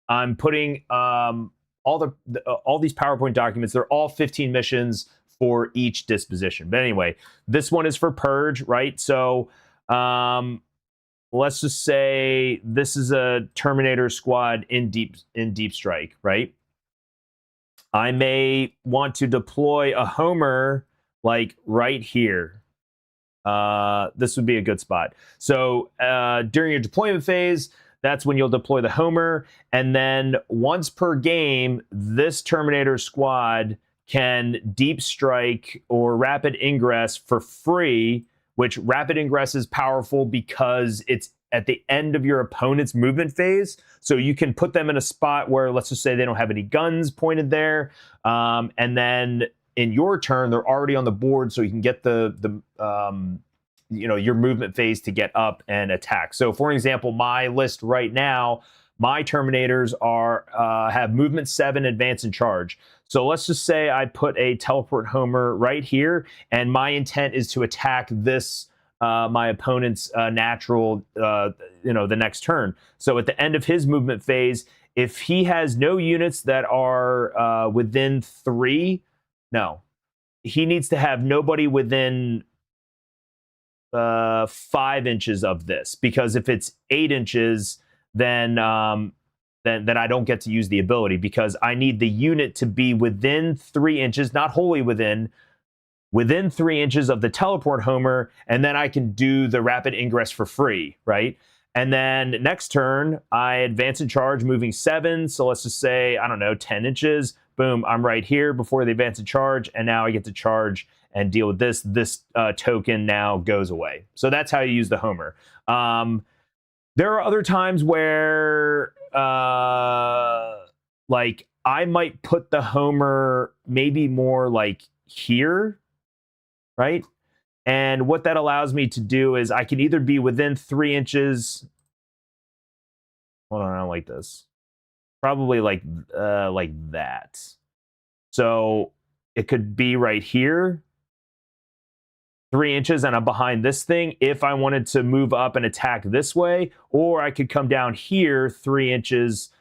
I'm putting all these PowerPoint documents. They're all 15 missions for each disposition. But anyway, this one is for Purge, right? So let's just say this is a Terminator squad in deep strike, right? I may want to deploy a Homer like right here. This would be a good spot. So during your deployment phase, that's when you'll deploy the Homer. And then once per game, this Terminator squad can deep strike or rapid ingress for free, which rapid ingress is powerful because it's at the end of your opponent's movement phase. So you can put them in a spot where, let's just say they don't have any guns pointed there. And then in your turn, they're already on the board, so you can get your movement phase to get up and attack. So for example, my list right now, my Terminators have movement 7, advance, and charge. So let's just say I put a teleport Homer right here, and my intent is to attack this my opponent's natural, the next turn. So at the end of his movement phase, if he has no units that are within 3, no. he needs to have nobody within 5 inches of this, because if it's 8 inches, then then I don't get to use the ability, because I need the unit to be within 3 inches, not wholly within 3 inches of the teleport homer, and then I can do the rapid ingress for free, right? And then next turn, I advance and charge, moving 7. So let's just say, I don't know, 10 inches. Boom, I'm right here before the advance and charge, and now I get to charge and deal with this. This token now goes away. So that's how you use the homer. There are other times where, like, I might put the homer maybe more like here, right? And what that allows me to do is I can either be within 3 inches. Hold on, I don't like this. Probably like that. So it could be right here, 3 inches, and I'm behind this thing if I wanted to move up and attack this way, or I could come down here 3 inches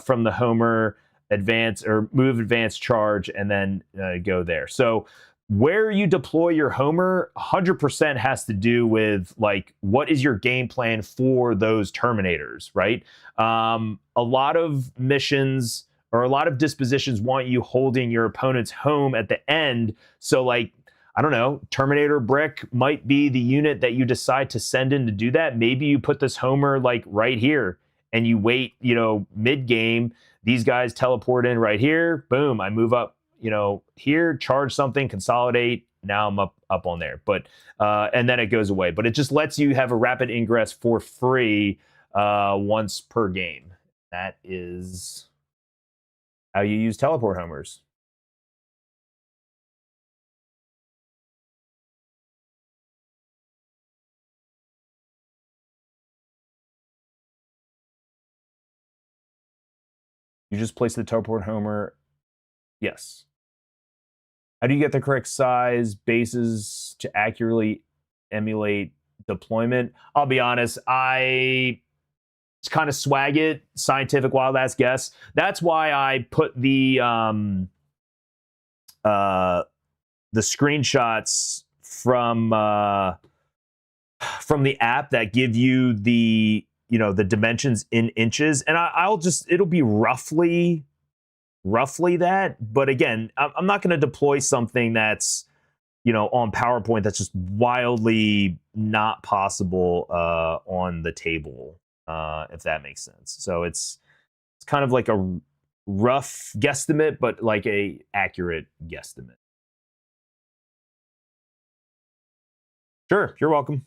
from the homer, advance or move, advance, charge, and then go there. So where you deploy your homer 100% has to do with, like, what is your game plan for those terminators, right? A lot of missions or a lot of dispositions want you holding your opponent's home at the end. So, like, I don't know, Terminator Brick might be the unit that you decide to send in to do that. Maybe you put this homer like right here and you wait, you know, mid game. These guys teleport in right here. Boom, I move up, you know, here, charge something, consolidate. Now I'm up on there. But and then it goes away. But it just lets you have a rapid ingress for free once per game. That is how you use teleport homers. You just place the teleport homer. Yes. How do you get the correct size bases to accurately emulate deployment? I'll be honest, I kind of swag it, scientific wild ass guess. That's why I put the screenshots from the app that give you the, you know, the dimensions in inches, and I'll just, it'll be roughly that. But again, I'm not going to deploy something that's, you know, on PowerPoint that's just wildly not possible on the table, if that makes sense. So it's kind of like a rough guesstimate, but like a accurate guesstimate. Sure, you're welcome.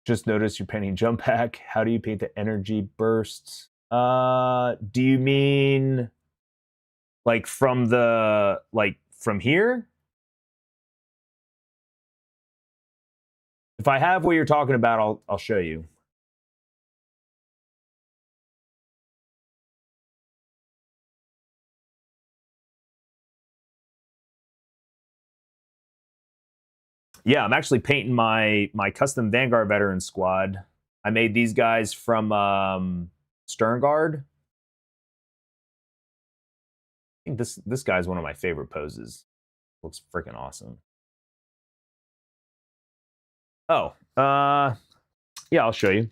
Just noticed you're painting jump pack. How do you paint the energy bursts? Do you mean like from the, like from here? If I have what you're talking about, I'll show you. Yeah, I'm actually painting my custom Vanguard veteran squad. I made these guys from Sterngard. I think this guy's one of my favorite poses. Looks freaking awesome. Oh, yeah, I'll show you.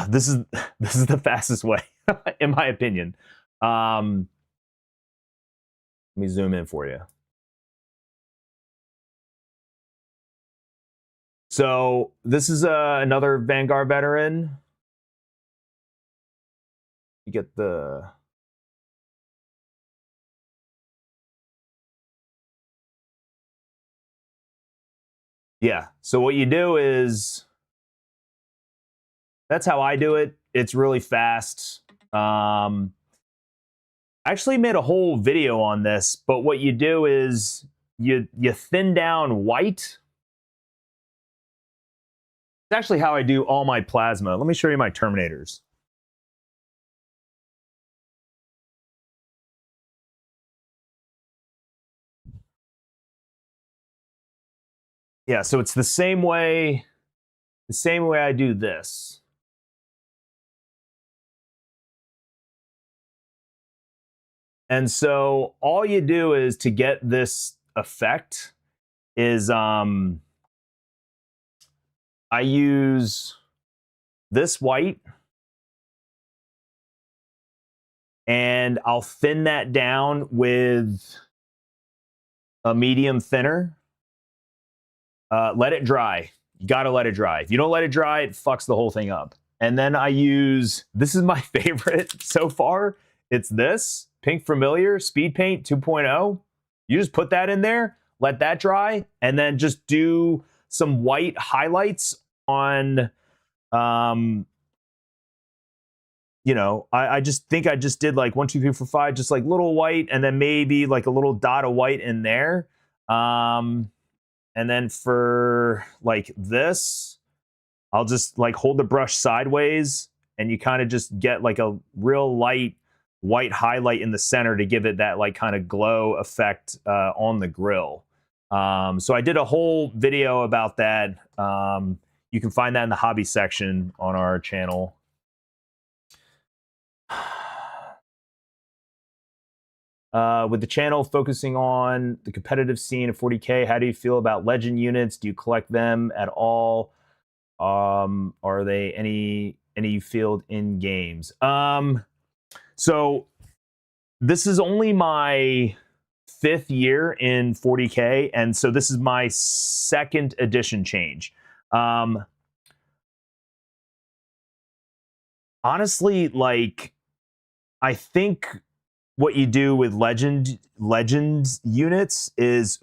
this is the fastest way, in my opinion. Let me zoom in for you. So this is another Vanguard veteran. You get the... Yeah, so what you do is... That's how I do it. It's really fast. I actually made a whole video on this, but what you do is you thin down white. It's actually how I do all my plasma. Let me show you my Terminators. Yeah, so it's the same way I do this. And so all you do is, to get this effect, is I use this white, and I'll thin that down with a medium thinner. Let it dry. You gotta let it dry. If you don't let it dry, it fucks the whole thing up. And then I use, this is my favorite so far. It's this Pink Familiar Speed Paint 2.0. You just put that in there, let that dry, and then just do some white highlights on, you know, I just think I just did like 1, 2, 3, 4, 5, just like little white, and then maybe like a little dot of white in there. And then for like this, I'll just like hold the brush sideways, and you kind of just get like a real light white highlight in the center to give it that like kind of glow effect on the grill. So I did a whole video about that. You can find that in the hobby section on our channel. With the channel focusing on the competitive scene of 40K, how do you feel about legend units? Do you collect them at all? Are they any you field in games? So this is only my 5th year in 40K, and so this is my 2nd edition change. Honestly, like, I think what you do with legend units is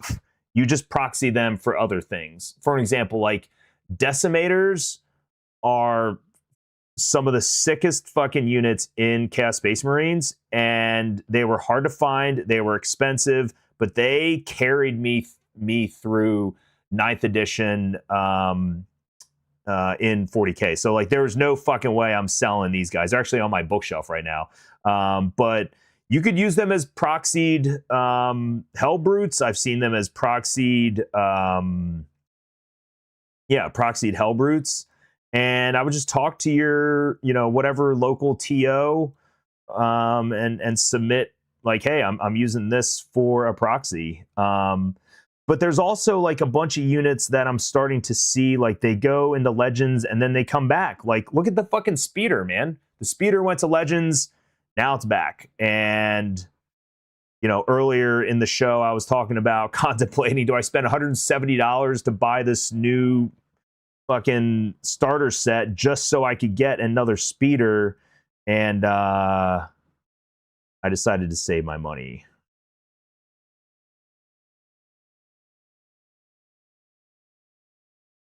you just proxy them for other things. For an example, like decimators are some of the sickest fucking units in Chaos Space Marines, and they were hard to find, they were expensive, but they carried me through 9th edition in 40K. So like there was no fucking way I'm selling these guys. They're actually on my bookshelf right now. But you could use them as proxied Hellbrutes. I've seen them as proxied, proxied Hellbrutes. And I would just talk to your, you know, whatever local TO and submit like, hey, I'm using this for a proxy. But there's also like a bunch of units that I'm starting to see, like they go into Legends and then they come back. Like, look at the fucking Speeder, man. The Speeder went to Legends, now it's back. And, you know, earlier in the show, I was talking about contemplating, do I spend $170 to buy this new fucking starter set just so I could get another Speeder? And I decided to save my money.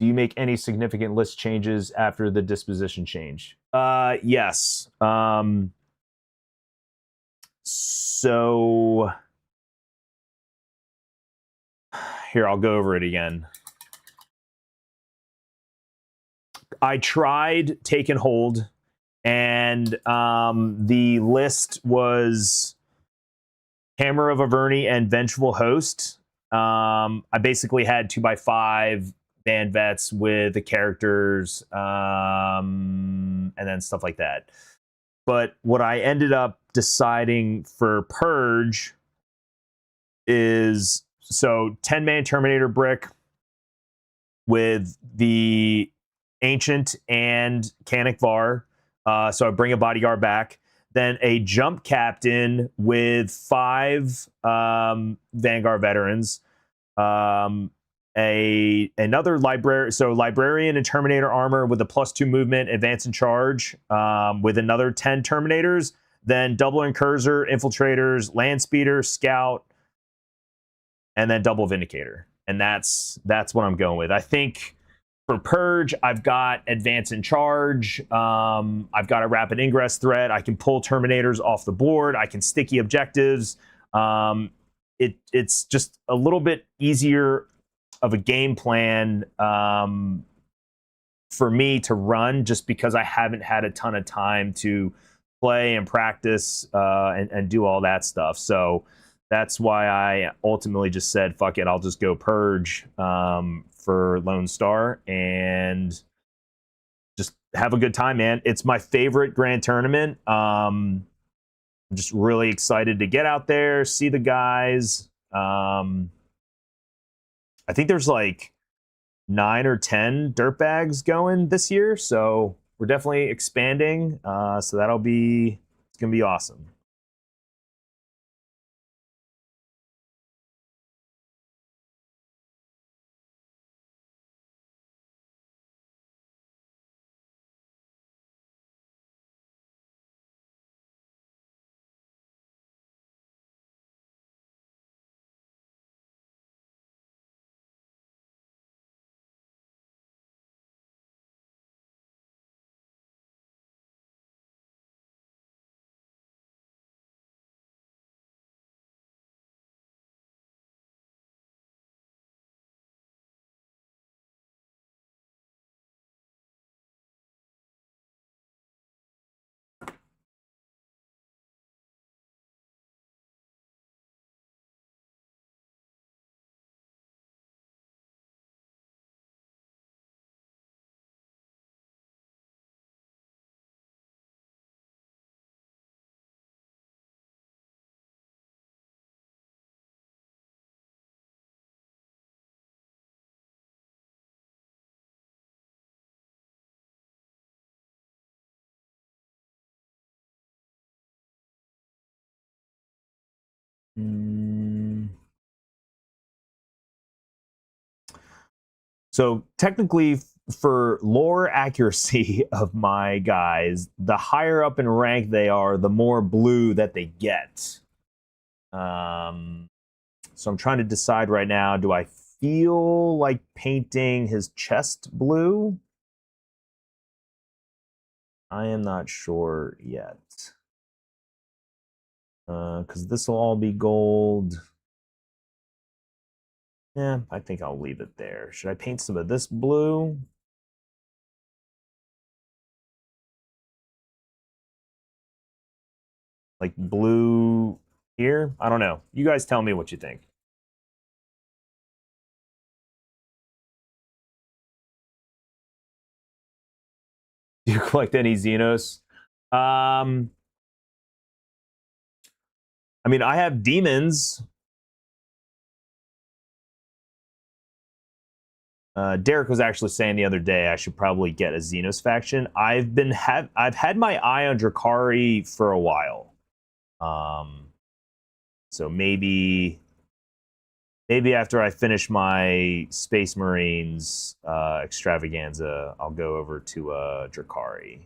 Do you make any significant list changes after the disposition change? Yes. So here, I'll go over it again. I tried Take and Hold, and the list was Hammer of Averni and Vengeful Host. I basically had 2x5 band vets with the characters and then stuff like that. But what I ended up deciding for Purge is, so 10-man Terminator brick with the Ancient and Canic Var. So I bring a bodyguard back. Then a jump captain with 5 Vanguard veterans. Another library, so librarian and Terminator armor with a +2 movement, advance and charge, with another 10 Terminators. Then double Incurser, infiltrators, land speeder, scout, and then double Vindicator. And that's what I'm going with. I think for Purge, I've got advance and charge. I've got a rapid ingress threat. I can pull Terminators off the board. I can sticky objectives. It's just a little bit easier of a game plan for me to run, just because I haven't had a ton of time to play and practice and do all that stuff. So that's why I ultimately just said, fuck it, I'll just go Purge for Lone Star and just have a good time, man. It's my favorite grand tournament. I'm just really excited to get out there, see the guys. I think there's like 9 or 10 Dirtbags going this year, so we're definitely expanding. So it's gonna be awesome. So technically, for lore accuracy of my guys, the higher up in rank they are, the more blue that they get. So I'm trying to decide right now, do I feel like painting his chest blue? I am not sure yet. Because this will all be gold. Yeah, I think I'll leave it there. Should I paint some of this blue? Like blue here? I don't know. You guys tell me what you think. Do you collect any Xenos? I mean, I have demons. Derek was actually saying the other day I should probably get a Xenos faction. I've had my eye on Drakari for a while. So maybe after I finish my Space Marines extravaganza, I'll go over to Drakari.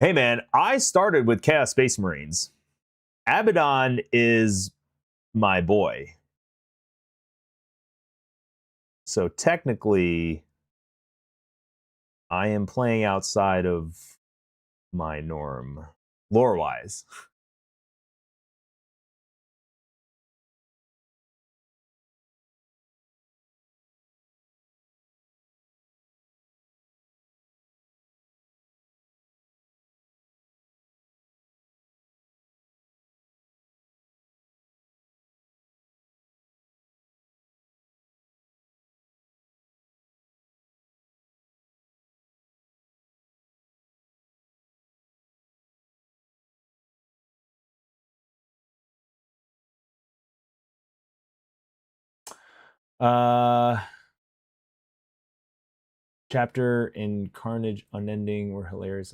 Hey man, I started with Chaos Space Marines. Abaddon is my boy. So technically, I am playing outside of my norm, lore-wise. Chapter in Carnage Unending were hilarious.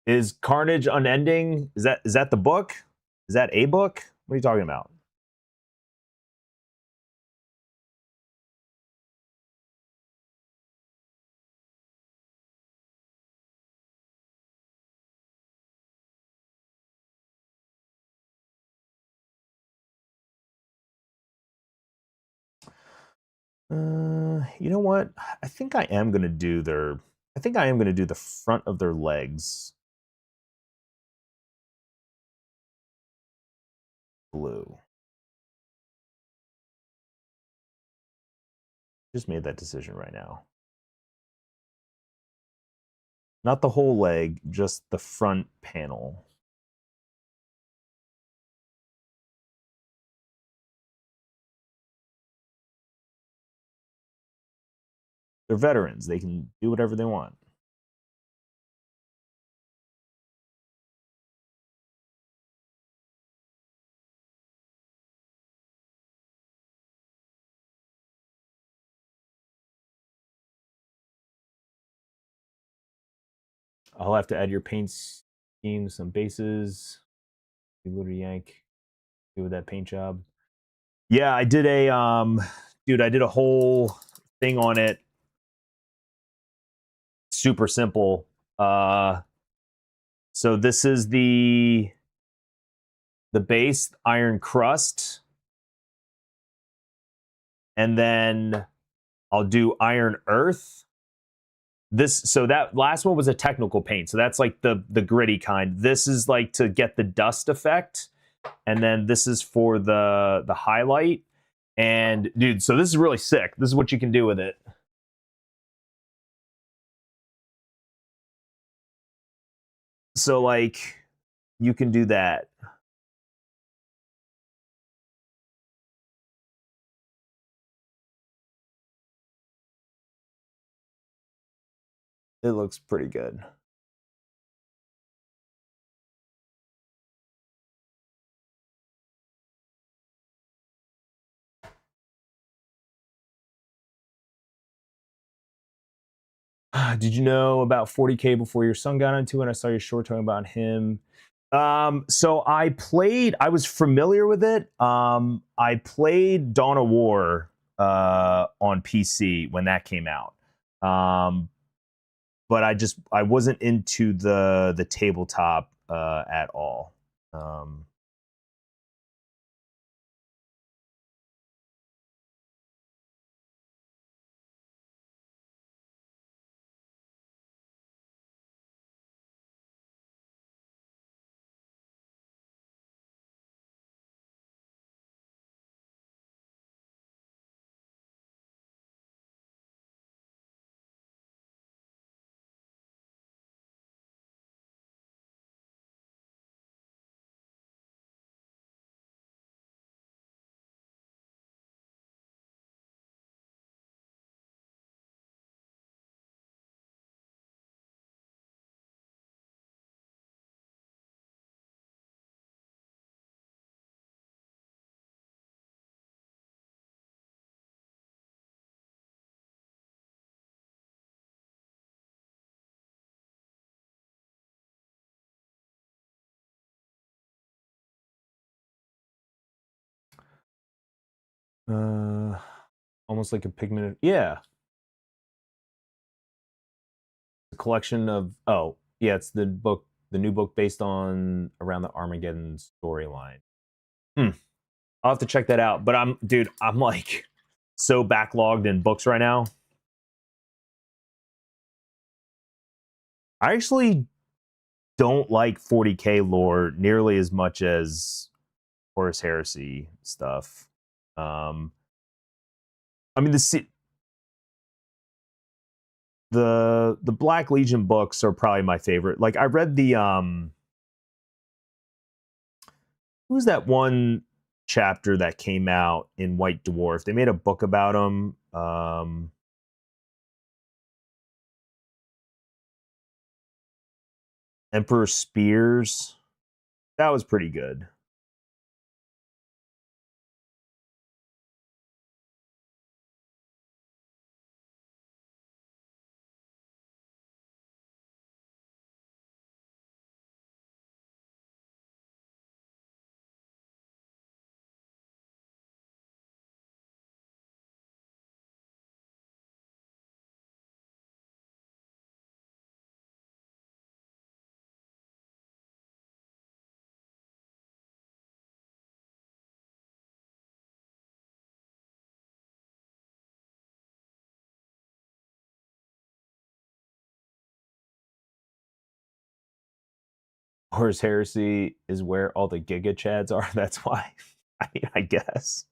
Is Carnage Unending? Is that the book? Is that a book? What are you talking about? You know what? I think I am gonna do their. I think I am gonna do the front of their legs blue. Just made that decision right now. Not the whole leg, just the front panel. They're veterans. They can do whatever they want. I'll have to add your paint scheme, some bases. You go to yank, do with that paint job. Yeah, I did a dude, I did a whole thing on it. Super simple. So this is the base iron crust, and then I'll do iron earth. So that last one was a technical paint, so that's like the gritty kind. This is like to get the dust effect, and then this is for the highlight. And dude, so this is really sick. This is what you can do with it. So like you can do that. It looks pretty good. Did you know about 40k before your son got into it? I saw your short talking about him. So I was familiar with it. I played Dawn of War on PC when that came out. But I wasn't into the tabletop at all. Almost like a pigmented. Yeah. A collection of. Oh, yeah. It's the book, the new book based on around the Armageddon storyline. I'll have to check that out. But I'm like so backlogged in books right now. I actually don't like 40k lore nearly as much as Horus Heresy stuff. I mean the Black Legion books are probably my favorite. Like I read the who's that one chapter that came out in White Dwarf? They made a book about him. Emperor Spears. That was pretty good. Horus Heresy is where all the Giga Chads are. That's why. I guess.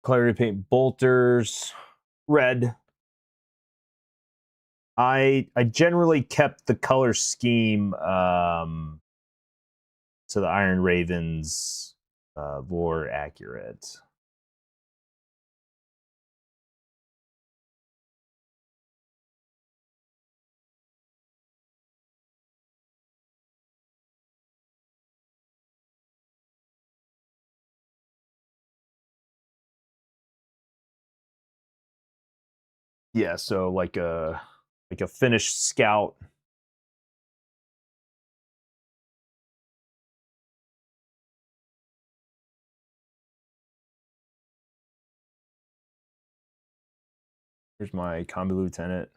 Clarity paint bolters. Red. I generally kept the color scheme to the Iron Ravens lore accurate. Yeah, so like like a finished scout. Here's my combi lieutenant.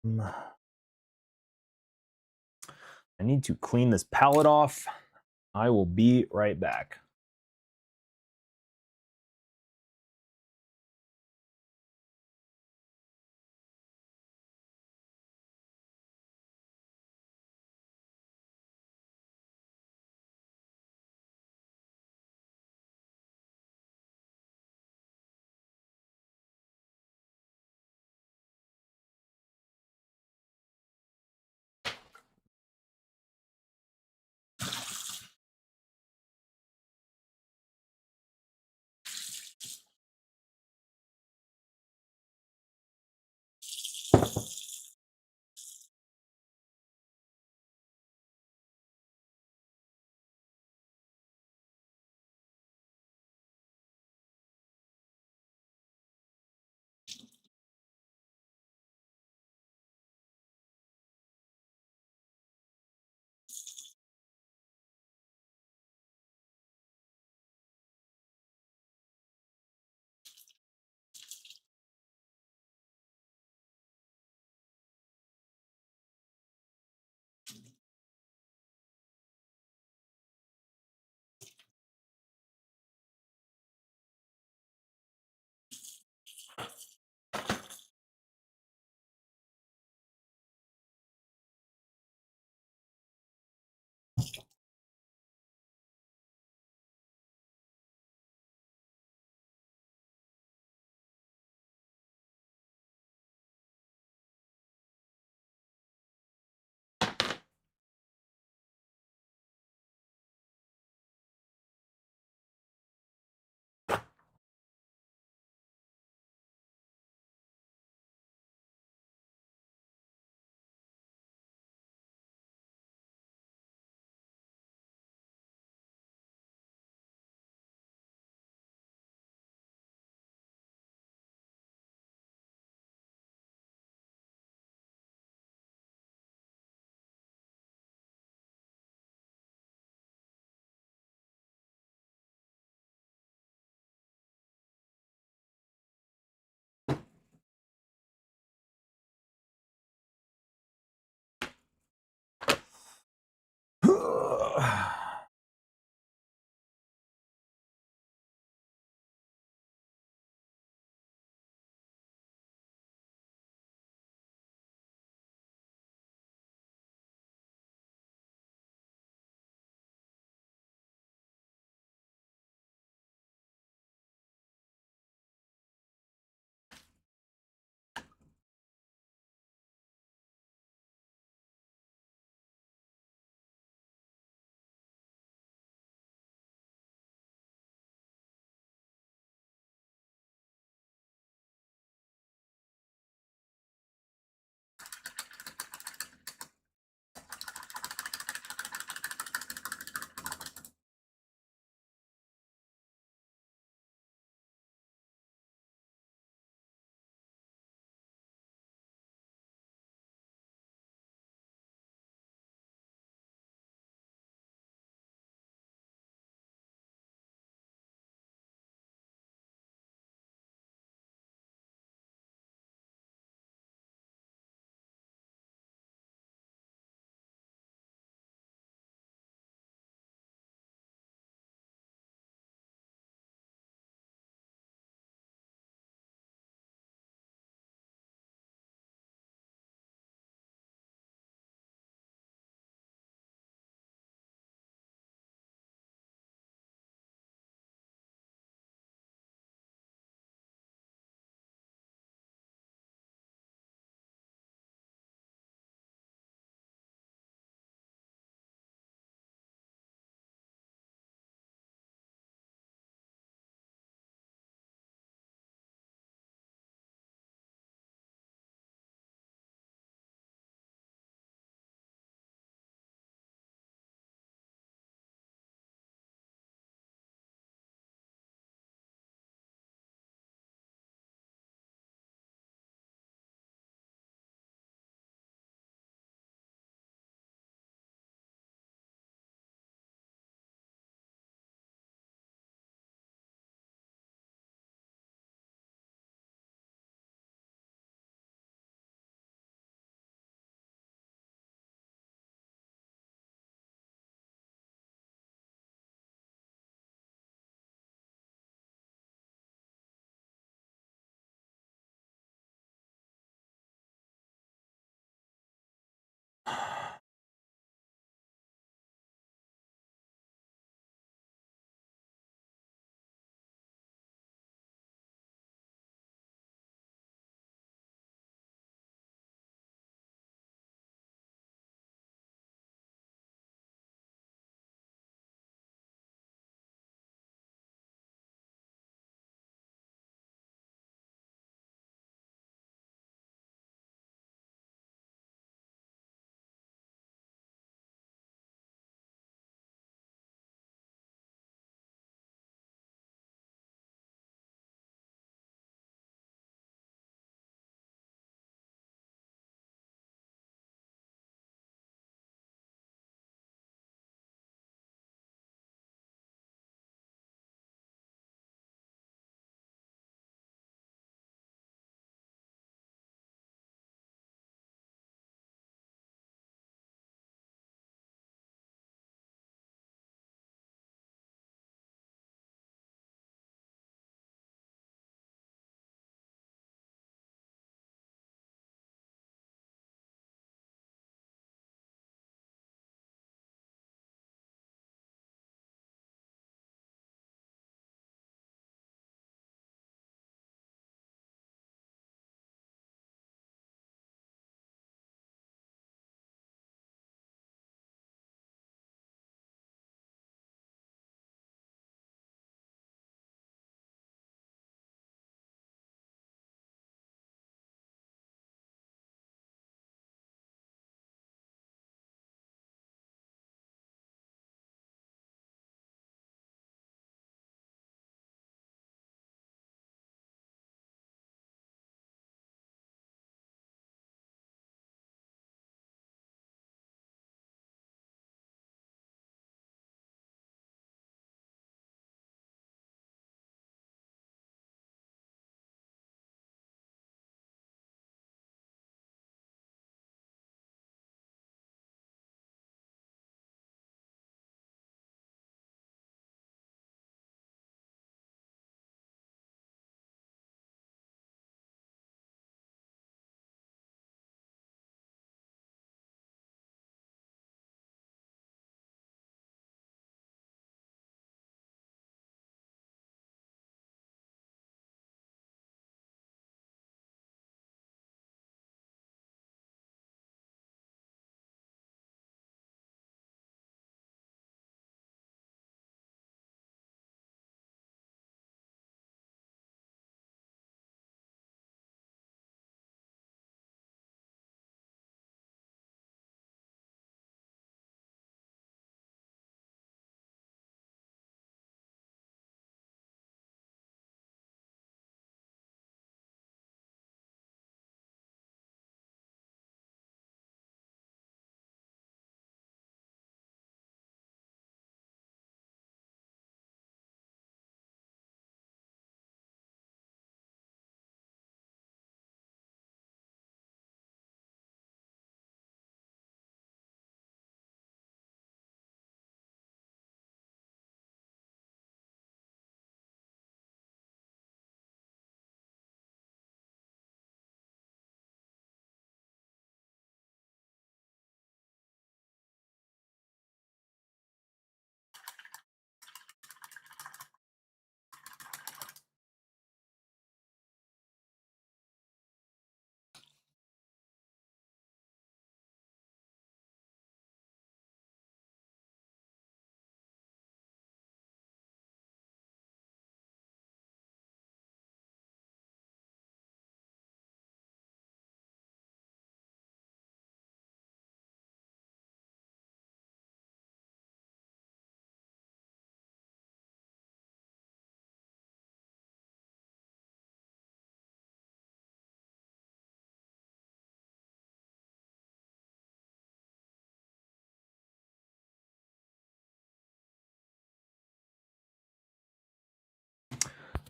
I need to clean this palette off. I will be right back.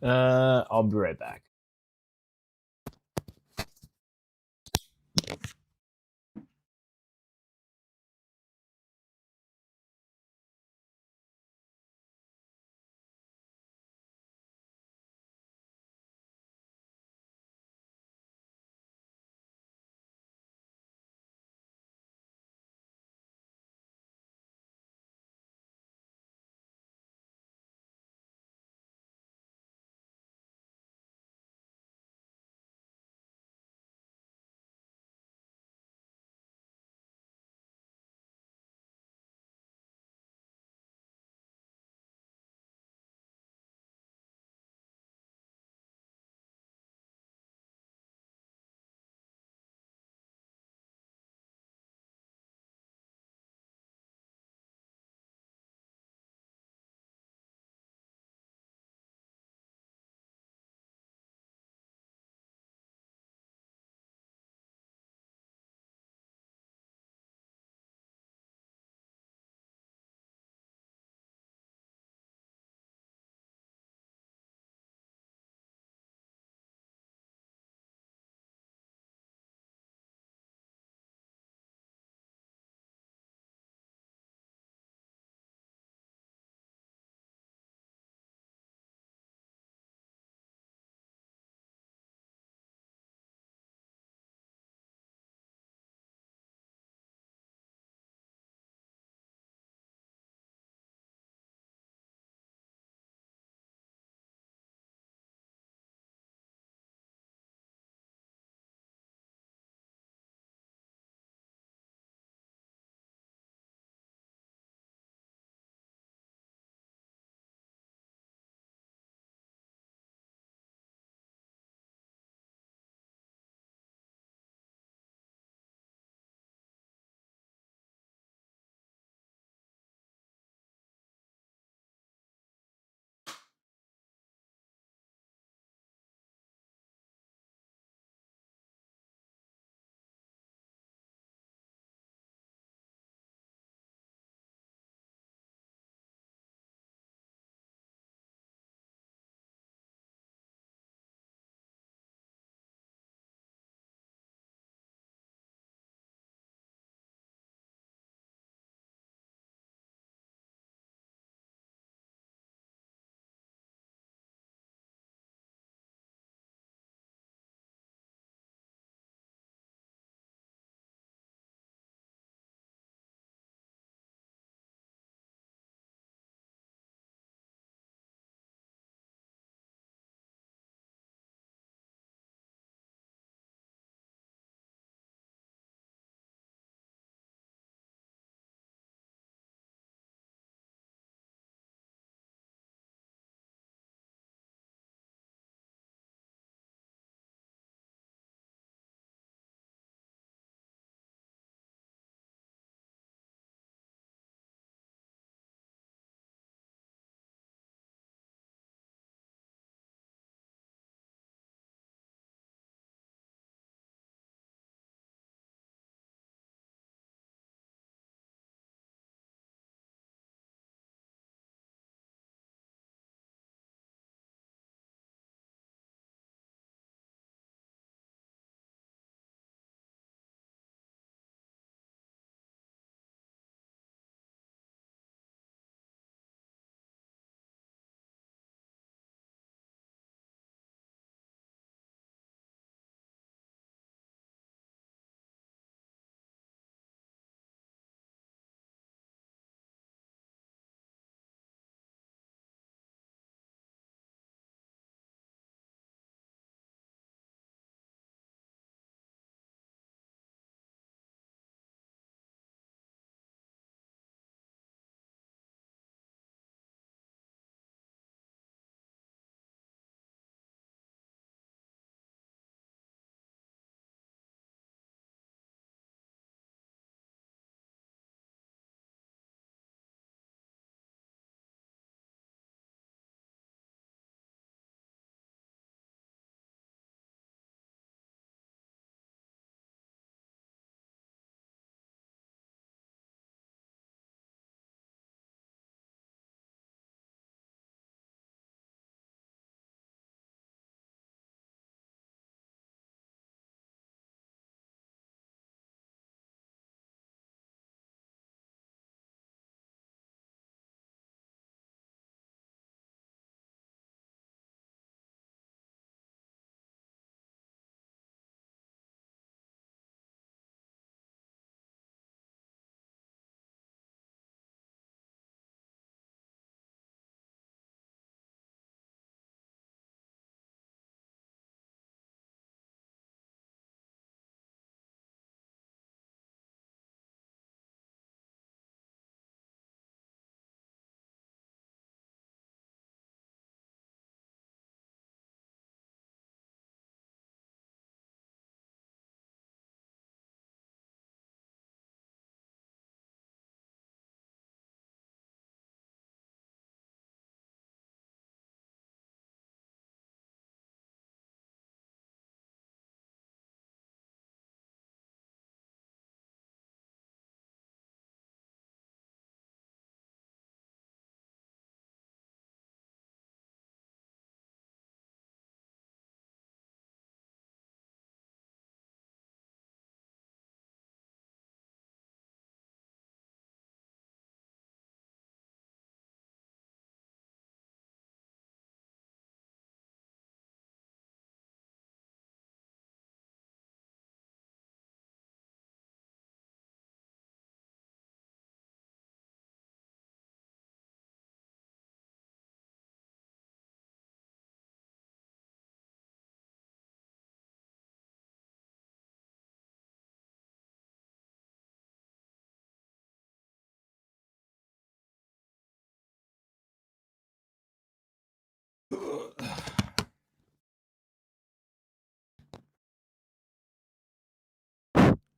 I'll be right back.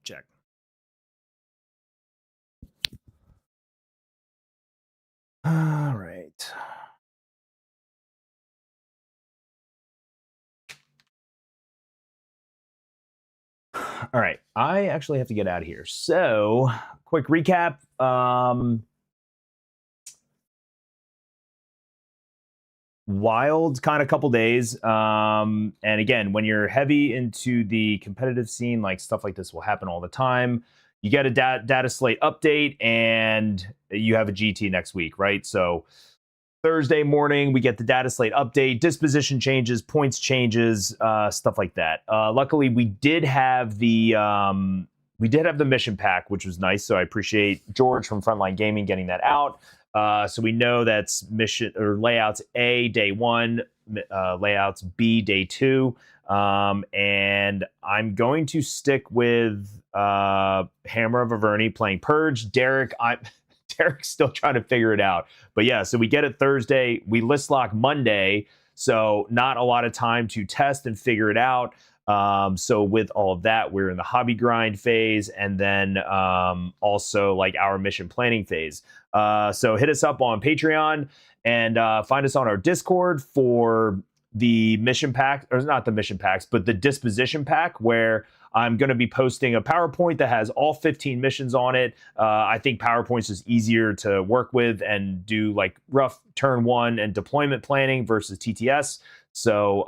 check. All right. All right. I actually have to get out of here. So, quick recap. Wild kind of couple days. And again, when you're heavy into the competitive scene, like stuff like this will happen all the time. You get a Dataslate update and you have a GT next week, right? So Thursday morning, we get the Dataslate update, disposition changes, points changes, stuff like that. Luckily, we did have the mission pack, which was nice. So I appreciate George from Frontline Gaming getting that out. So we know that's mission or layouts A, day 1, layouts B, day 2. And I'm going to stick with Hammer of Averni playing Purge. Derek's still trying to figure it out. But yeah, so we get it Thursday. We list lock Monday. So not a lot of time to test and figure it out. So with all of that, we're in the hobby grind phase and then also like our mission planning phase. So hit us up on Patreon and find us on our Discord for the mission pack, or not the mission packs, but the disposition pack, where I'm going to be posting a PowerPoint that has all 15 missions on it. I think PowerPoint's just easier to work with and do like rough turn 1 and deployment planning versus TTS. So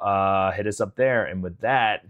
hit us up there. And with that,